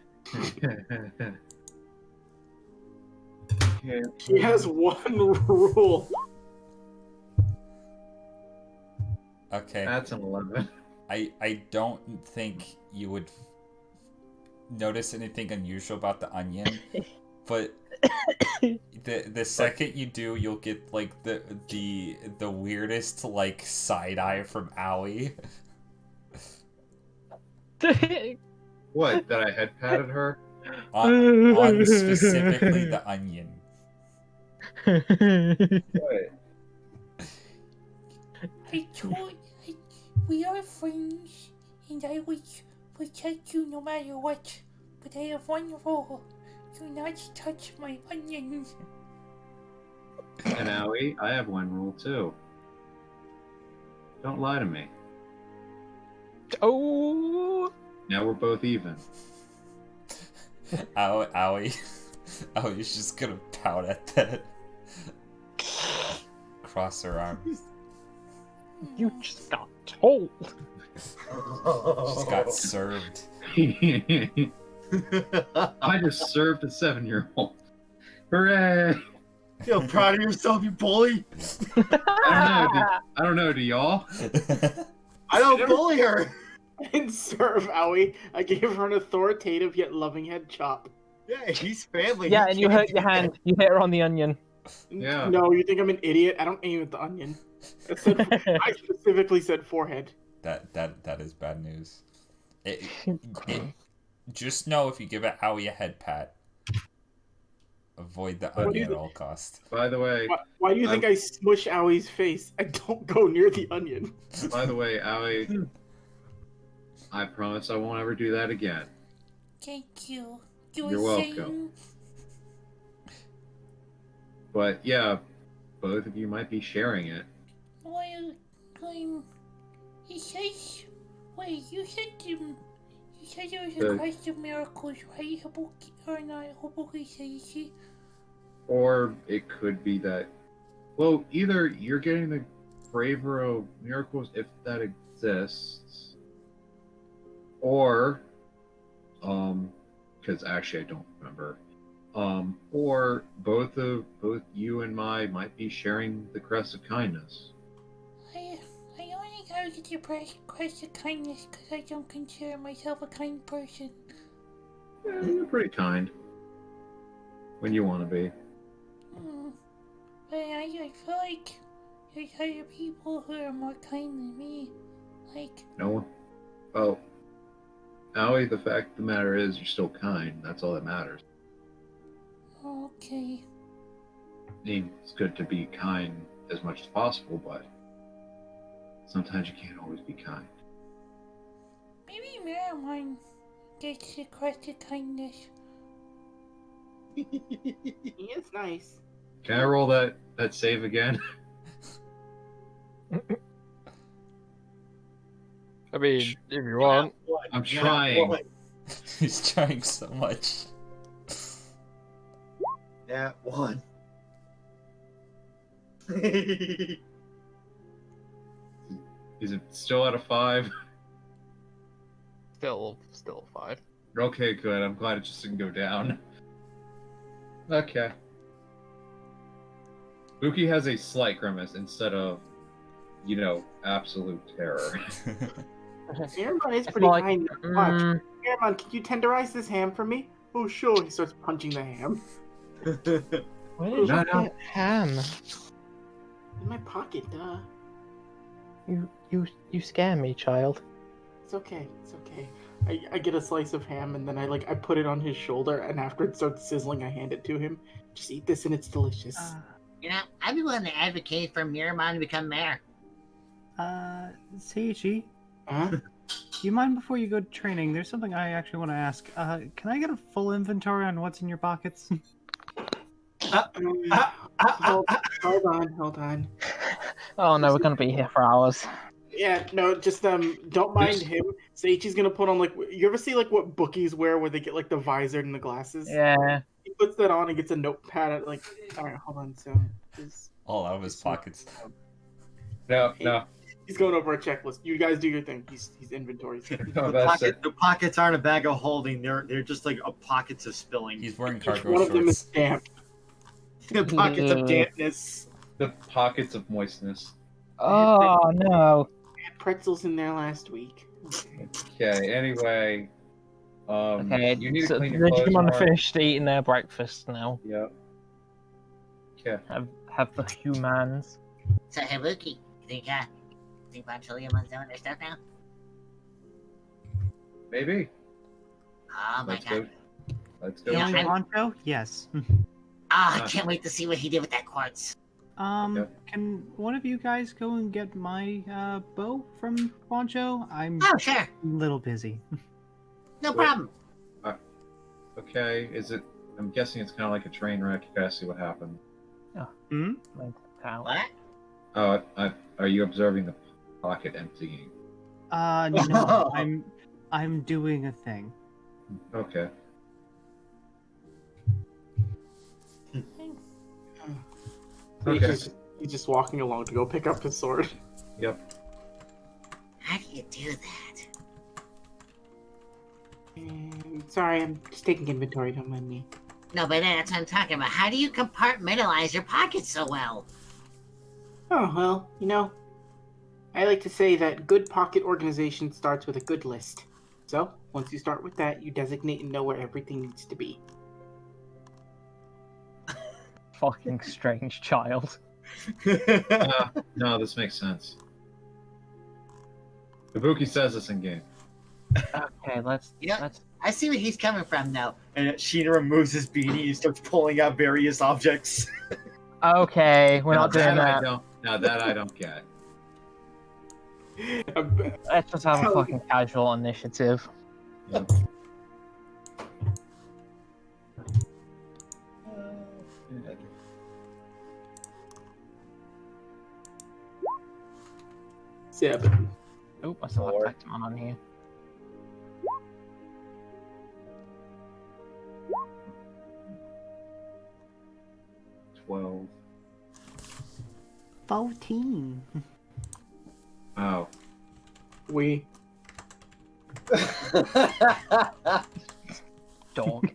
He has one rule. Okay. That's an 11. I don't think you would notice anything unusual about the onion, but the second you do, you'll get like the weirdest like side eye from Owie. What? That I head patted her? on specifically the onion. What? We are friends, and I will protect you no matter what. But I have one rule: do not touch my onions. And Owie, I have one rule too. Don't lie to me. Oh. Now we're both even. Owie's just gonna pout at that. Cross her arms. You just got told. She's got served. I just served a 7-year-old. Hooray! Feel proud of yourself, you bully. I don't know. Do y'all? I don't bully her. I didn't serve Owie. I gave her an authoritative yet loving head chop. Yeah, he's family. Yeah, He and you can't hurt do your that. hand. You hit her on the onion. Yeah. No, you think I'm an idiot? I don't aim at the onion. I specifically said forehead. That is bad news. Just know if you give Owie a head pat, avoid the onion at all costs. By the way, Why do you think I smush Owie's face? I don't go near the onion. Owie, I promise I won't ever do that again. Thank you. You're welcome. But yeah, both of you might be sharing it. Well, it says. Wait, you said there was a quest of miracles, right? Or not? Hoboki says it. Or it could be that, well, either you're getting the Braver of Miracles if that exists, or, because actually I don't remember, or both you and might be sharing the Crest of Kindness. I only go to the quest of kindness because I don't consider myself a kind person. Yeah, you're pretty kind when you want to be. But I feel like there's other people who are more kind than me. Like, No one. Well, Owie, the fact of the matter is you're still kind. That's all that matters. okay. I mean, it's good to be kind as much as possible, but sometimes you can't always be kind. Maybe Marimon gets the quest of kindness. It's nice. Can I roll that save again? I mean, if you want. I'm trying. He's trying so much. Yeah, one. Is it still out of 5? Still 5. Okay, good. I'm glad it just didn't go down. Okay. Buki has a slight grimace instead of, absolute terror. Airman is pretty like, kind. Watch. Airman, can you tenderize this ham for me? Oh, sure. He starts punching the ham. Where did No, you no. get ham? In my pocket, duh. You scare me, child. It's okay. It's okay. I get a slice of ham and then I put it on his shoulder, and after it starts sizzling, I hand it to him. Just eat this and it's delicious. You know, I'd be willing to advocate for Miramon to become mayor. Seiichi, Huh? you mind before you go to training? There's something I actually want to ask. Can I get a full inventory on what's in your pockets? Hold on. Oh no, we're gonna be here for hours. Yeah, no, just don't mind him. Seiichi's gonna put on you ever see what bookies wear where they get the visor and the glasses? Yeah. He puts that on and gets a notepad at all right, hold on. So All out of his pockets. No. he's going over a checklist. You guys do your thing. He's inventories. No, that's it. The pockets aren't a bag of holding. They're just like a pockets of spilling. He's wearing Each cargo one of them is shorts. damp. The pockets of dampness. The pockets of moistness. Oh no. I had pretzels in there last week. Okay, anyway. Okay, You need to so clean the your clothes Digimon more. finished eating their breakfast now. Yep. Okay. Have the humans. So, Habuki, you think Boncholiumon's doing their stuff now? Maybe. Oh my Let's god. go. Let's go. Yeah, Going I'm- Honcho? Yes. I can't wait to see what he did with that quartz. Can one of you guys go and get my bow from Honcho? I'm Oh, sure. a little busy. No Wait. problem. Okay, is it? I'm guessing it's kind of like a train wreck. You gotta see what happened. What? Oh, are you observing the pocket emptying? No, I'm doing a thing. Okay. Okay. He's just walking along to go pick up his sword. Yep. How do you do that? Sorry, I'm just taking inventory. Don't mind me. No, but that's what I'm talking about. How do you compartmentalize your pockets so well? Oh, well, I like to say that good pocket organization starts with a good list. So, once you start with that, you designate and know where everything needs to be. Fucking strange child. No, this makes sense. Ibuki says this in game. Okay, let's. I see where he's coming from, though. And Sheena removes his beanie and starts pulling out various objects. Okay, we're not doing that. Now that I don't get. Let's just have a fucking casual initiative. Yep. Seven. Oh, I still have Tactimon on here. $12. 14. Oh. Dog.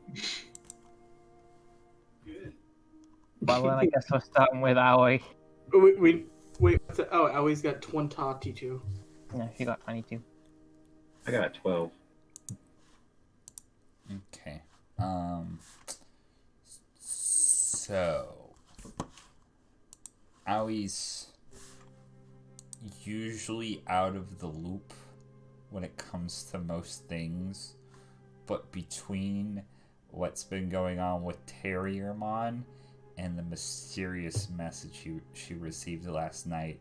Well, then I guess we're starting with Aoi. Wait, what's that? Oh, Owie's got 22. Yeah, she got 22. I got 12. Okay. So Aui's usually out of the loop when it comes to most things, but between what's been going on with Terriermon and the mysterious message she received last night,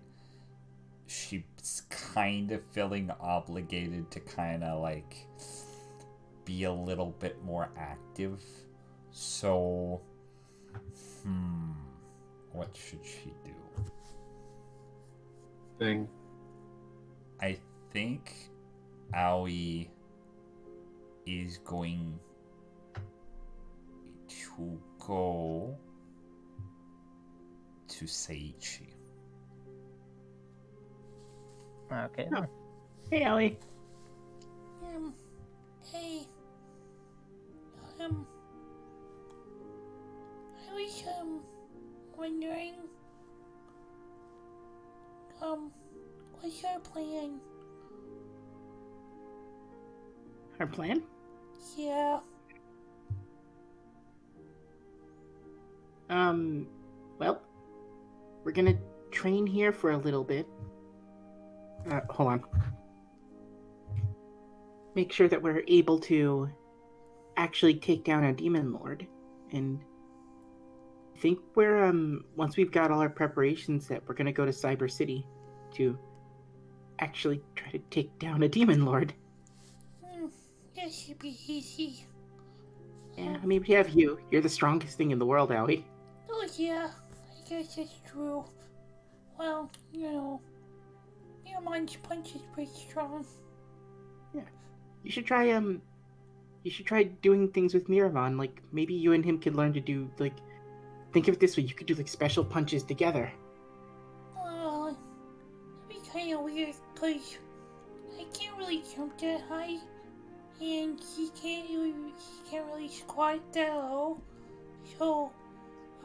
she's kind of feeling obligated to kind of be a little bit more active. So, what should she do? Thing. I think Aoi is going to go to Seiichi. Okay. Oh. Hey, Aoi. Hey. I was, wondering, what's your plan? Our plan? Yeah. Well, we're gonna train here for a little bit. Hold on. Make sure that we're able to actually take down a demon lord, and I think we're once we've got all our preparations set, we're gonna go to Cyber City to actually try to take down a demon lord. That should be easy. Yeah, I mean, we have you. You're the strongest thing in the world, Owie. Oh yeah, I guess that's true. Well, your mind's punch is pretty strong. Yeah, you should try doing things with Miramon. Like maybe you and him could learn to do like. Think of it this way: you could do like special punches together. Well, it'd be kind of weird because I can't really jump that high, and he can't really squat that low, so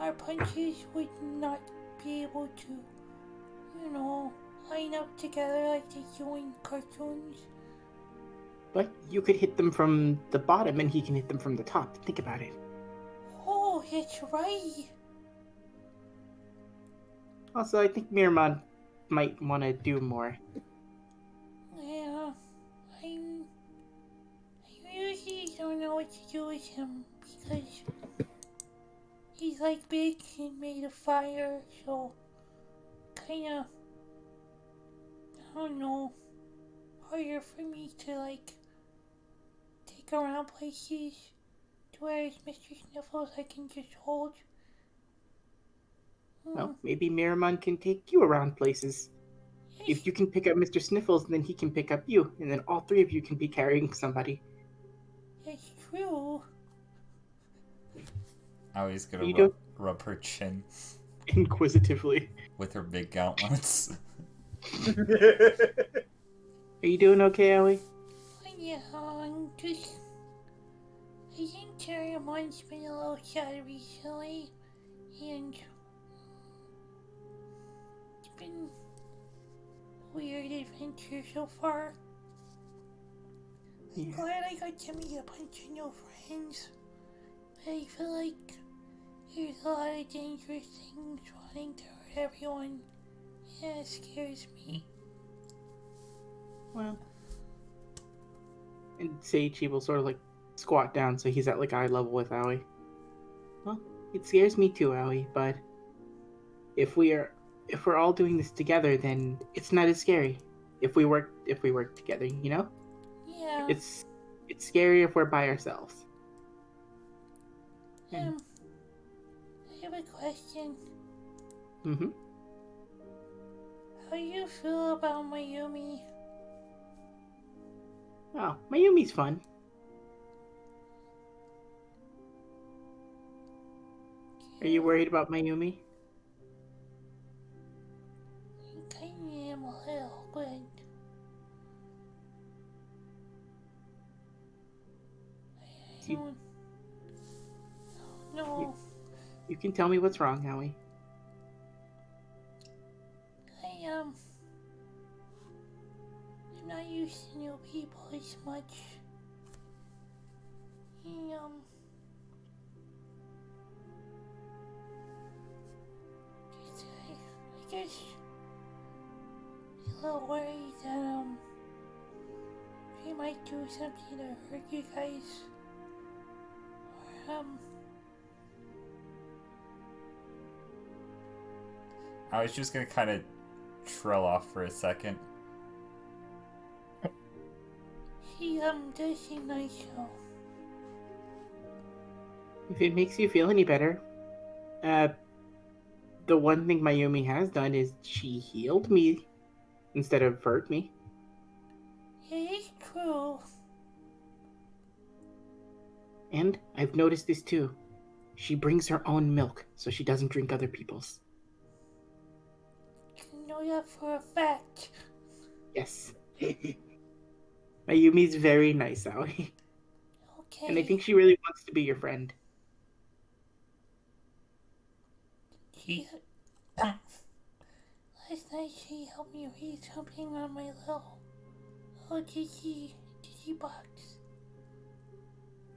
our punches would not be able to, line up together like they do in cartoons. But you could hit them from the bottom, and he can hit them from the top. Think about it. Oh, that's right. Also, I think Miramon might want to do more. Yeah, I usually don't know what to do with him because he's like big and made of fire, so kinda, I don't know, harder for me to like take around places. Whereas Mr. Sniffles I can just hold. Well, maybe Miramon can take you around places. If you can pick up Mr. Sniffles, then he can pick up you, and then all three of you can be carrying somebody. That's true. Owie's gonna You rub her chin Inquisitively. with her big gauntlets. Are you doing okay, Owie? Yeah, I think Terrimon's been a little sad recently, and it's been a weird adventure so far. I'm glad I got to meet a bunch of new friends, but I feel like there's a lot of dangerous things running to hurt everyone, and it scares me. Well, and Seiichi will sort of like squat down so he's at like eye level with Aoi. Well, it scares me too, Aoi, but if we're all doing this together, then it's not as scary. If we work together, you know? Yeah. It's scary if we're by ourselves. I have a question. Mm-hmm. How do you feel about Mayumi? Oh, Mayumi's fun. Are you worried about Mayumi? I kinda am a little, but I don't know. You can tell me what's wrong, Howie. I'm not used to new people as much. And, I guess a little worried that, she might do something to hurt you guys. Or, I was just gonna kind of trail off for a second. she, does seem nice, though. If it makes you feel any better, the one thing Mayumi has done is she healed me instead of hurt me. It is true. And I've noticed this too. She brings her own milk, so she doesn't drink other people's. You know that for a fact. Yes. Mayumi's very nice, Aoi. Okay. And I think she really wants to be your friend. Last night she helped me read something on my little digi box.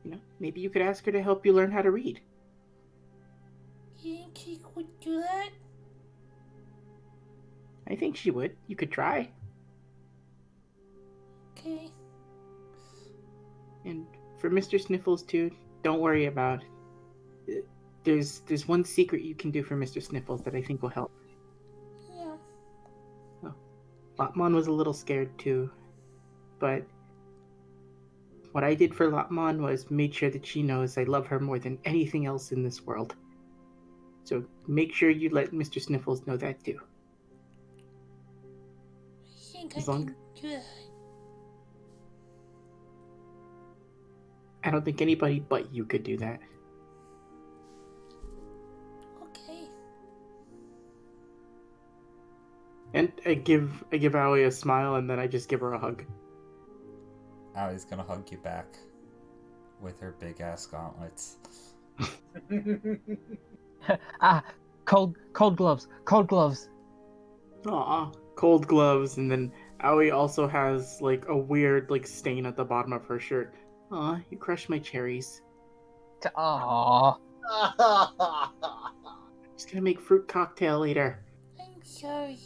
You know, maybe you could ask her to help you learn how to read. You think she would do that? I think she would. You could try. Okay. And for Mr. Sniffles too, don't worry about it. There's one secret you can do for Mr. Sniffles that I think will help. Yeah. Lotmon was a little scared too, but what I did for Lotmon was made sure that she knows I love her more than anything else in this world. So make sure you let Mr. Sniffles know that too. I think As I long- can do that. I don't think anybody but you could do that. Okay. And I give Aoi a smile, and then I just give her a hug. Allie's gonna hug you back with her big ass gauntlets. Cold gloves. Cold gloves. Aw, cold gloves, and then Aoi also has like a weird like stain at the bottom of her shirt. Aw, you crushed my cherries. Aww. Just gonna make fruit cocktail later. I'm sorry.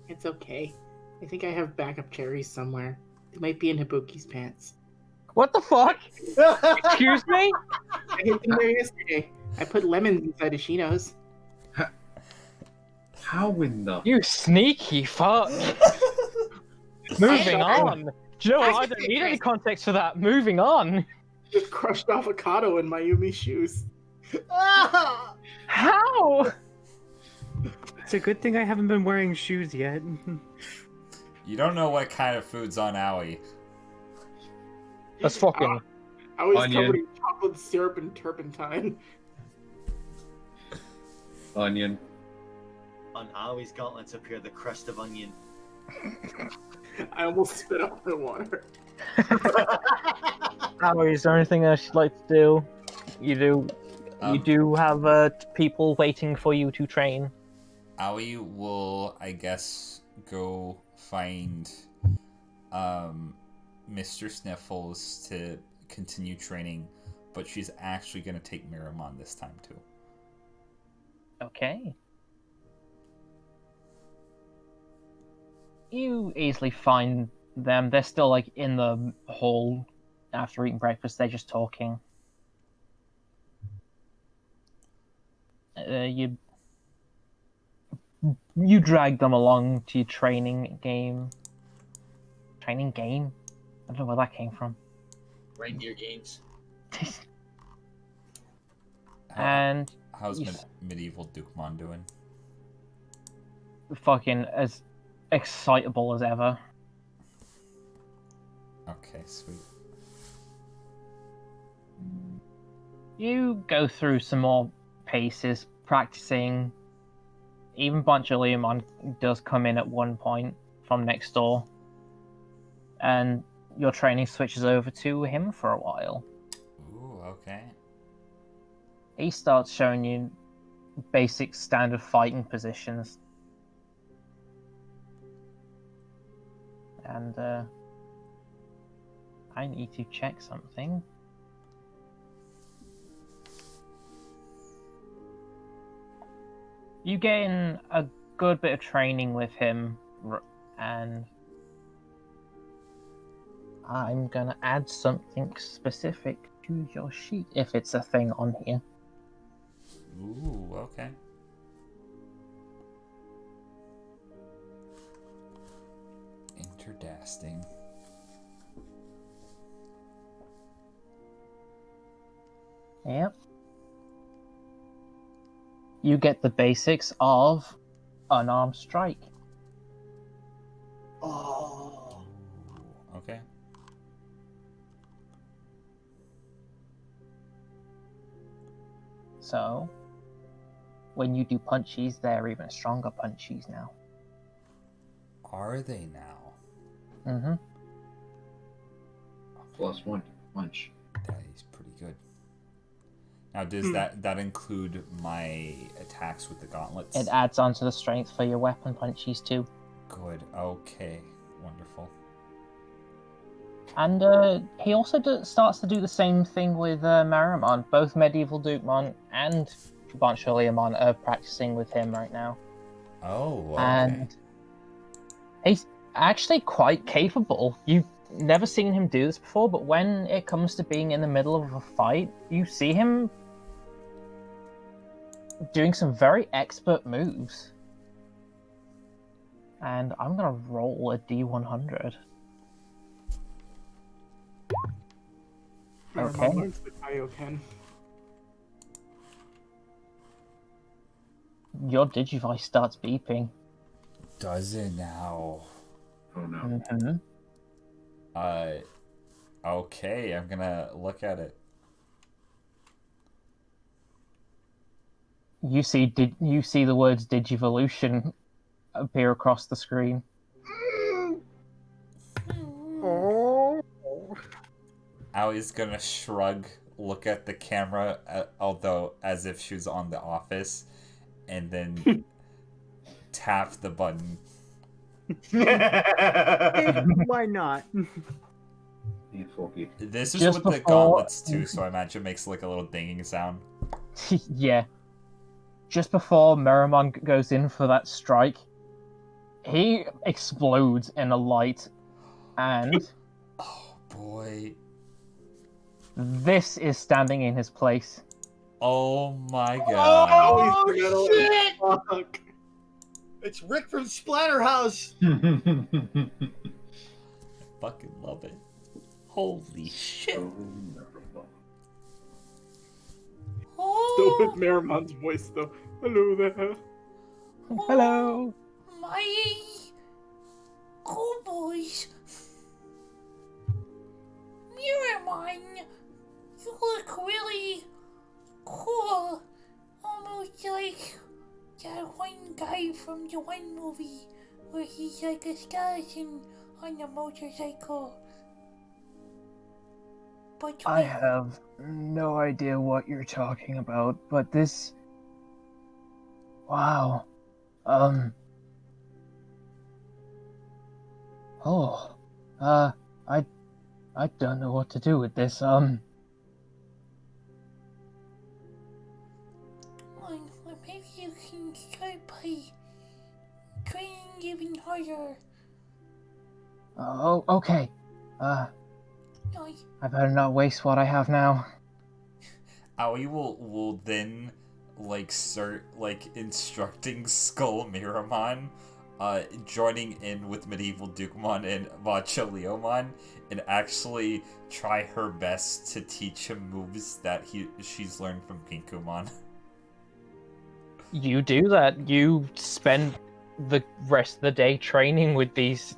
It's okay. I think I have backup cherries somewhere. They might be in Hibuki's pants. What the fuck? Excuse me? I hid them there yesterday. I put lemons inside of Shino's. How in the? You sneaky fuck. Moving on. Do you know what? I don't need any context for that. Moving on. Just crushed avocado in Mayumi's shoes. How? It's a good thing I haven't been wearing shoes yet. You don't know what kind of food's on Aoi. That's fucking. I was Onion. covered in chocolate syrup and turpentine. Onion. On Aoi's gauntlets appear the crust of onion. I almost spit out my water. Allie, is there anything else you'd like to do? You do have people waiting for you to train. Aoi will, I guess, go find Mr. Sniffles to continue training, but she's actually going to take Miramon this time too. Okay. You easily find them. They're still like in the hall after eating breakfast. They're just talking. You drag them along to your training game. Training game? I don't know where that came from. Reindeer games. And How's you medieval Dukemon doing? fucking as excitable as ever. Okay, sweet. You go through some more paces, practicing. Even Bonchaleomon does come in at one point from next door. And your training switches over to him for a while. Ooh, okay. He starts showing you basic standard fighting positions. And, I need to check something. You gain a good bit of training with him, and I'm gonna add something specific to your sheet if it's a thing on here. Ooh, okay. Interdasting. Yep. You get the basics of unarmed strike. Oh. Ooh, okay. So, when you do punchies, they're even stronger punchies now. Are they now? Mm-hmm. +1 punch. That is pretty good. Now, does that include my attacks with the gauntlets? It adds on to the strength for your weapon punchies too. Good. Okay. Wonderful. And he also starts to do the same thing with Marimon. Both Medieval Dukemon and Bonchaleomon are practicing with him right now. Oh, okay. And he's actually quite capable. You've never seen him do this before, but when it comes to being in the middle of a fight, you see him doing some very expert moves. And I'm gonna roll a D100. Okay. Learns the Kaioken. Your Digivice starts beeping. Does it now? Oh no. Mm-hmm. Okay, I'm gonna look at it. You see the words Digivolution appear across the screen. Oh. Aui's gonna shrug, look at the camera, although as if she was on The Office, and then tap the button. Why not? This is Just with the before- gauntlets too, so I imagine it makes like a little dinging sound. Yeah. Just before Meramon goes in for that strike, he explodes in a light, and Oh boy. this is standing in his place. Oh my god. Oh, metal shit! as fuck. It's Rick from Splatterhouse. Fucking love it. Holy shit. Still with Maramon's voice though. Hello there. Hello. My cool boys. Miramon, you look really cool. Almost like that one guy from the one movie where he's like a skeleton on a motorcycle. But I have no idea what you're talking about, but this... Wow. Oh. I don't know what to do with this, Well, maybe you can start by training even harder. Oh, okay. No, I better not waste what I have now. Aoi will then like start like instructing Skull Miramon, joining in with Medieval Dukemon and Macho Leomon, and actually try her best to teach him moves that she's learned from Kinkumon. You do that. You spend the rest of the day training with these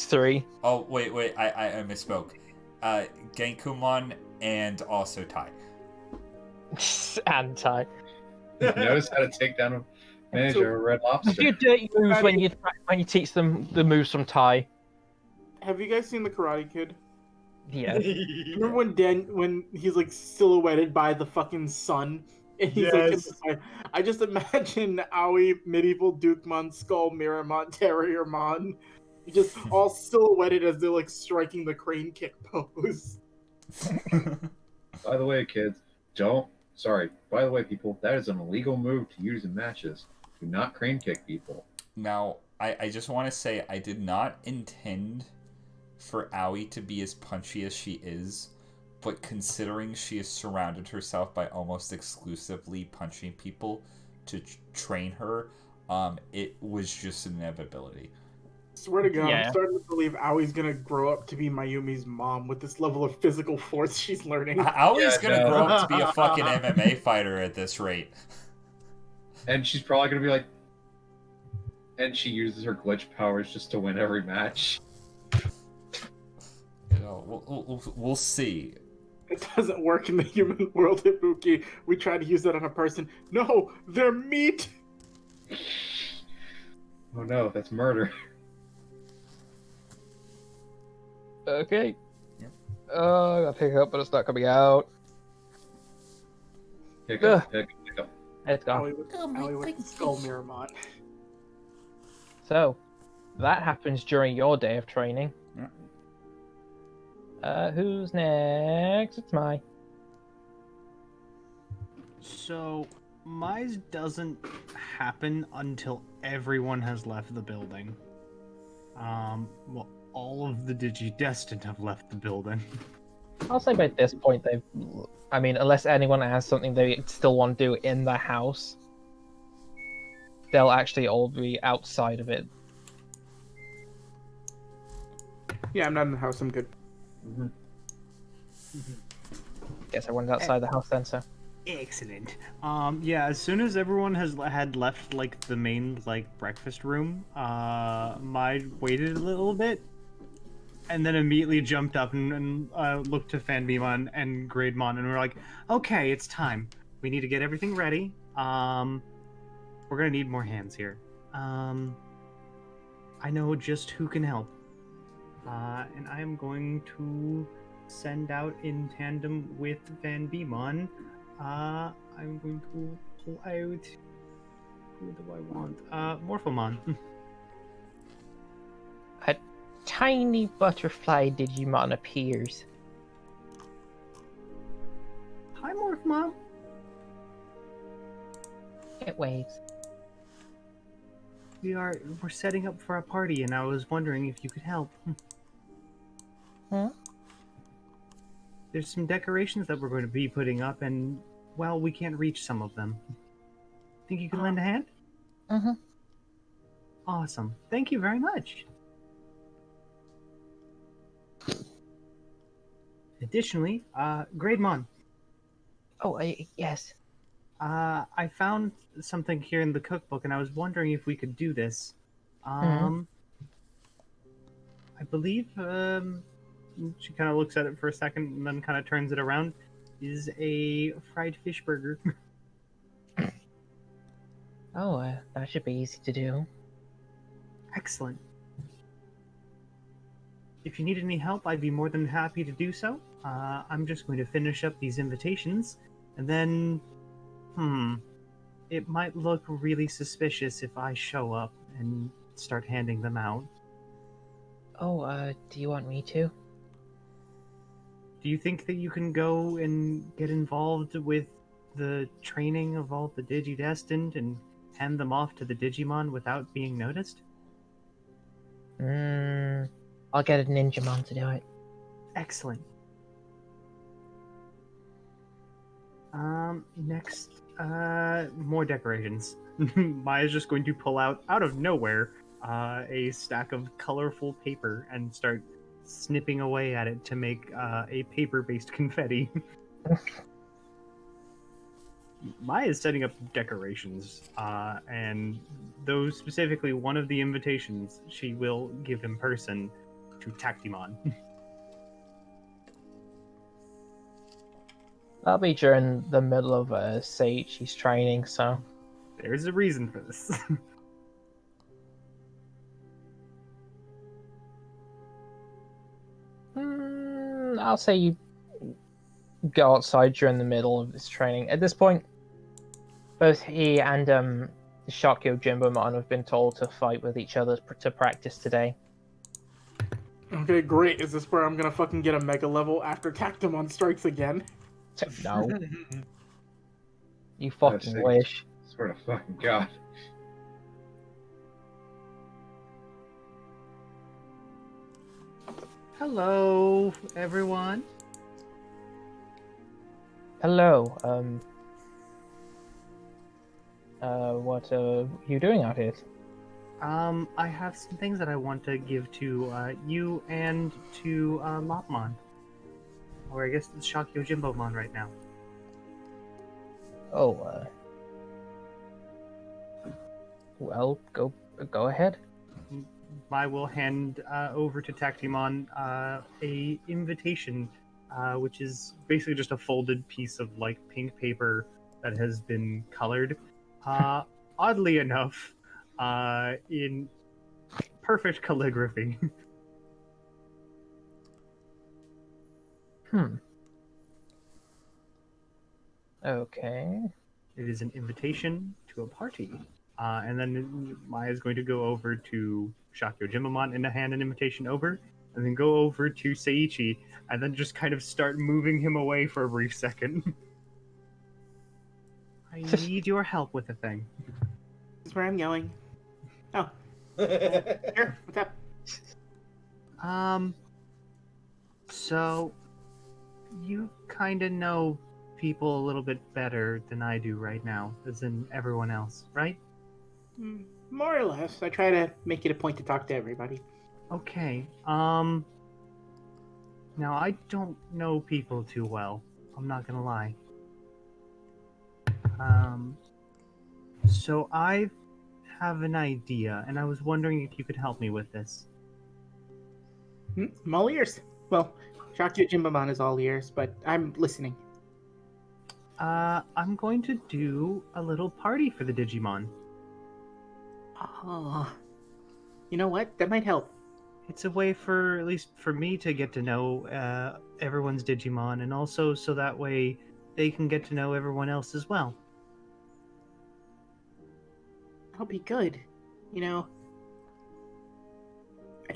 three. Oh wait, I misspoke. Genkumon and also Tai. Anti. Notice how to take down a manager of a Red Lobster. You dirty moves when you teach them the moves from Tai. Have you guys seen the Karate Kid? Yeah. Remember when he's like silhouetted by the fucking sun and he's like in the side? I just imagine Aoi, Medieval Dukemon, Skull, Miramon, Terriermon, just all silhouetted as they're like striking the crane kick pose. By the way, kids, by the way, people, that is an illegal move to use in matches. Do not crane kick people. Now, I just want to say I did not intend for Aoi to be as punchy as she is, but considering she has surrounded herself by almost exclusively punching people to train her, it was just an inevitability. Swear to God, Yeah. I'm starting to believe Aoi's gonna grow up to be Mayumi's mom with this level of physical force she's learning. Aoi's gonna grow up to be a fucking MMA fighter at this rate. And she's probably going to be like... And she uses her glitch powers just to win every match. You know, we'll see. It doesn't work in the human world, Ibuki. We try to use that on a person. No, they're meat! Oh no, that's murder. Okay. Yep. I gotta pick it up, but it's not coming out. Hiccup. It's gone. Aoi with Skull Miramon. So, that happens during your day of training. Who's next? It's Mai. So, Mize doesn't happen until everyone has left the building. Well, all of the digidestined have left the building. I'll say by this point they've. I mean, unless anyone has something they still want to do in the house, they'll actually all be outside of it. Yeah, I'm not in the house. I'm good. Guess everyone's outside the house then, so. Excellent. Yeah, as soon as everyone had left like the main like breakfast room, Mai waited a little bit, and then immediately jumped up and looked to Fanbimon and Grademon, and we're like, okay, it's time. We need to get everything ready. We're gonna need more hands here. I know just who can help. And I am going to send out in tandem with Fanbimon. I'm going to pull out. Who do I want? Morphomon. A tiny butterfly Digimon appears. Hi, Morphomon. It waves. We're setting up for a party, and I was wondering if you could help. Huh? There's some decorations that we're going to be putting up, and well, we can't reach some of them. Think you could lend a hand? Mm-hmm. Awesome. Thank you very much. Additionally, Grademon, Oh, yes. I found something here in the cookbook, and I was wondering if we could do this. I believe, she kind of looks at it for a second and then kind of turns it around, is a fried fish burger. Oh, that should be easy to do. Excellent. If you need any help, I'd be more than happy to do so. I'm just going to finish up these invitations, and then, it might look really suspicious if I show up and start handing them out. Oh, do you want me to? Do you think that you can go and get involved with the training of all the digidestined and hand them off to the Digimon without being noticed? I'll get a Ninjamon to do it. Excellent. Next, more decorations. Maya's just going to pull out of nowhere, a stack of colorful paper and start snipping away at it to make a paper-based confetti. Maya's setting up decorations, and those specifically one of the invitations she will give in person to Tactimon. That'll be during the middle of Seiichi's training, so. There's a reason for this. I'll say you go outside during the middle of this training. At this point, both he and Shakyo Jimbomon have been told to fight with each other to practice today. Okay, great. Is this where I'm gonna fucking get a mega level after Tactimon strikes again? No. You fucking wish. Swear to fucking God. Hello, everyone. Hello, what are you doing out here? I have some things that I want to give to you and to Lopmon. Or I guess it's Shakyo Jimbomon right now. Oh, well, go ahead. I will hand over to Tactimon a invitation, which is basically just a folded piece of like pink paper that has been colored. Oddly enough, in perfect calligraphy. Okay. It is an invitation to a party. And then Maya's going to go over to Shakyo Jimbomon and hand an invitation over, and then go over to Seiichi, and then just kind of start moving him away for a brief second. I need your help with a thing. This is where I'm going. Oh. Here, what's up? So you kind of know people a little bit better than I do right now, as in everyone else, right? More or less. I try to make it a point to talk to everybody. Okay. Now I don't know people too well. I'm not gonna lie. So I have an idea, and I was wondering if you could help me with this. I'm all ears. Well, Shakyo Jimbamon is all ears, but I'm listening. I'm going to do a little party for the Digimon. Oh, you know what? That might help. It's a way for, at least for me, to get to know everyone's Digimon, and also so that way they can get to know everyone else as well. That'll be good. You know, I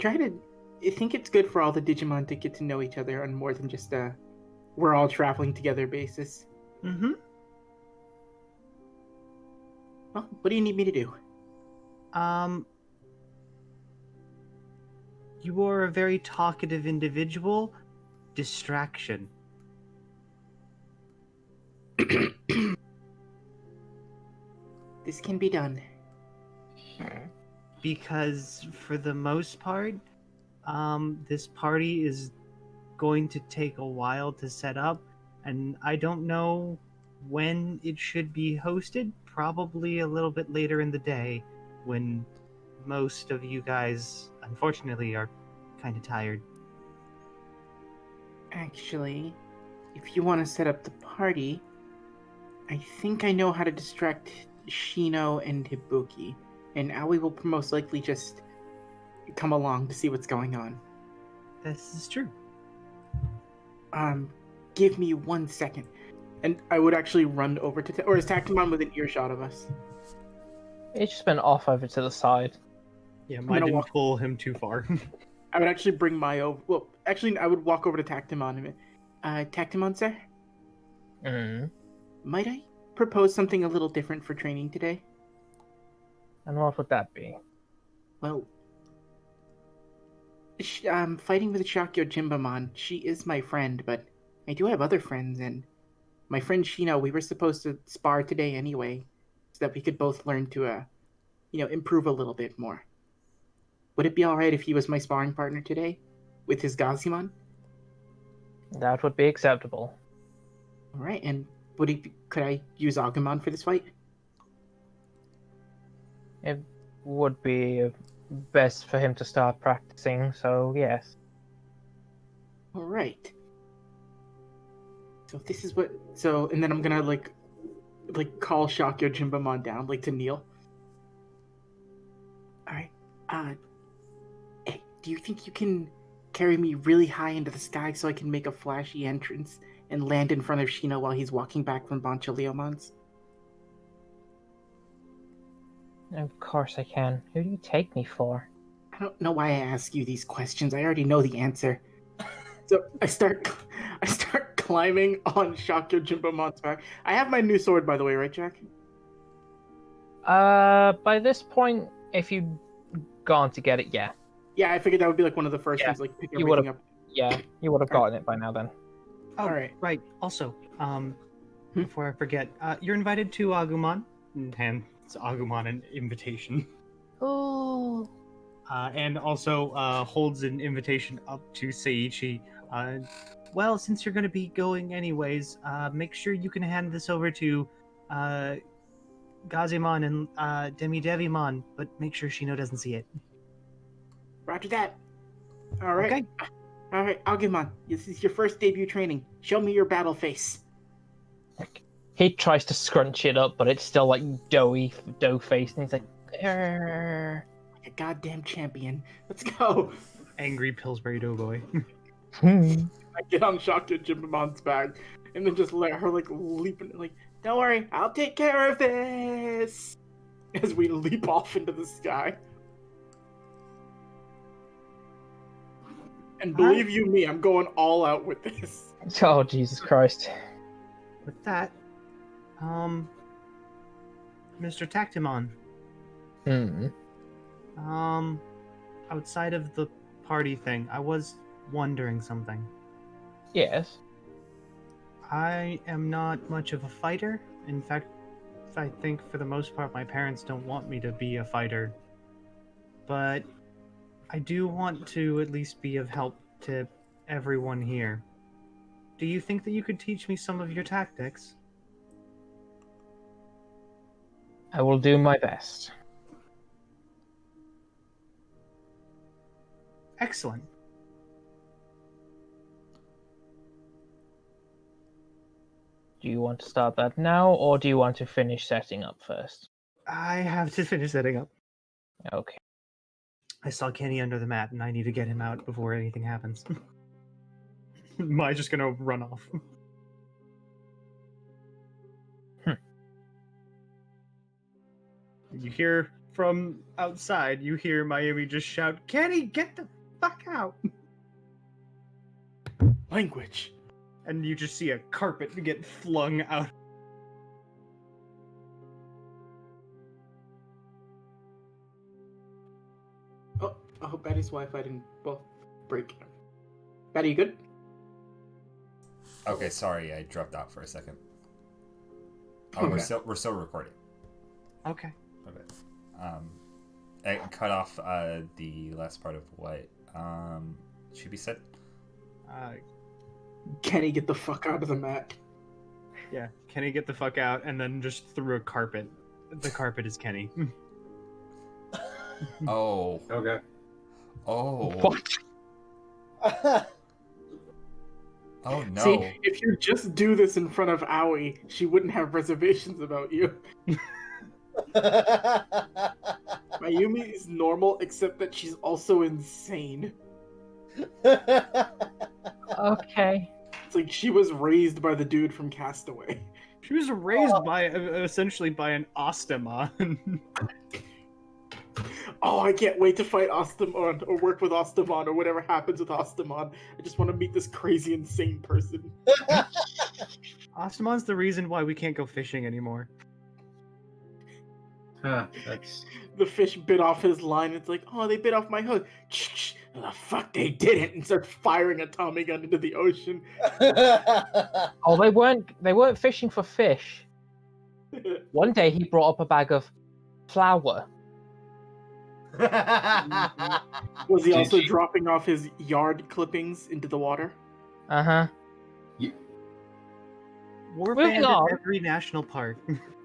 think it's good for all the Digimon to get to know each other on more than just a we're all traveling together basis. Mm-hmm. Well, what do you need me to do? You are a very talkative individual. Distraction. This can be done. Because for the most part, this party is going to take a while to set up, and I don't know when it should be hosted. Probably a little bit later in the day, when most of you guys, unfortunately, are kind of tired. Actually, if you want to set up the party, I think I know how to distract Shino and Hibuki, and Aoi will most likely just come along to see what's going on. This is true. Give me 1 second. And I would actually run over to... or is Tactimon within earshot of us? It's just been off over to the side. Yeah, mine didn't pull him too far. I would actually bring my over... well, actually, I would walk over to Tactimon. Tactimon, sir? Might I propose something a little different for training today? And what would that be? Well, fighting with Shakyo Jimbamon, she is my friend, but I do have other friends, and my friend Shino, we were supposed to spar today anyway, so that we could both learn to, improve a little bit more. Would it be alright if he was my sparring partner today? With his Gazimon? That would be acceptable. Alright, and could I use Agumon for this fight? It would be best for him to start practicing, so yes. Alright. So this is what... so, and then I'm gonna, like call Shakyo Jimbamon down, to kneel. Alright, hey, do you think you can carry me really high into the sky so I can make a flashy entrance and land in front of Shino while he's walking back from Bonchaleomons? Of course I can. Who do you take me for? I don't know why I ask you these questions. I already know the answer. So I start climbing on Shakyo Jimbamon's back. I have my new sword, by the way, right, Jack? By this point, if you'd gone to get it, yeah. Yeah, I figured that would be one of the first things, pick everything up. Yeah, you would have gotten it by now then. Oh, Alright. Right. Also, before I forget, you're invited to Agumon. And it's Agumon an invitation. Oh. And also holds an invitation up to Seiichi. Well, since you're going to be going anyways, make sure you can hand this over to Gazimon and Devimon, but make sure Shino doesn't see it. Roger that. Alright. Okay. Alright, Agumon, this is your first debut training. Show me your battle face. He tries to scrunch it up, but it's still dough faced, and he's like, "Arr." Like a goddamn champion. Let's go. Angry Pillsbury Doughboy. I get on Shakyo Jimbamon's back and then just let her leap and don't worry, I'll take care of this. As we leap off into the sky. And believe you me, I'm going all out with this. Oh, Jesus Christ. With that, Mr. Tactimon. Outside of the party thing, I was wondering something. Yes. I am not much of a fighter. In fact, I think for the most part my parents don't want me to be a fighter. But I do want to at least be of help to everyone here. Do you think that you could teach me some of your tactics? I will do my best. Excellent. Do you want to start that now, or do you want to finish setting up first? I have to finish setting up. Okay. I saw Kenny under the mat, and I need to get him out before anything happens. Mai's just gonna run off. You hear from outside, you hear Miami just shout, Kenny, get the fuck out! Language. And you just see a carpet get flung out. Oh, I hope Betty's Wi-Fi didn't both break. Betty, you good? Okay, sorry, I dropped out for a second. Oh, Okay. we're still recording. Okay. Okay. I cut off the last part of what should be said. Kenny, get the fuck out of the mat. Yeah, Kenny, get the fuck out, and then just threw a carpet. The carpet is Kenny. Oh. Okay. Oh. What? Oh no. See, if you just do this in front of Aoi, she wouldn't have reservations about you. Mayumi is normal, except that she's also insane. Okay. It's like she was raised by the dude from Castaway. She was raised by, essentially, by an Ostamon. Oh, I can't wait to fight Ostamon or work with Ostamon or whatever happens with Ostamon. I just want to meet this crazy, insane person. Ostamon's the reason why we can't go fishing anymore. Huh, that's... The fish bit off his line. It's like, oh, they bit off my hook. Oh, the fuck, they didn't, and start firing a Tommy gun into the ocean. Oh, they weren't fishing for fish. One day he brought up a bag of flour. Was he also GG. dropping off his yard clippings into the water? Uh-huh. Warband in on. every national park.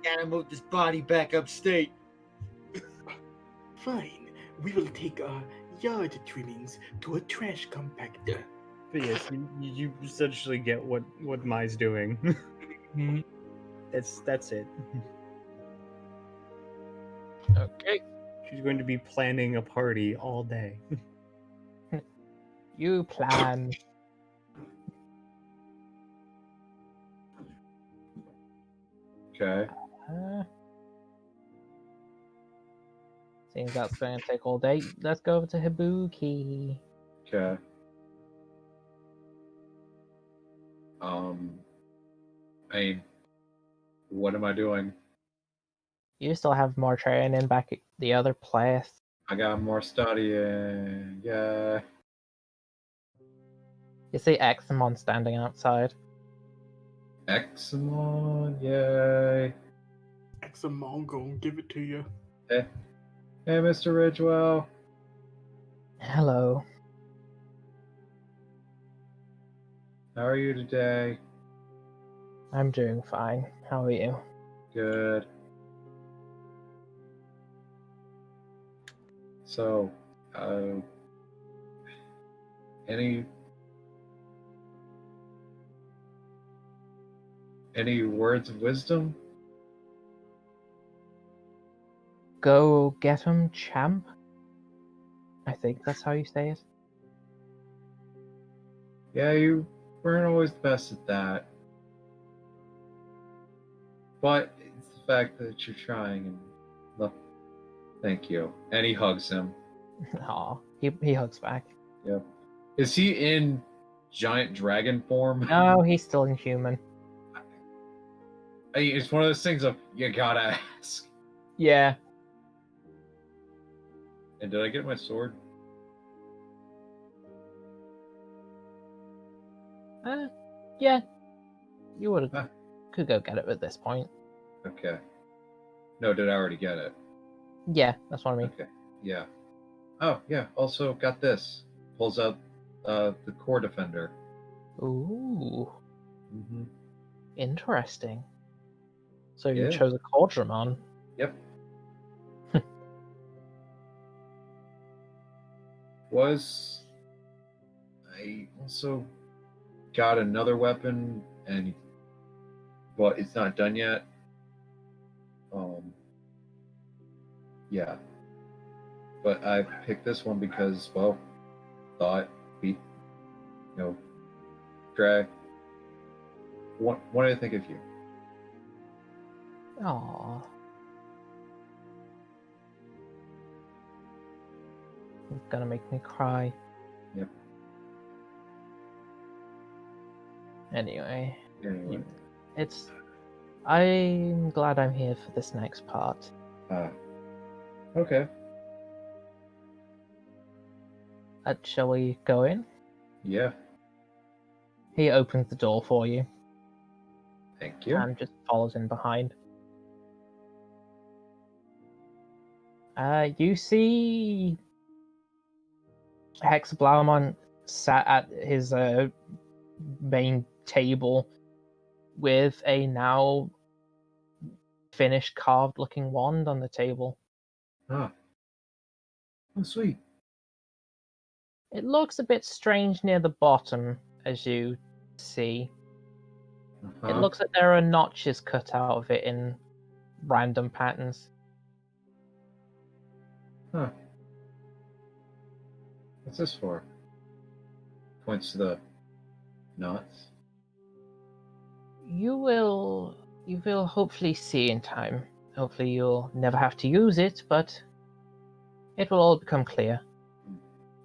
Gotta move this body back upstate. Fine. We will take yard trimmings to a trash compactor. But yes, you essentially get what Mai's doing. That's it. Okay. She's going to be planning a party all day. You plan. Okay. Seems that's going to take all day. Let's go over to Hibuki. Okay. I mean, what am I doing? You still have more training back at the other place. I got more studying. Yeah. You see Examon standing outside. Excellent. Yay. Examon gonna give it to you. Hey, Mr. Ridgewell. Hello. How are you today? I'm doing fine. How are you? Good. So, any words of wisdom? Go get him, champ. I think that's how you say it. Yeah, you weren't always the best at that. But it's the fact that you're trying, and look, thank you. And he hugs him. Aw, he hugs back. Yep. Is he in giant dragon form? No, he's still inhuman. I mean, it's one of those things of, you gotta ask. Yeah. And did I get my sword? Yeah, you would Huh. could go get it at this point. Okay. No, did I already get it? Yeah, that's what I mean. Okay. Yeah. Oh, yeah. Also got this. Pulls out the core defender. Ooh, Mm-hmm. interesting. So you Yeah. chose a Cauldron. Yep. I also got another weapon, but it's not done yet. Yeah. But I picked this one because, well, thought drag. What did I think of you? Aww. It's gonna make me cry. Yep. Anyway, Anyway. I'm glad I'm here for this next part. Okay. Shall we go in? Yeah. He opens the door for you Thank you. and just follows in behind. You see Hexablaumon sat at his main table with a now finished carved looking wand on the table. Oh, sweet. It looks a bit strange near the bottom, as you see. Uh-huh. It looks like there are notches cut out of it in random patterns. Huh. What's this for? Points to the knots. You will hopefully see in time. Hopefully you'll never have to use it, but it will all become clear.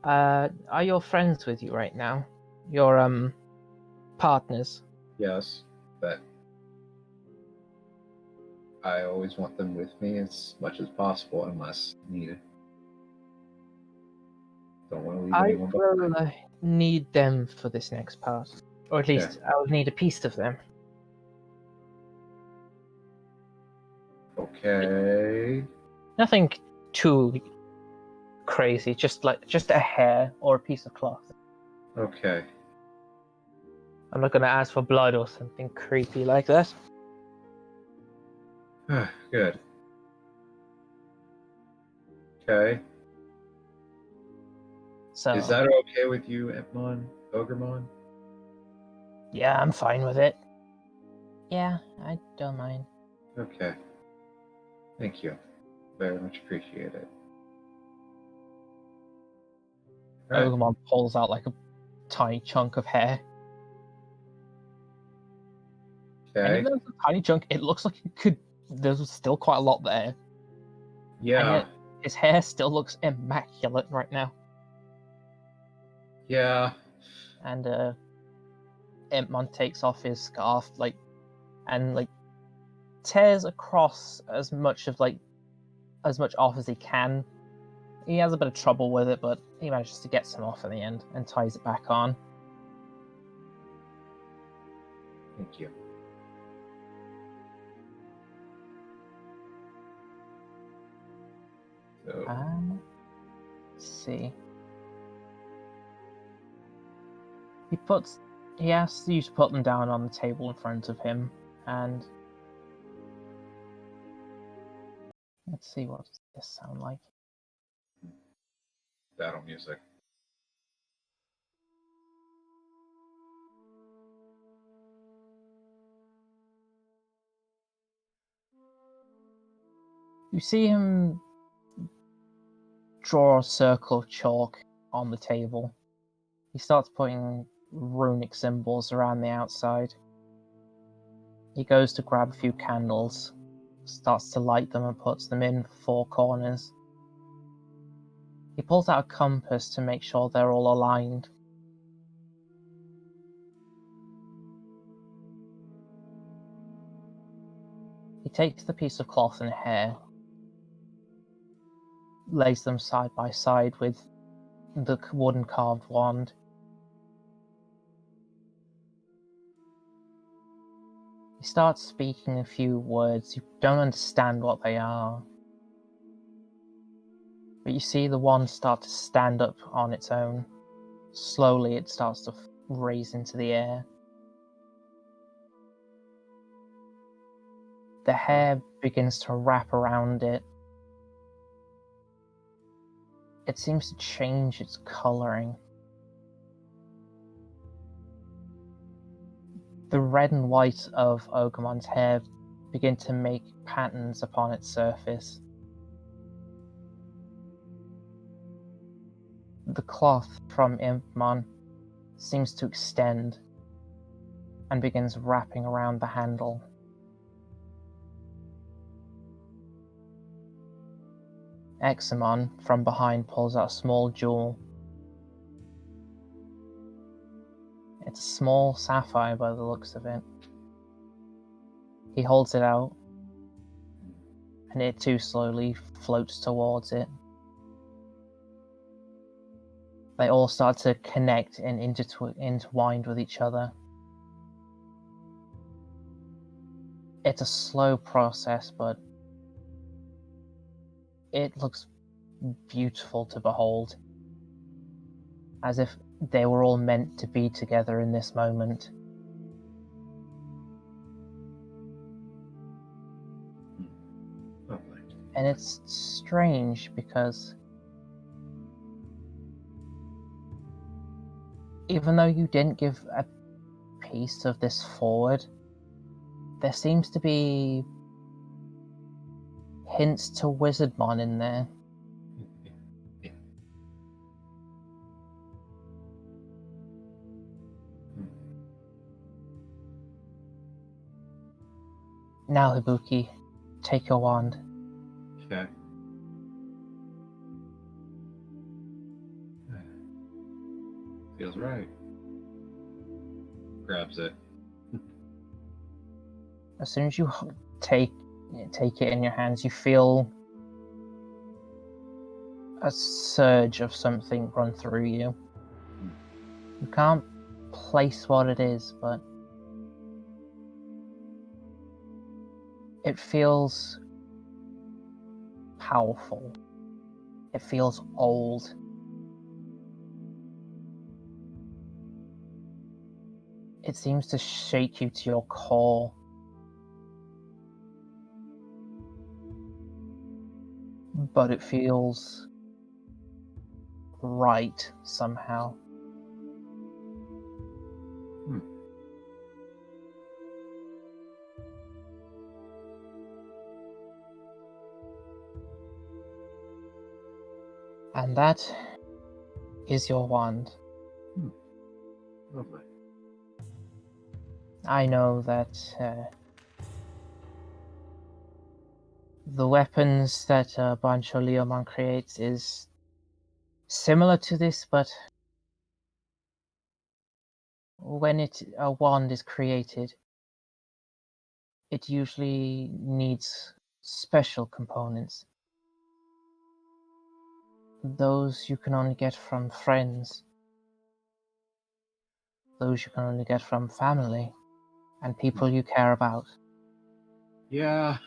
Are your friends with you right now? Your partners? Yes, but I always want them with me as much as possible unless needed. Don't want to leave I anyone will behind. need them for this next part. Or at least I will need a piece of them. Okay. Nothing too crazy, just a hair or a piece of cloth. Okay. I'm not gonna ask for blood or something creepy like that. Good. Okay. So Is that okay with you, Empmon? Ogremon? yeah, I'm fine with it. Yeah, I don't mind. Okay. Thank you. Very much appreciate it. Right. Ogremon pulls out like a tiny chunk of hair. And Okay. even though it's a tiny chunk, it looks like there's still quite a lot there. Yeah. And yet, his hair still looks immaculate right now. Yeah. And Impmon takes off his scarf, and tears across as much off as he can. He has a bit of trouble with it, but he manages to get some off in the end and ties it back on. Thank you. So, Let's see. He asks you to put them down on the table in front of him, and let's see, what does this sound like? battle music. You see him draw a circle of chalk on the table. He starts putting runic symbols around the outside. He goes to grab a few candles, starts to light them and puts them in four corners. He pulls out a compass to make sure they're all aligned. He takes the piece of cloth and hair, lays them side by side with the wooden carved wand. He starts speaking a few words. You don't understand what they are. But you see the wand start to stand up on its own. Slowly it starts to raise into the air. The hair begins to wrap around it. It seems to change its coloring. The red and white of Ogamon's hair begin to make patterns upon its surface. The cloth from Impmon seems to extend and begins wrapping around the handle. Examon from behind pulls out a small jewel. It's a small sapphire by the looks of it. He holds it out, and it too slowly floats towards it. They all start to connect and intertwined with each other. It's a slow process, but it looks beautiful to behold. As if they were all meant to be together in this moment. Lovely. And it's strange because even though you didn't give a piece of this forward, there seems to be hints to Wizardmon in there. Now, Hibuki, take your wand. Okay. Feels right. Grabs it. As soon as you take it in your hands, you feel a surge of something run through you. You can't place what it is, but it feels powerful. It feels old. It seems to shake you to your core. But it feels right somehow. And that is your wand. Lovely. I know that the weapons that Bancho Leomon creates is similar to this, but when a wand is created, it usually needs special components. Those you can only get from friends. Those you can only get from family and people you care about. Yeah.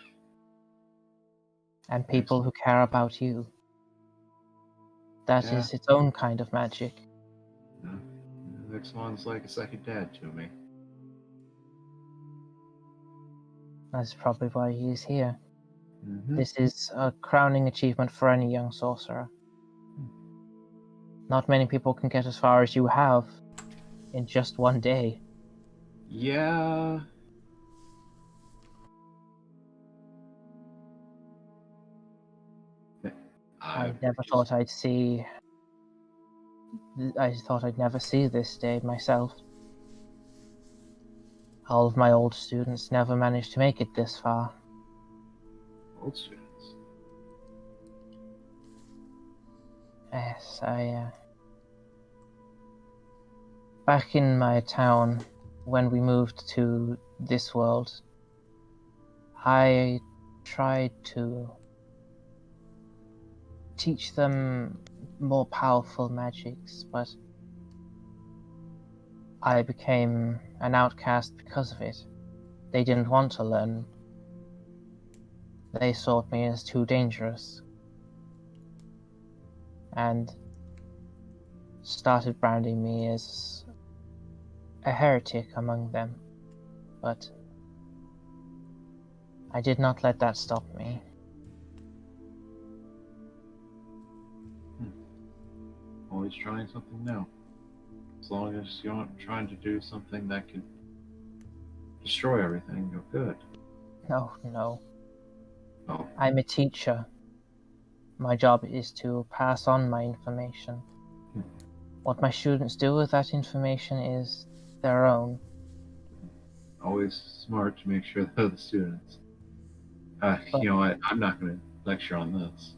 And people who care about you. That is its own kind of magic. Next one's like a second dad to me. That's probably why he is here. Mm-hmm. This is a crowning achievement for any young sorcerer. Not many people can get as far as you have in just one day. Yeah. I never thought I'd see... I thought I'd never see this day myself. All of my old students never managed to make it this far. Old students? Yes, back in my town, when we moved to this world, I tried to teach them more powerful magics, but I became an outcast because of it. They didn't want to learn. They saw me as too dangerous. And started branding me as a heretic among them. But I did not let that stop me. Always trying something new. As long as you aren't trying to do something that could destroy everything, you're good. No, no. Oh, I'm a teacher. My job is to pass on my information. What my students do with that information is their own. always smart to make sure they're the students. You know what? I'm not going to lecture on this.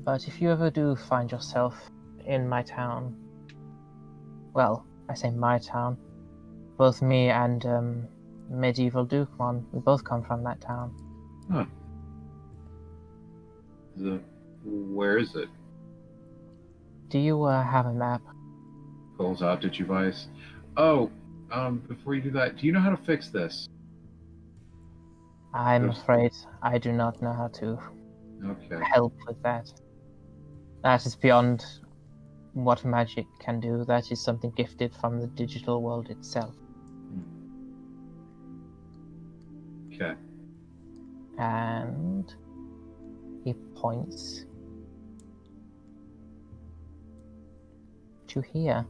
But if you ever do find yourself in my town, well, I say my town, both me and Medieval Dukemon, we both come from that town. Huh. Where is it? Do you have a map? Pulls out Digivice. Oh, before you do that, do you know how to fix this? I'm There's- afraid I do not know how to Okay. help with that. That is beyond what magic can do. That is something gifted from the digital world itself. Okay. And he points to here.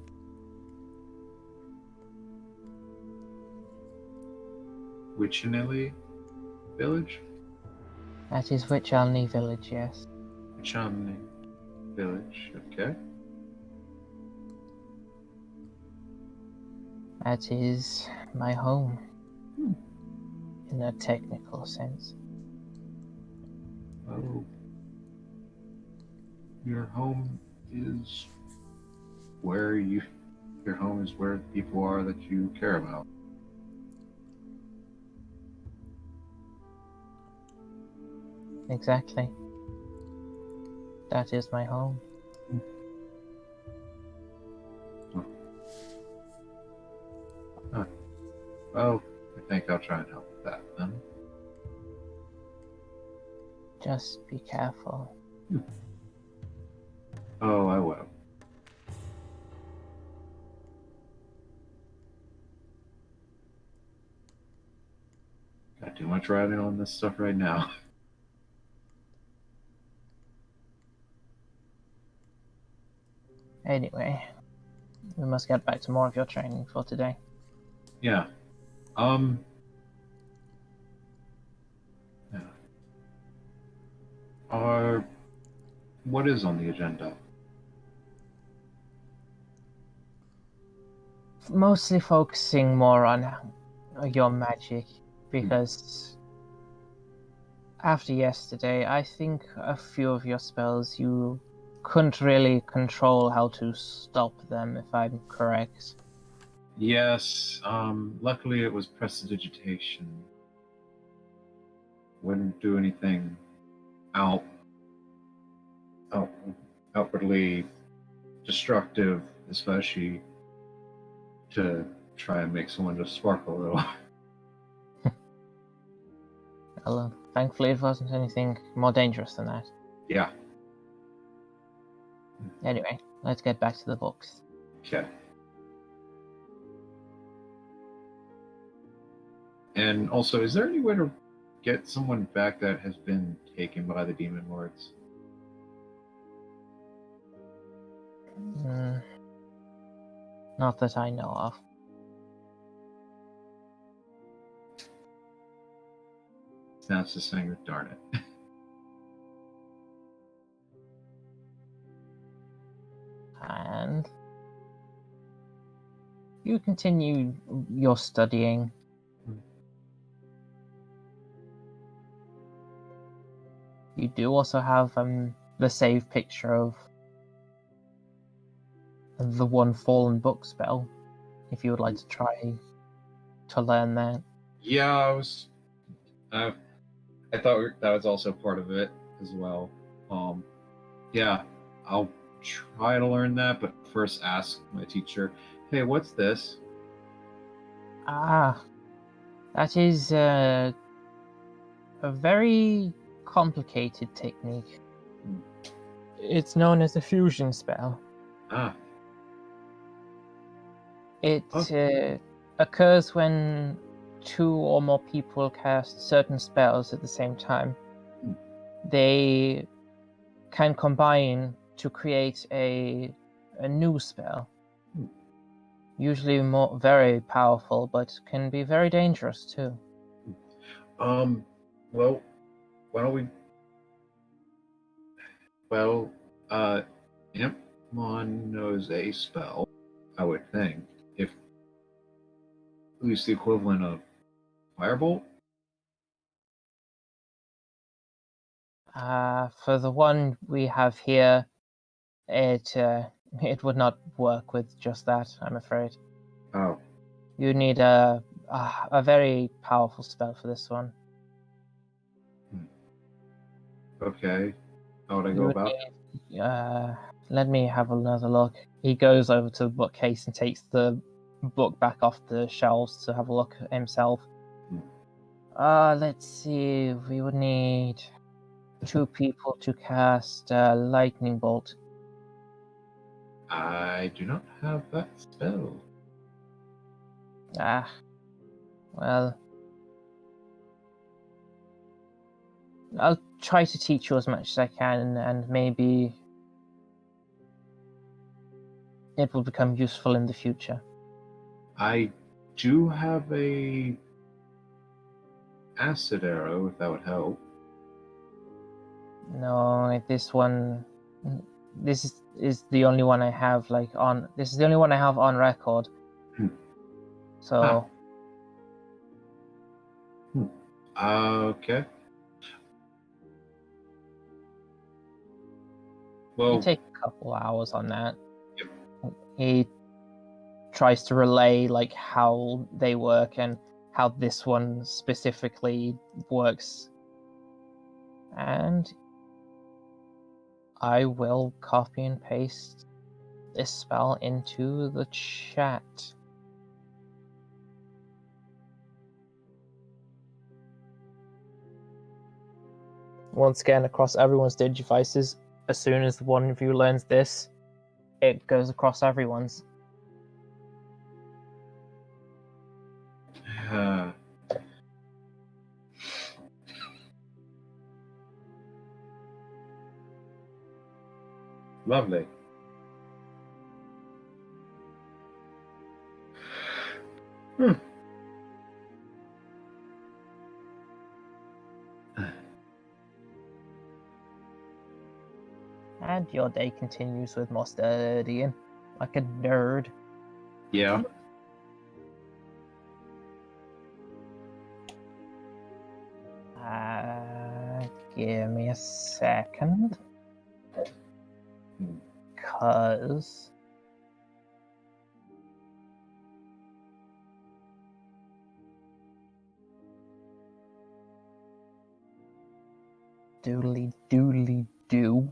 Wichinelli Village? That is Wichalny Village, yes. Wichinelli Village, okay. That is my home. In a technical sense. Oh. Your home is your home is where the people are that you care about. Exactly. That is my home. Well, I think I'll try and help with that then. Just be careful. Oh, I will. Got too much riding on this stuff right now. Anyway, we must get back to more of your training for today. Yeah. Yeah. What is on the agenda? Mostly focusing more on your magic, because after yesterday, I think a few of your spells you couldn't really control how to stop them, if I'm correct. Yes, luckily it was prestidigitation. Wouldn't do anything outwardly destructive, especially to try and make someone just sparkle a little. Well, thankfully it wasn't anything more dangerous than that. Yeah. Anyway, let's get back to the books. Okay. And also, is there any way to get someone back that has been taken by the demon lords? Not that I know of. Snaps his finger, darn it. And you continue your studying. You do also have the save picture of the one fallen book spell, if you would like to try to learn that. Yeah, I thought that was also part of it as well. Yeah, I'll try to learn that, but first ask my teacher, hey, what's this? Ah, That is a very complicated technique. It's known as a fusion spell. Ah, It occurs when 2 or more people cast certain spells at the same time. They can combine to create a new spell. Usually very powerful, but can be very dangerous too. well, why don't we? Well, Impmon knows a spell, I would think, if at least the equivalent of Firebolt. For the one we have here, it would not work with just that, I'm afraid. Oh, You need a very powerful spell for this one. okay. How would I You go would about? let me have another look. He goes over to the bookcase and takes the book back off the shelves to have a look at himself. Let's see. We would need 2 people to cast lightning bolt. I do not have that spell. Well, I'll try to teach you as much as I can, and maybe it will become useful in the future. I do have a acid arrow, if that would help. No, this is the only one I have this is the only one I have on record. So Okay. Well, you take a couple hours on that. He tries to relay how they work and how this one specifically works. And I will copy and paste this spell into the chat. Once again, across everyone's digivices, as soon as one of you learns this, it goes across everyone's. Lovely. And your day continues with more studying, like a nerd. Yeah. Give me a second. Cause doodly doodly doo.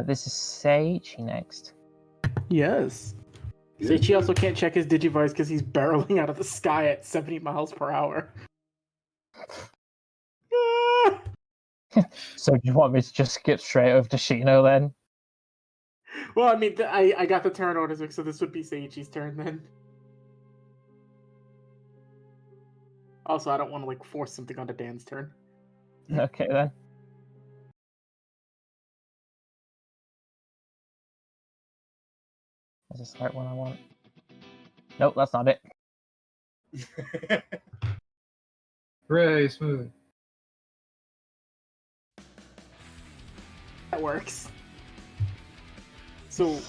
This is Sage next. Yes. Seichi also can't check his Digivice because he's barreling out of the sky at 70 miles per hour. So do you want me to just skip straight over to Shino then? Well, I mean, I got the turn orders, so this would be Seichi's turn then. Also, I don't want to force something onto Dan's turn. Okay then. Is this the right one I want? Nope, that's not it. Hooray, smooth. That works. So,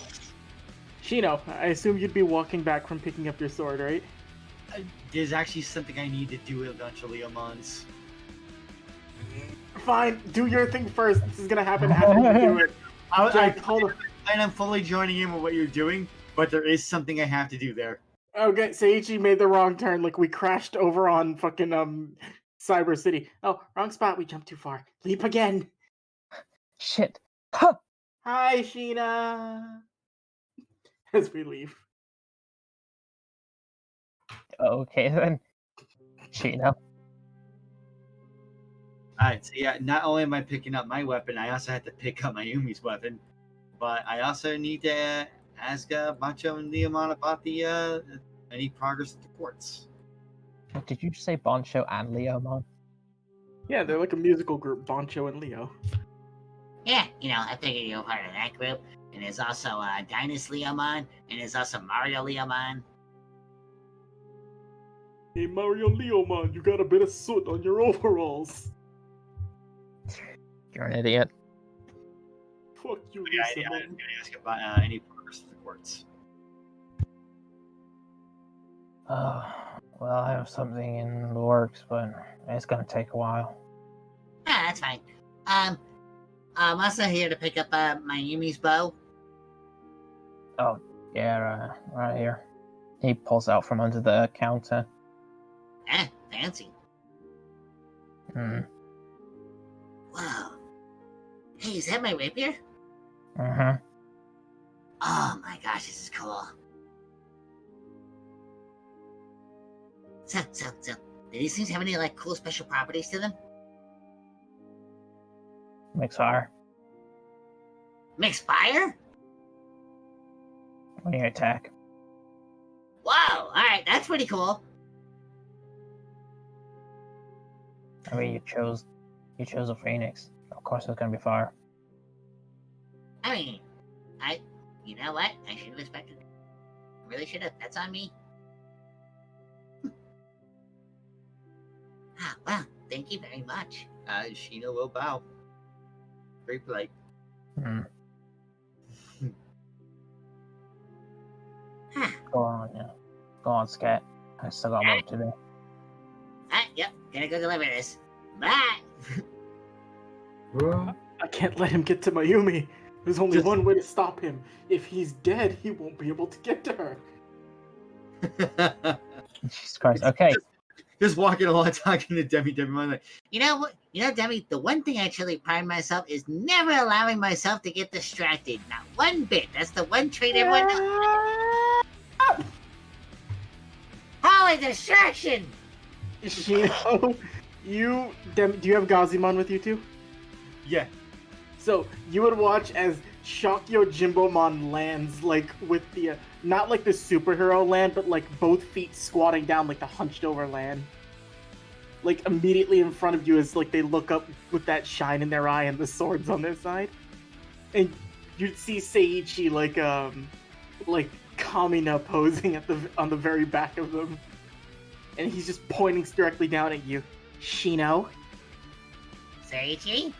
Shino, I assume you'd be walking back from picking up your sword, right? There's actually something I need to do eventually, Amons. Fine, do your thing first. This is gonna happen after you do it. I'm fully joining in with what you're doing, but there is something I have to do there. Okay, Seiichi made the wrong turn. We crashed over on fucking Cyber City. Oh, wrong spot. We jumped too far. Leap again. Shit. Huh. Hi, Sheena. As we leave. Okay then. Shino. Alright, so yeah, not only am I picking up my weapon, I also have to pick up Mayumi's weapon. But I also need to ask Bancho and Leomon about the any progress at the courts. Did you say Boncho and Leomon? Yeah, they're like a musical group, Boncho and Leo. Yeah, I figured you were part of that group. And there's also Dynus Leomon, and there's also Mario Leomon. Hey, Mario Leomon, you got a bit of soot on your overalls. You're an idiot. Fuck you, Yeah, Lisa, I'm man. going to ask about any progress at the courts. Well, I have something in the works, but it's gonna take a while. Ah, that's fine. I'm also here to pick up Mayumi's bow. Yeah, right here. He pulls out from under the counter. Fancy. Hmm. Wow. Hey, is that my rapier? Mm-hmm. Oh my gosh, this is cool. So, do these things have any, like, cool special properties to them? Mix fire Mix fire? when you attack. Whoa, alright, that's pretty cool. I mean, you chose a phoenix. Of course, it's gonna be fire. I mean, you know what? I should have expected it. I really should have. That's on me. Well, thank you very much. Shino will bow. Very polite. Hmm. Huh. Go on, yeah. Go on, Scat. I still got work to do. Yep, gonna go deliver this. Bye! I can't let him get to Mayumi. There's only one way to stop him. If he's dead, he won't be able to get to her. Jesus Christ. Okay. Just walking along talking to Demi like, You know what? Demi, the one thing I truly pride myself is never allowing myself to get distracted. Not one bit. That's the one trait everyone knows. Holy distraction! Shino, do you have Gazimon with you too? yeah. So you would watch as Shakyo Jimbomon lands like with the not like the superhero land, but like both feet squatting down like the hunched over land. Like immediately in front of you as like they look up with that shine in their eye and the swords on their side. And you'd see Seiichi like Kamina posing on the very back of them. And he's just pointing directly down at you. Shino. Seiichi?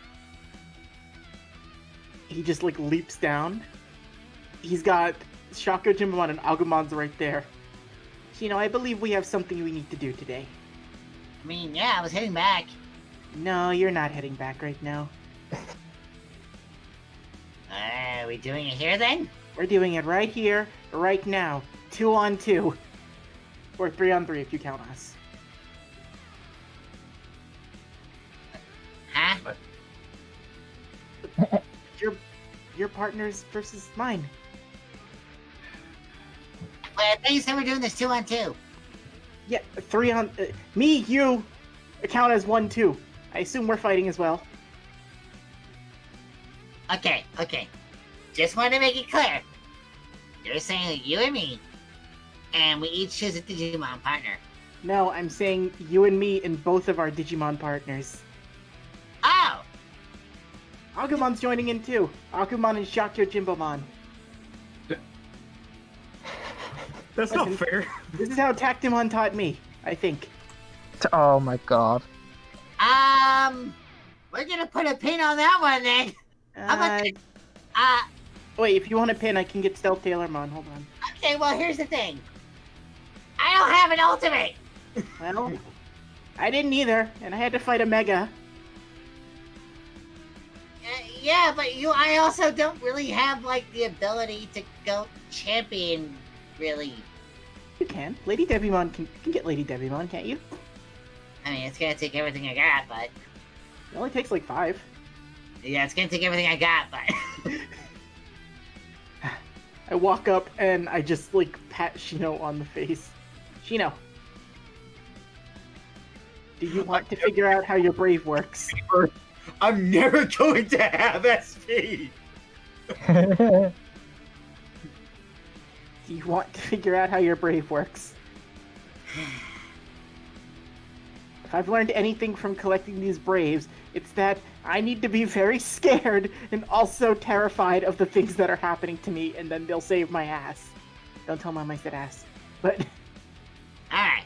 He just like leaps down. He's got Shako Jimbomon and Agumon's right there. Shino, I believe we have something we need to do today. I mean, yeah, I was heading back. No, you're not heading back right now. Are we doing it here then? We're doing it right here, right now. 2-on-2. Or 3-on-3 if you count us. Huh? Your partners versus mine. Wait, I thought you said we're doing this 2-on-2. Yeah, 3-on... me, you, count as 1-2. I assume we're fighting as well. Okay. Just want to make it clear. You're saying you and me, and we each choose a Digimon partner. No, I'm saying you and me and both of our Digimon partners. Oh! Agumon's joining in too. Agumon and Shakyo Jimbomon. That's not fair. This is how Tactimon taught me, I think. Oh my god. We're gonna put a pin on that one then. How about Wait, if you want a pin, I can get Stealth Tailormon. Hold on. okay, well, here's the thing. I don't have an ultimate. Well, I didn't either, and I had to fight a Mega. Yeah, but I also don't really have, like, the ability to go champion, really. You can. Lady Devimon can get Lady Devimon, can't you? I mean, it's gonna take everything I got, but... It only takes like 5. Yeah, it's gonna take everything I got, but... I walk up and I just like pat Shino on the face. Shino. Do you want to figure out how your brave works? I'm never going to have SP. Do you want to figure out how your brave works? If I've learned anything from collecting these braves, it's that I need to be very scared and also terrified of the things that are happening to me, and then they'll save my ass. Don't tell Mom I said ass. But Alright.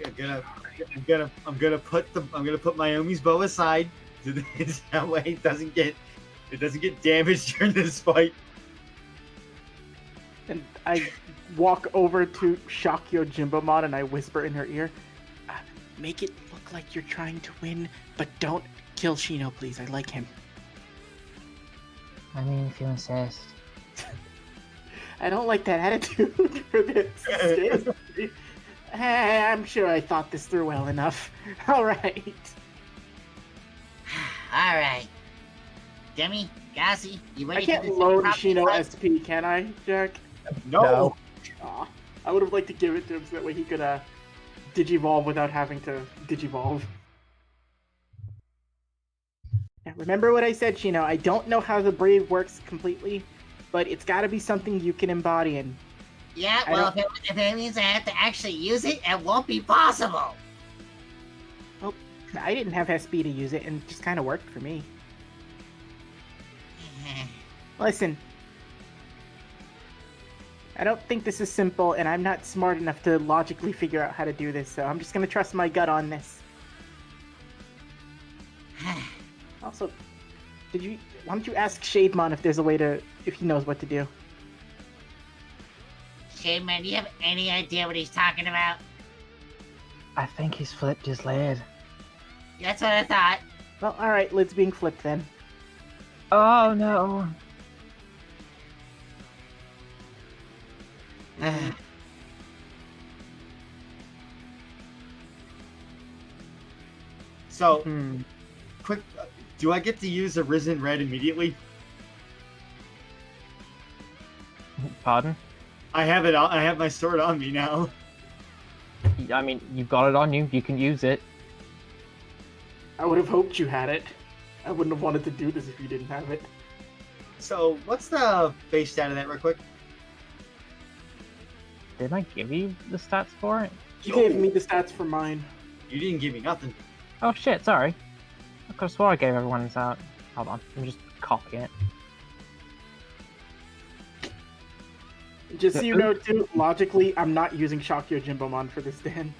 I'm gonna put Mayumi's bow aside so that way it doesn't get damaged during this fight. and I walk over to Shakyo Jimbomon and I whisper in her ear, make it look like you're trying to win, but don't kill Shino, please. I like him. I mean, if you insist. I don't like that attitude for this. It scares me. I'm sure I thought this through well enough. Alright. Alright. Demi, Gazi, you I ready can't for this load impromptu Shino fight? SP, can I, Jack? No. Aw, I would have liked to give it to him so that way he could digivolve without having to digivolve. Now, remember what I said, Shino. I don't know how the Brave works completely, but it's got to be something you can embody in. Yeah, I well, if it means I have to actually use it, it won't be possible. Well, I didn't have SP to use it, and it just kind of worked for me. Listen, I don't think this is simple, and I'm not smart enough to logically figure out how to do this, so I'm just gonna trust my gut on this. Also, why don't you ask Shademon if there's a way if he knows what to do? Shademan, do you have any idea what he's talking about? I think he's flipped his lid. That's what I thought. Well, alright, lid's being flipped then. Oh no. So, Hmm. quick, do I get to use a Risen Red immediately? Pardon? I have it. I have my sword on me now. I mean, you've got it on you. You can use it. I would have hoped you had it. I wouldn't have wanted to do this if you didn't have it. So, what's the base stat of that, real quick? Didn't I give you the stats for it? You gave me the stats for mine. You didn't give me nothing. Oh shit, sorry. I could have swore I gave everyone's out. Hold on, I'm just copying it. Just so you know, too, logically, I'm not using Shakyo Jimbomon for this, Dan.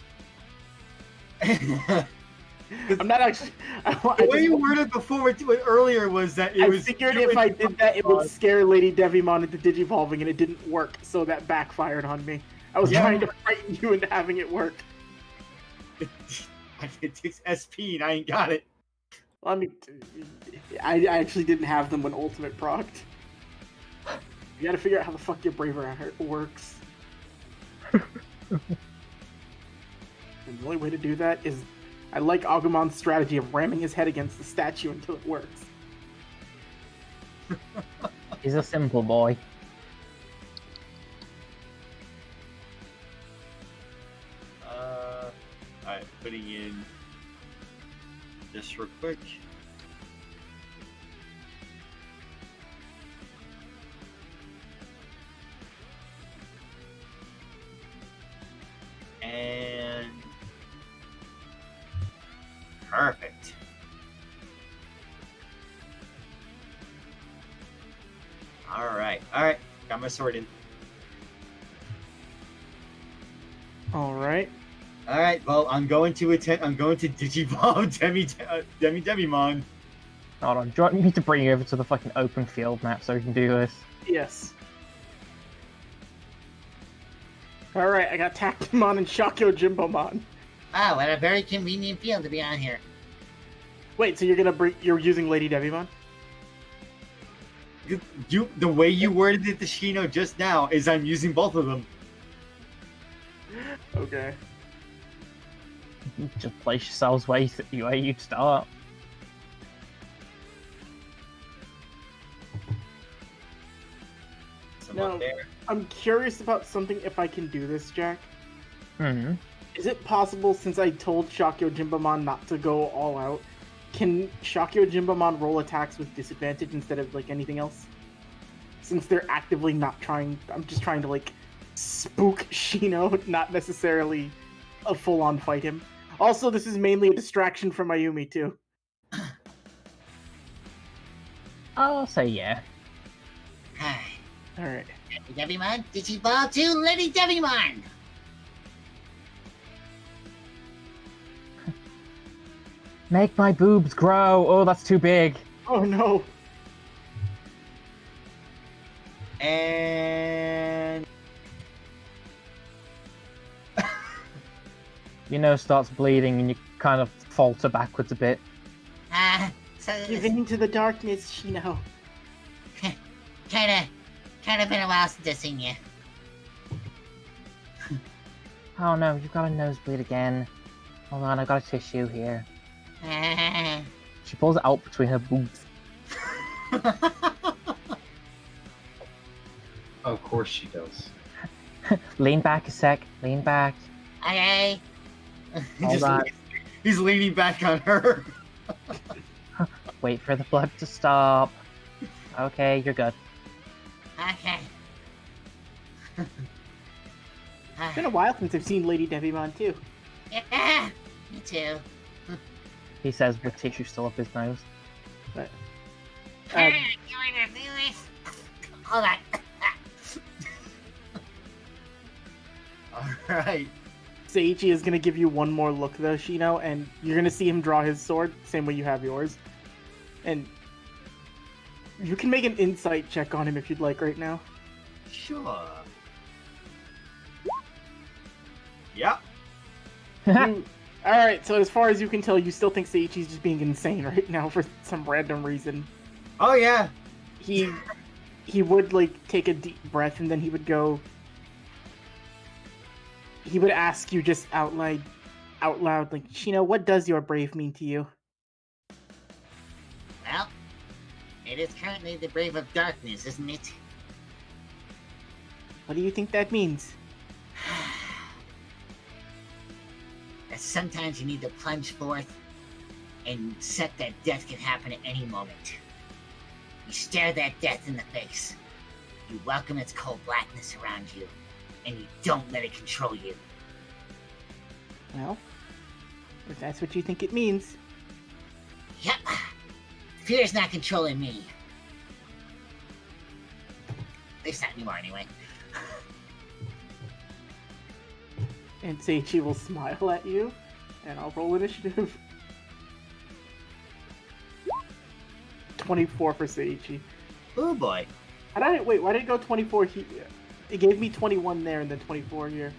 I'm not actually. The way you worded before earlier was that it was. I figured if I did that, it would scare Lady Devimon into digivolving, and it didn't work, so that backfired on me. I was trying to frighten you into having it work. It takes SP and I ain't got it. Well, I mean, I actually didn't have them when Ultimate procced. You gotta figure out how the fuck your Braver works. And the only way to do that is, I like Agumon's strategy of ramming his head against the statue until it works. He's a simple boy. Alright, putting in this real quick. And perfect. Alright, got my sword in. Alright. Alright, well, I'm going to Digivolve Demimon. Hold on, do you want me to bring you over to the fucking open field map so we can do this? Yes. Alright, I got Tactimon and Shakyo Jimbomon. Wow, what a very convenient field to be on here. Wait, so you're using Lady Devimon? The way you worded it to Shino just now is I'm using both of them. Okay. Just place yourselves where you'd start. Someone No. there. I'm curious about something if I can do this, Jack. Mm-hmm. Is it possible, since I told Shakyo Jimbamon not to go all out, can Shakyo Jimbamon roll attacks with disadvantage instead of like anything else? Since they're actively not trying, I'm just trying to like spook Shino, not necessarily a full-on fight him. Also, this is mainly a distraction from Mayumi too. I'll say yeah. Alright. Devimon, Digiball to Lady Devimon! Make my boobs grow. Oh, that's too big. Oh no! And... Your nose starts bleeding and you kind of falter backwards a bit. So Give in to the darkness, Shino. Kinda been a while since I've seen you. Oh no, you've got a nosebleed again. Hold on, I got a tissue here. She pulls it out between her boobs. Of course she does. Lean back a sec. Lean back. Okay. Hold on. He's leaning back on her. Wait for the blood to stop. Okay, you're good. Okay. It's been a while since I've seen Lady Devimon too. Yeah, me too. He says with tissue still up his nose. But Hold on. Alright. Seiichi is gonna give you one more look though, Shino, and you're gonna see him draw his sword, same way you have yours. And you can make an insight check on him if you'd like right now. Sure. Yep. Alright, so as far as you can tell, you still think Seiichi's just being insane right now for some random reason. Oh yeah. He would like take a deep breath and then he would go. He would ask you just out loud, like, Shino, what does your brave mean to you? Well, it is currently the Brave of Darkness, isn't it? What do you think that means? That sometimes you need to plunge forth and accept that death can happen at any moment. You stare that death in the face. You welcome its cold blackness around you, and you don't let it control you. Well, if that's what you think it means. Yep. Fear's not controlling me. At least not anymore, anyway. And Seiichi will smile at you, and I'll roll initiative. 24 for Seiichi. Oh boy. Why did it go 24 here? It gave me 21 there and then 24 here.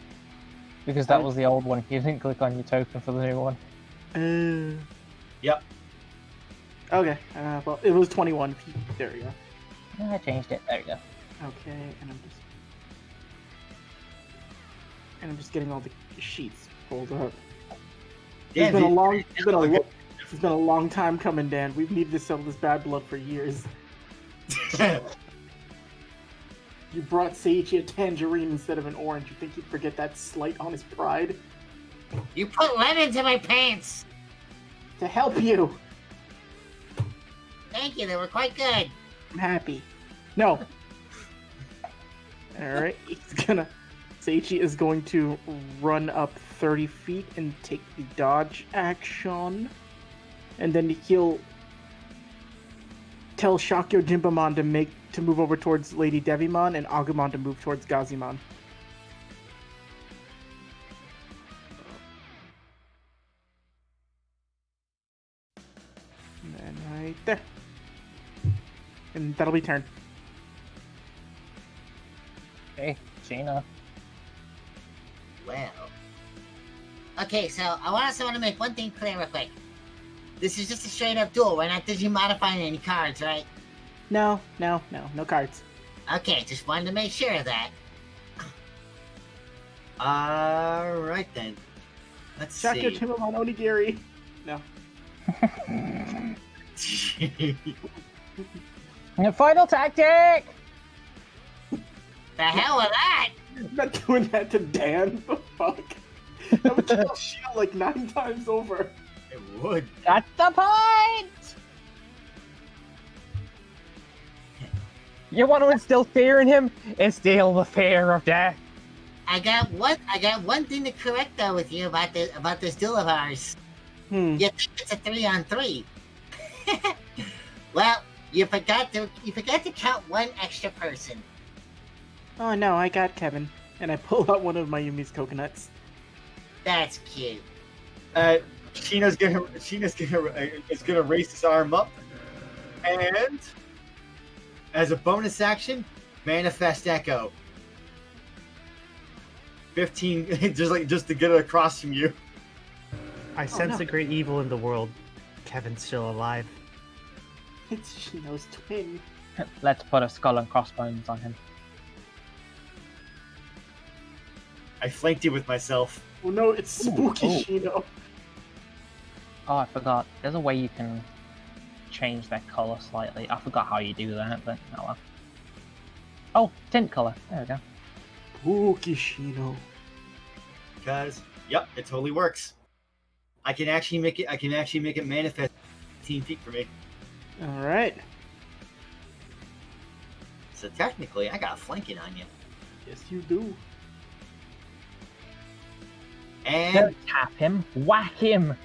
Because that was the old one. You didn't click on your token for the new one. Yep. Okay, well, it was 21. There we go. I changed it. There you go. Okay, and I'm just getting all the sheets pulled up. Yeah, It's been a long time coming, Dan. We've needed to sell this bad blood for years. You brought Seiichi a tangerine instead of an orange. You think he'd forget that slight on his pride? You put lemons in my pants! To help you! Thank you, they were quite good. I'm happy. No. Alright, Seiichi is going to run up 30 feet and take the dodge action. And then he'll tell Shakyo Jimbamon to move over towards Lady Devimon and Agumon to move towards Gazimon. And then right there. And that'll be turn. Okay, Gina. Well. Okay, so I want to make one thing clear real quick. This is just a straight up duel. We're not digimodifying any cards, right? No cards. Okay, just wanted to make sure of that. Alright then. Let's Shakyo see. Jimbamon Onigiri. No. Final tactic! The hell with that! I'm not doing that to Dan. The fuck? That would kill Shino like 9 times over. It would. That's the point! You want to instill fear in him? Instill the fear of death. I got one thing to correct though with you about this duel of ours. Hmm. You think it's a 3-on-3. Well, you forgot to count one extra person. Oh no, I got Kevin. And I pull out one of my Yumi's coconuts. That's cute. Shino's gonna raise his arm up, and as a bonus action, manifest echo. 15, just to get it across from you. I sense no. a great evil in the world. Kevin's still alive. It's Shino's twin. Let's put a skull and crossbones on him. I flanked you with myself. Oh no, it's spooky Shino. Oh, I forgot. There's a way you can change their color slightly. I forgot how you do that, but oh well. Oh, tint color. There we go. Spooky Shino. Because, yep, it totally works. I can actually make it manifest 15 feet for me. All right. So technically, I got flanking on you. Yes, you do. And Don't tap him. Whack him.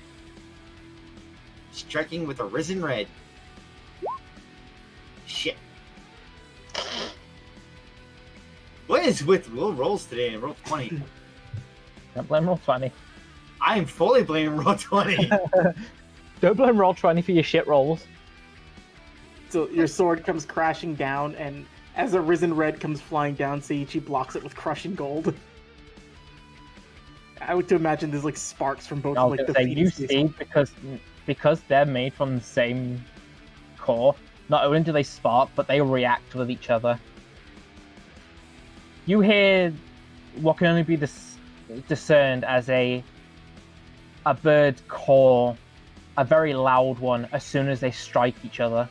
striking with a risen red. Shit. What is with low rolls today? Roll 20. Don't blame roll 20. I am fully blaming roll 20. Don't blame roll 20 for your shit rolls. So your sword comes crashing down, and as a risen red comes flying down, Seiichi blocks it with crushing gold. I would to imagine there's like sparks from both I was like gonna the say, you fetus. see, because they're made from the same core, not only do they spark, but they react with each other. You hear what can only be discerned as a bird call, a very loud one, as soon as they strike each other.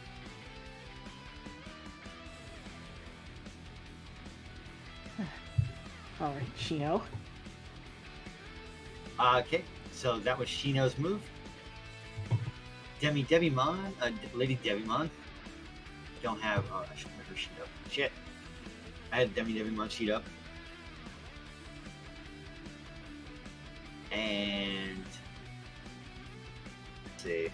All right, Shino. Okay, so that was Shino's move. Devimon, Lady Devimon. Don't have. Oh, I should have her sheet up. Shit. I had Devimon sheet up. And. Let's see.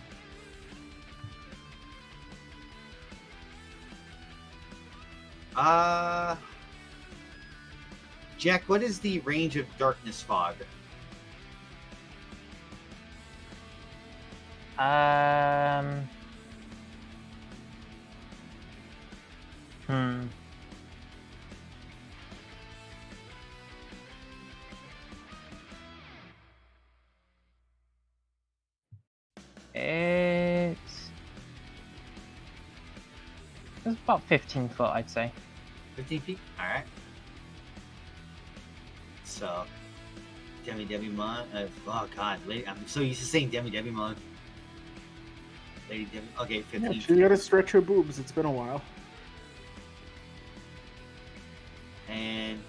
Jack, what is the range of darkness fog? It's about 15 foot, I'd say. 15 feet? Alright. So, Devimon. Oh god, I'm so used to saying Devimon. Lady Devimon. Okay, 15 Yeah, feet. she gotta stretch her boobs. It's been a while. And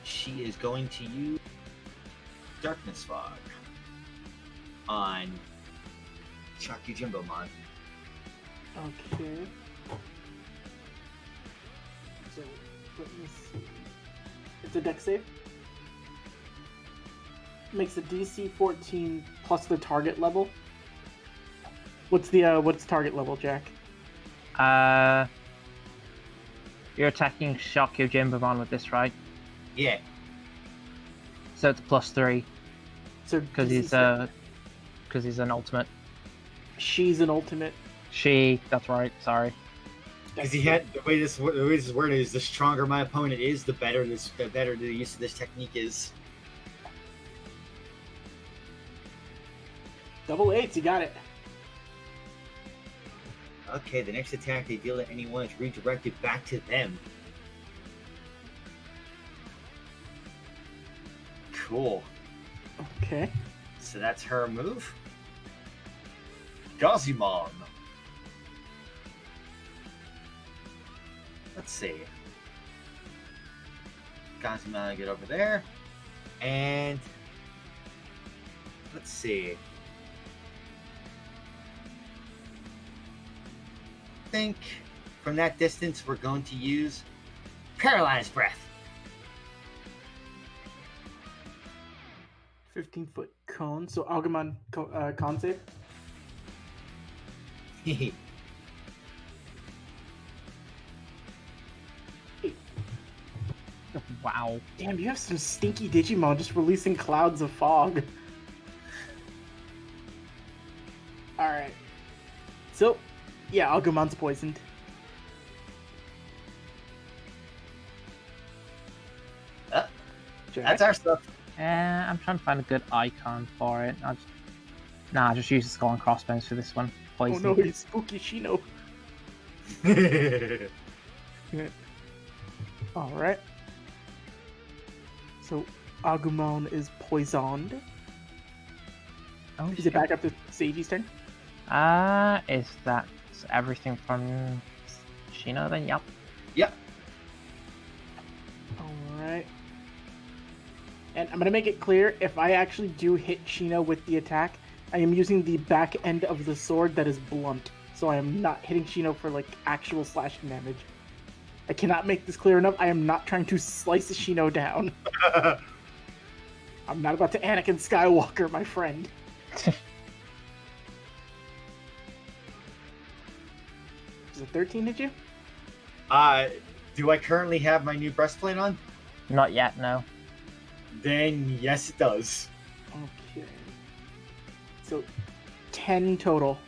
she is going to use Darkness Fog on Chucky Jimbomon. Okay. So, let me see. It's a dex save. Makes a DC 14 plus the target level. What's target level, Jack? You're attacking Shock your Jimbomon with this, right? Yeah. So it's +3 So because he's an ultimate. She's an ultimate. That's right. Sorry. Because he had the way this is worded is the stronger my opponent is, the better the use of this technique is. Double 8s, you got it. Okay, the next attack they deal to anyone is redirected back to them. Cool. Okay. So that's her move. Gazimon. Let's see. Gazimon, get over there. And Let's see. I think from that distance, we're going to use Paralyzed Breath. 15-foot cone. So Agumon con save. Wow. Damn, you have some stinky Digimon just releasing clouds of fog. Alright. So, yeah, Agumon's poisoned. That's our stuff. I'm trying to find a good icon for it. I'll just use the skull and crossbones for this one. Poison. Oh no, he's spooky Shino. Alright. So, Agumon is poisoned. Oh, Is it back up to Seiji's turn? Is that everything from Shino then? Yep. Yep. Alright. And I'm gonna make it clear, if I actually do hit Shino with the attack, I am using the back end of the sword that is blunt. So I am not hitting Shino for like actual slashing damage. I cannot make this clear enough. I am not trying to slice Shino down. I'm not about to Anakin Skywalker, my friend. Does a 13 hit you? Do I currently have my new breastplate on? Not yet, no. Then yes, it does. Okay. So, 10 total.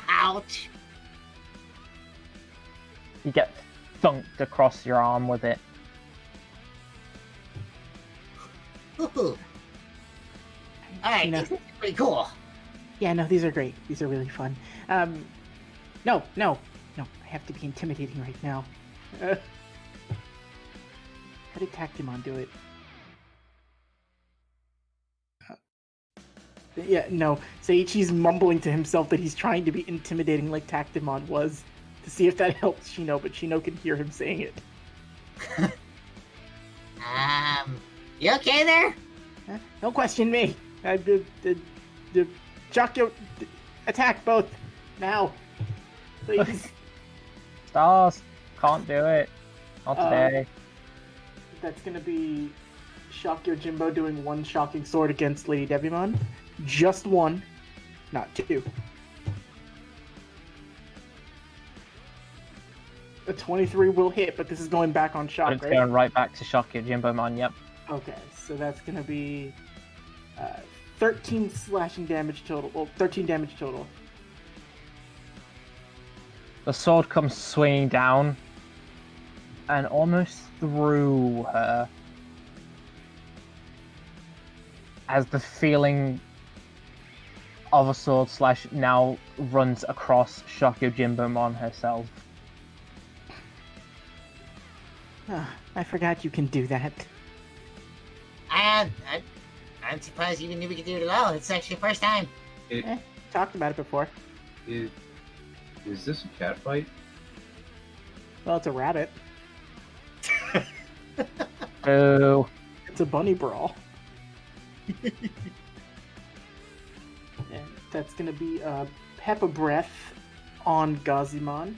Ouch! You get thunked across your arm with it. Ooh. Alright, No. this is pretty cool. Yeah, no, these are great. These are really fun. No. I have to be intimidating right now. How did Tactimon do it? Yeah, no. Seiichi's mumbling to himself that he's trying to be intimidating like Tactimon was to see if that helps Shino, but Shino can hear him saying it. You okay there? Don't question me. Chakyo, attack both now, please. Stars! Can't do it. Not today. That's gonna be Shakyo Jimbo doing one shocking sword against Lady Devimon. Just one, not two. A 23 will hit, but this is going back on shock, It's right? going right back to shock your Jimbo Man, yep. Okay, so that's gonna be 13 slashing damage total. Well, 13 damage total. The sword comes swinging down and almost through her as the feeling of a sword slash now runs across Shokyo Jimbomon herself. I forgot you can do that. I'm surprised you even knew we could do it at all. It's actually the first time. Talked about it before. Is this a cat fight? Well, it's a rabbit. Boo. It's a bunny brawl. And that's gonna be Peppa Breath on Gazimon.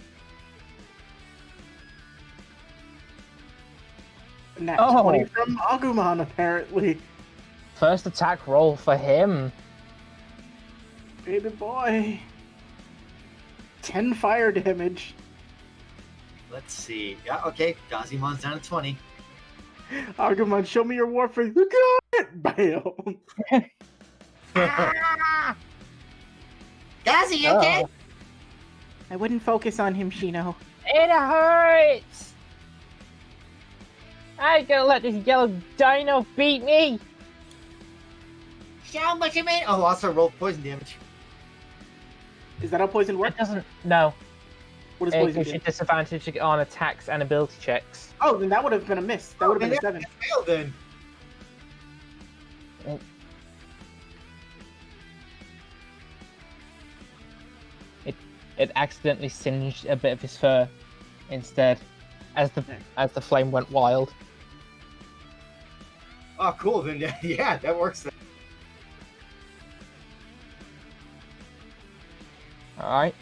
Nat 20 from Agumon, apparently. First attack roll for him. Baby boy. 10 fire damage. Let's see. Yeah, okay. Gazimon's down to 20. Agumon, show me your warfare. Look at it! Bam! Gazi, you okay? I wouldn't focus on him, Shino. It hurts! I ain't gonna let this yellow dino beat me! Show him what you made. Oh, also roll poison damage. Is that how poison works? It doesn't. No. What does It poison gives you do? disadvantage on attacks and ability checks. Oh, then that would have been a miss. That would have been a 7. Fail then. It accidentally singed a bit of his fur instead, as the flame went wild. Oh, cool. Then yeah, that works. Then. Alright.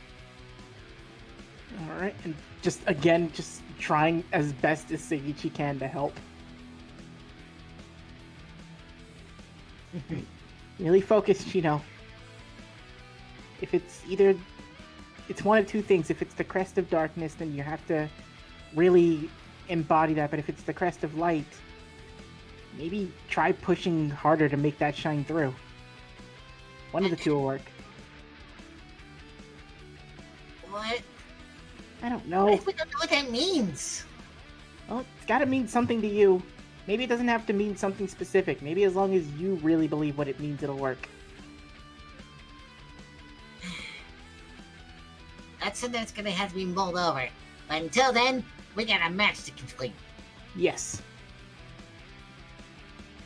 All right, and just trying as best as Seiichi can to help. Really focused, If it's one of two things. If it's the crest of darkness, then you have to really embody that. But if it's the crest of light, maybe try pushing harder to make that shine through. One of the two will work. What? I don't know. What if we don't know what that means? Well, it's gotta mean something to you. Maybe it doesn't have to mean something specific. Maybe as long as you really believe what it means, it'll work. That's something that's gonna have to be mulled over. But until then, we got a match to complete. Yes.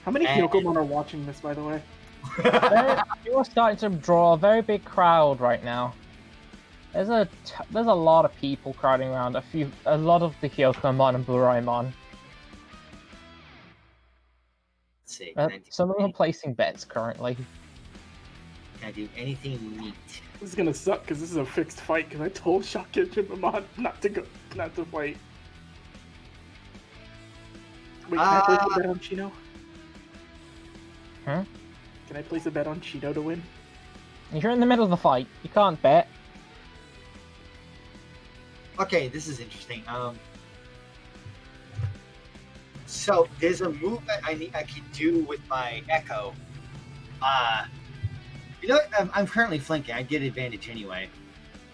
How many Kyokomon are watching this, by the way? You are starting to draw a very big crowd right now. There's a lot of people crowding around. A lot of the Hyokomon and Buraimon. Let's see. Some of them are placing bets currently. Can I do anything neat? This is gonna suck because this is a fixed fight. Because I told Shakijimamon not to fight. Wait, can I place a bet on Chino? Huh? Can I place a bet on Chino to win? You're in the middle of the fight. You can't bet. Okay, this is interesting. So there's a move that I can do with my Echo. You know what? I'm currently flanking. I get advantage anyway,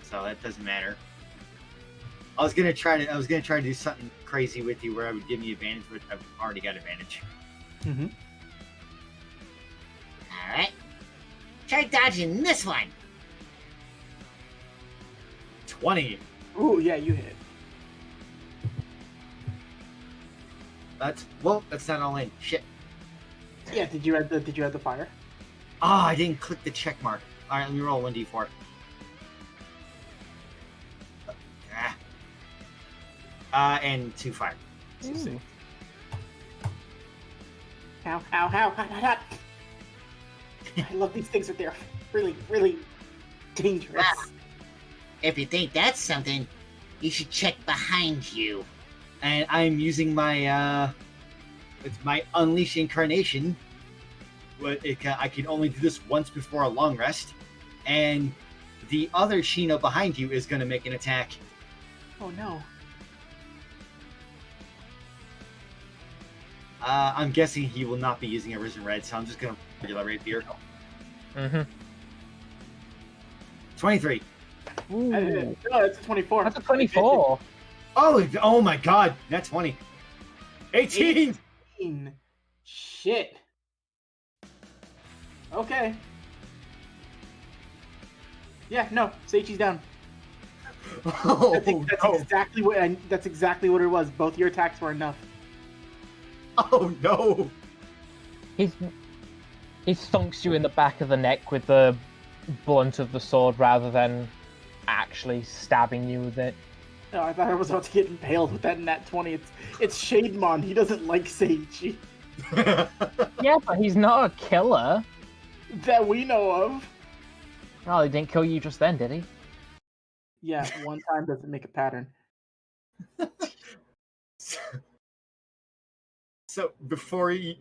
so that doesn't matter. I was gonna try to do something crazy with you where I would give you advantage, but I've already got advantage. Mm-hmm. All right. Try dodging this one. 20. Ooh, yeah, you hit. That's not all in. Shit. Yeah, did you add the fire? Ah, I didn't click the check mark. All right, let me roll 1d4. And 2 fire. How. I love these things, but they're really, really dangerous. Well, if you think that's something, you should check behind you. And I'm using my it's my Unleash Incarnation. I can only do this once before a long rest, and the other Shino behind you is going to make an attack. Oh no. I'm guessing he will not be using a Risen Red, so I'm just going to regular rapier. Mm-hmm. 23. No, it's a 24. That's a 24. Oh my god, that's 20. 18! 18. Shit. Okay. Yeah, no, Seiichi's down. That's exactly what it was. Both your attacks were enough. Oh no! He thunks you in the back of the neck with the blunt of the sword rather than actually stabbing you with it. No, I thought I was about to get impaled with that nat 20. It's Shademon. He doesn't like Seiichi. Yeah, but he's not a killer. That we know of. Well, he didn't kill you just then, did he? Yeah, one time doesn't make a pattern. So before he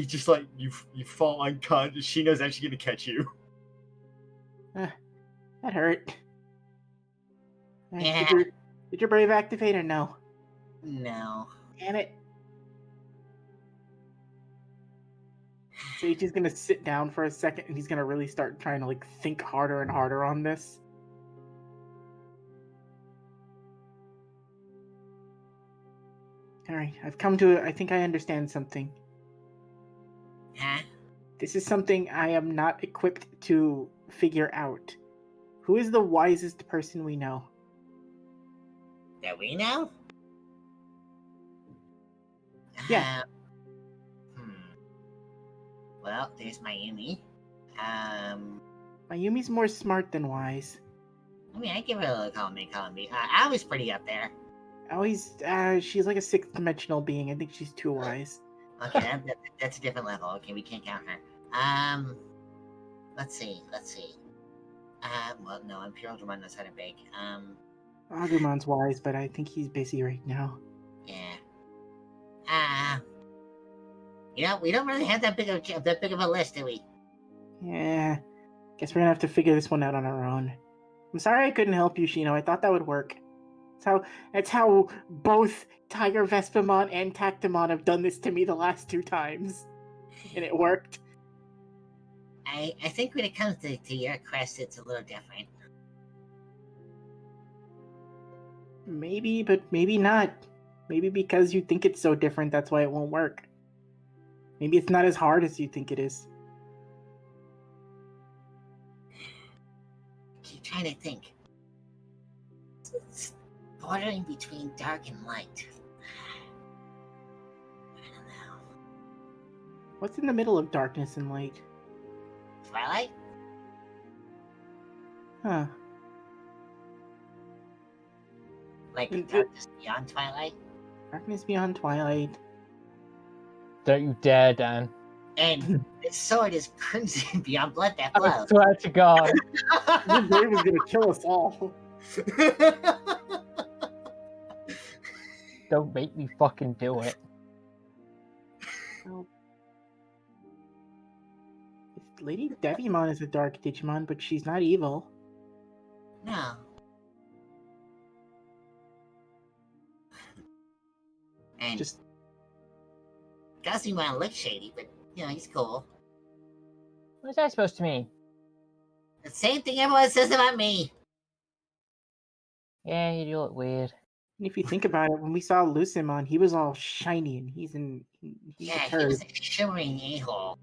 just like you fall unconscious, Shino's actually gonna catch you. That hurt. Yeah. Did your brave activate or no? No. Damn it. Seiichi's gonna sit down for a second and he's gonna really start trying to think harder and harder on this. Alright, I think I understand something. Huh? This is something I am not equipped to figure out. Who is the wisest person we know? That we know? Yeah. Well, there's Mayumi. Mayumi's more smart than wise. I mean, I give her a little column B. I was pretty up there. Oh, she's like a sixth dimensional being. I think she's too wise. Okay, that's a different level. Okay, we can't count her. Let's see. Well, no, Imperial Dramon knows how to bake. Agumon's wise, but I think he's busy right now. Yeah. We don't really have that big of a list, do we? Yeah. Guess we're gonna have to figure this one out on our own. I'm sorry I couldn't help you, Shino. I thought that would work. That's how both Tiger Vespamon and Tactimon have done this to me the last 2 times. And it worked. I think when it comes to your quest, it's a little different. Maybe, but maybe not. Maybe because you think it's so different, that's why it won't work. Maybe it's not as hard as you think it is. I keep trying to think. It's bordering between dark and light. I don't know. What's in the middle of darkness and light? Twilight? Huh. Like And- darkness beyond Twilight? Darkness beyond twilight. Don't you dare, Dan. And this sword is crimson beyond blood that I flows. swear to God. This wave is gonna kill us all. Don't make me fucking do it. Well, Lady Devimon is a dark Digimon, but she's not evil. No. And Just Gazimon looks shady, but he's cool. What is that supposed to mean? The same thing everyone says about me. Yeah, you do look weird. if you think about it, when we saw Lucimon, he was all shiny and he's a Yeah, he turd. was a shimmering a-hole.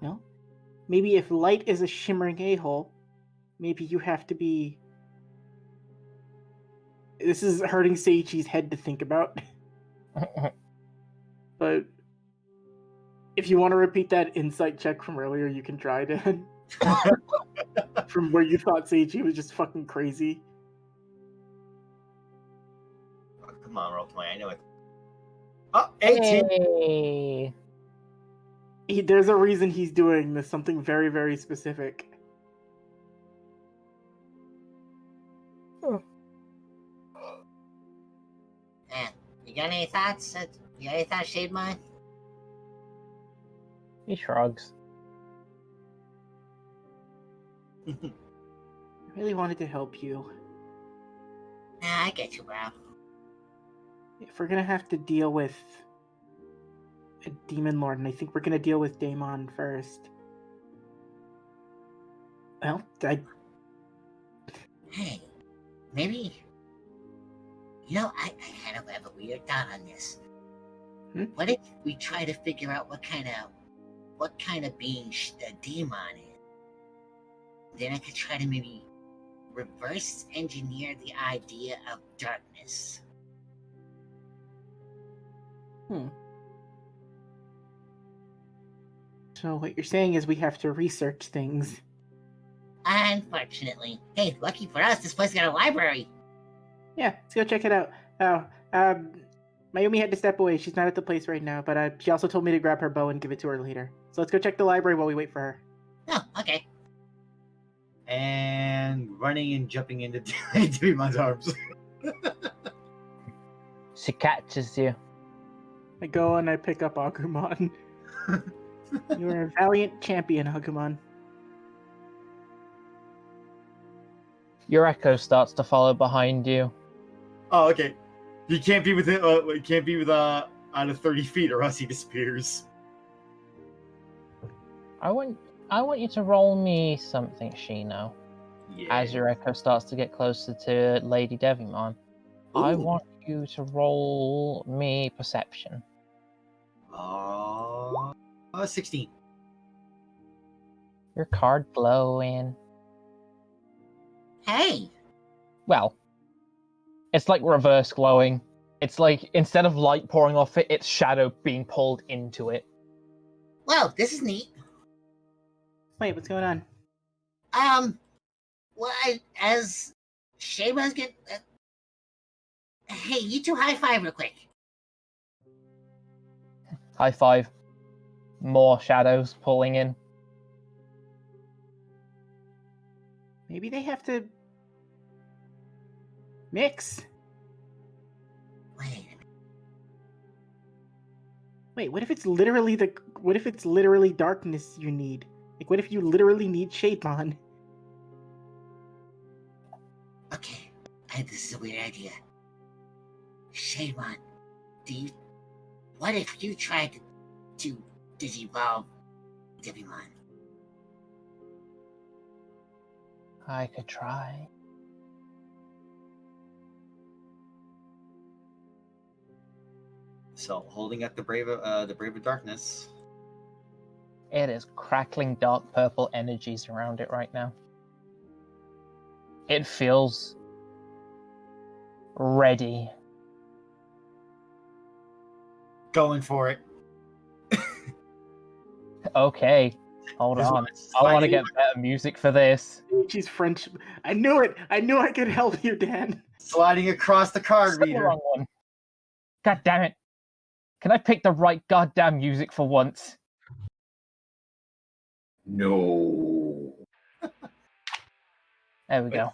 Well, maybe if light is a shimmering a-hole, maybe you have to be. This is hurting Seiichi's head to think about. But if you want to repeat that insight check from earlier, you can try it. From where you thought Seiichi was just fucking crazy. Oh, come on, roll 20. I know it. Oh, 18. Hey. There's a reason he's doing this, something very, very specific. You got any thoughts? You got any thoughts, Shade Mine? He shrugs. I really wanted to help you. Nah, I get you, bro. If we're gonna have to deal with a demon lord, and I think we're gonna deal with Daemon first. Well, Hey, maybe. I had a weird thought on this. What if we try to figure out what kind of being the demon is? Then I could try to maybe reverse engineer the idea of darkness. So what you're saying is we have to research things. Unfortunately. Hey, lucky for us, this place got a library. Yeah, let's go check it out. Oh, Mayumi had to step away. She's not at the place right now, but she also told me to grab her bow and give it to her later. So let's go check the library while we wait for her. Oh, okay. And running and jumping into Digimon's arms. She catches you. I go and I pick up Agumon. You are a valiant champion, Agumon. Your echo starts to follow behind you. Oh, okay. He can't be within. Can't be out of 30 feet, or else he disappears. I want you to roll me something, Shino. Yeah. As your echo starts to get closer to Lady Devimon, I Ooh. want you to roll me perception. 16. Your card glowing. Hey! Well, it's like reverse glowing. It's like instead of light pouring off it, it's shadow being pulled into it. Whoa, this is neat. Wait, what's going on? Well, as Sheba's get... hey, you two high five real quick. High five. More shadows pulling in. Maybe they have to mix. Wait a minute. Wait, what if it's literally darkness you need? Like, what if you literally need Shademon? Okay, this is a weird idea. Shaymon, what if you tried to digivolve Digimon? I could try. So, holding up the Brave of Darkness. It is crackling dark purple energies around it right now. It feels ready. Going for it. Okay, hold This on. one's I want to sliding- get better music for this. She's French. I knew it. I knew I could help you, Dan. sliding across the card Still the reader. wrong one. God damn it. Can I pick the right goddamn music for once? No. There we go.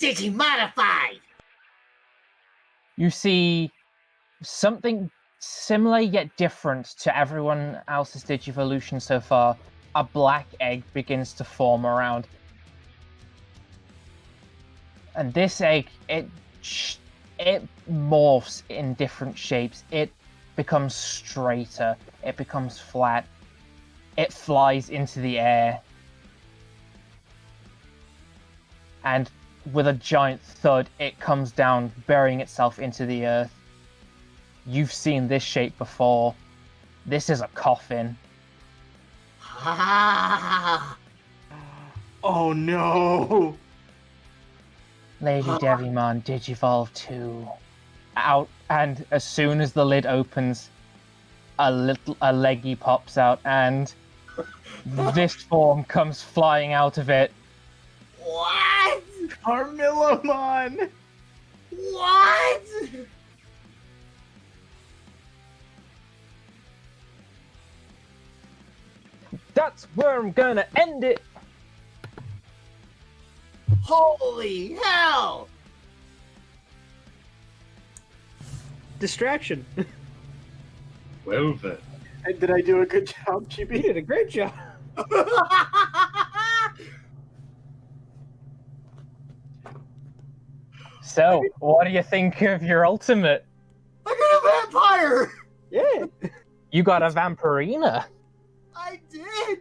Digimodified! You see something similar yet different to everyone else's Digivolution so far. A black egg begins to form around. And this egg, it morphs in different shapes. It becomes straighter. It becomes flat. It flies into the air. And with a giant thud, it comes down, burying itself into the earth. You've seen this shape before. This is a coffin. Ah, Oh no! Lady Devimon Digivolve 2. Out, and as soon as the lid opens, a leggy pops out, and this form comes flying out of it. what? Carmillamon! What? That's where I'm gonna end it. Holy hell! Distraction. Well then. Did I do a good job, You Chibi? did a great job. So, what do you think of your ultimate? I got a vampire! Yeah. You got a Vampirina. I did!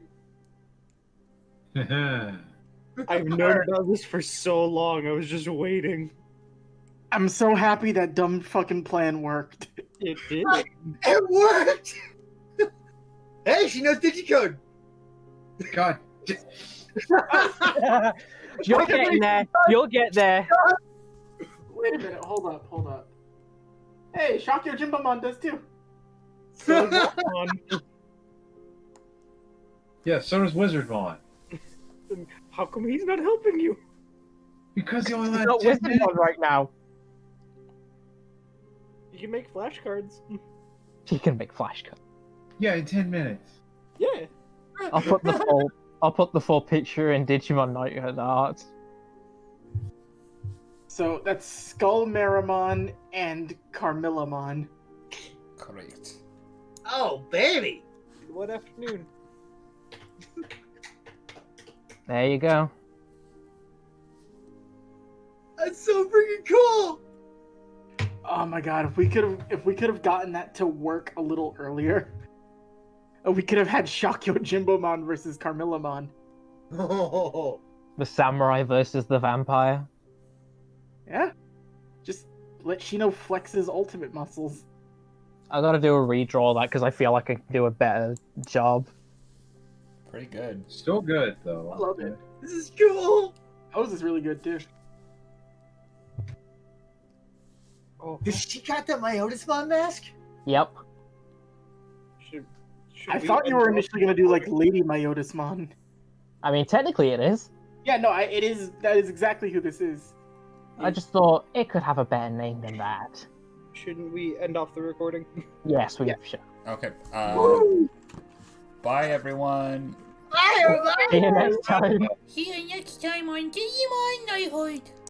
I've known about this for so long. I was just waiting. I'm so happy that dumb fucking plan worked. It did. It worked! Hey, she knows Digicode! God. You're getting there. You'll get there. Wait a minute, hold up. Hey, Shakyo Jimbamon does too. So on. Yeah, so does Wizardmon. How come he's not helping you? Because he only He's had not 10 with minutes. one right now. You can make flashcards. He can make flashcards. Yeah, in 10 minutes. Yeah. I'll put the full picture in Digimon Knighthood art. So that's Skull Maramon and Carmillamon. Correct. Oh, baby! What afternoon? There you go. That's so freaking cool! Oh my god, if we could have gotten that to work a little earlier. We could have had Shakyo Jimbomon versus Carmillamon. Oh, The samurai versus the vampire. Yeah? Just let Shino flex his ultimate muscles. I gotta do a redraw of that because I feel like I can do a better job. Pretty good. Still good, though. I love it. this is cool! Hose is really good too. Oh, Did she got the Myotismon mask? Yep. should I we thought you end were off initially gonna do like Lady Myotismon. I mean, technically it is. Yeah, no, it is. That is exactly who this is. I just thought it could have a better name than that. Shouldn't we end off the recording? Yes, we Yeah. should. Okay. Bye, everyone. Bye, everybody. See you next time. See you next time on Digimon Knighthood.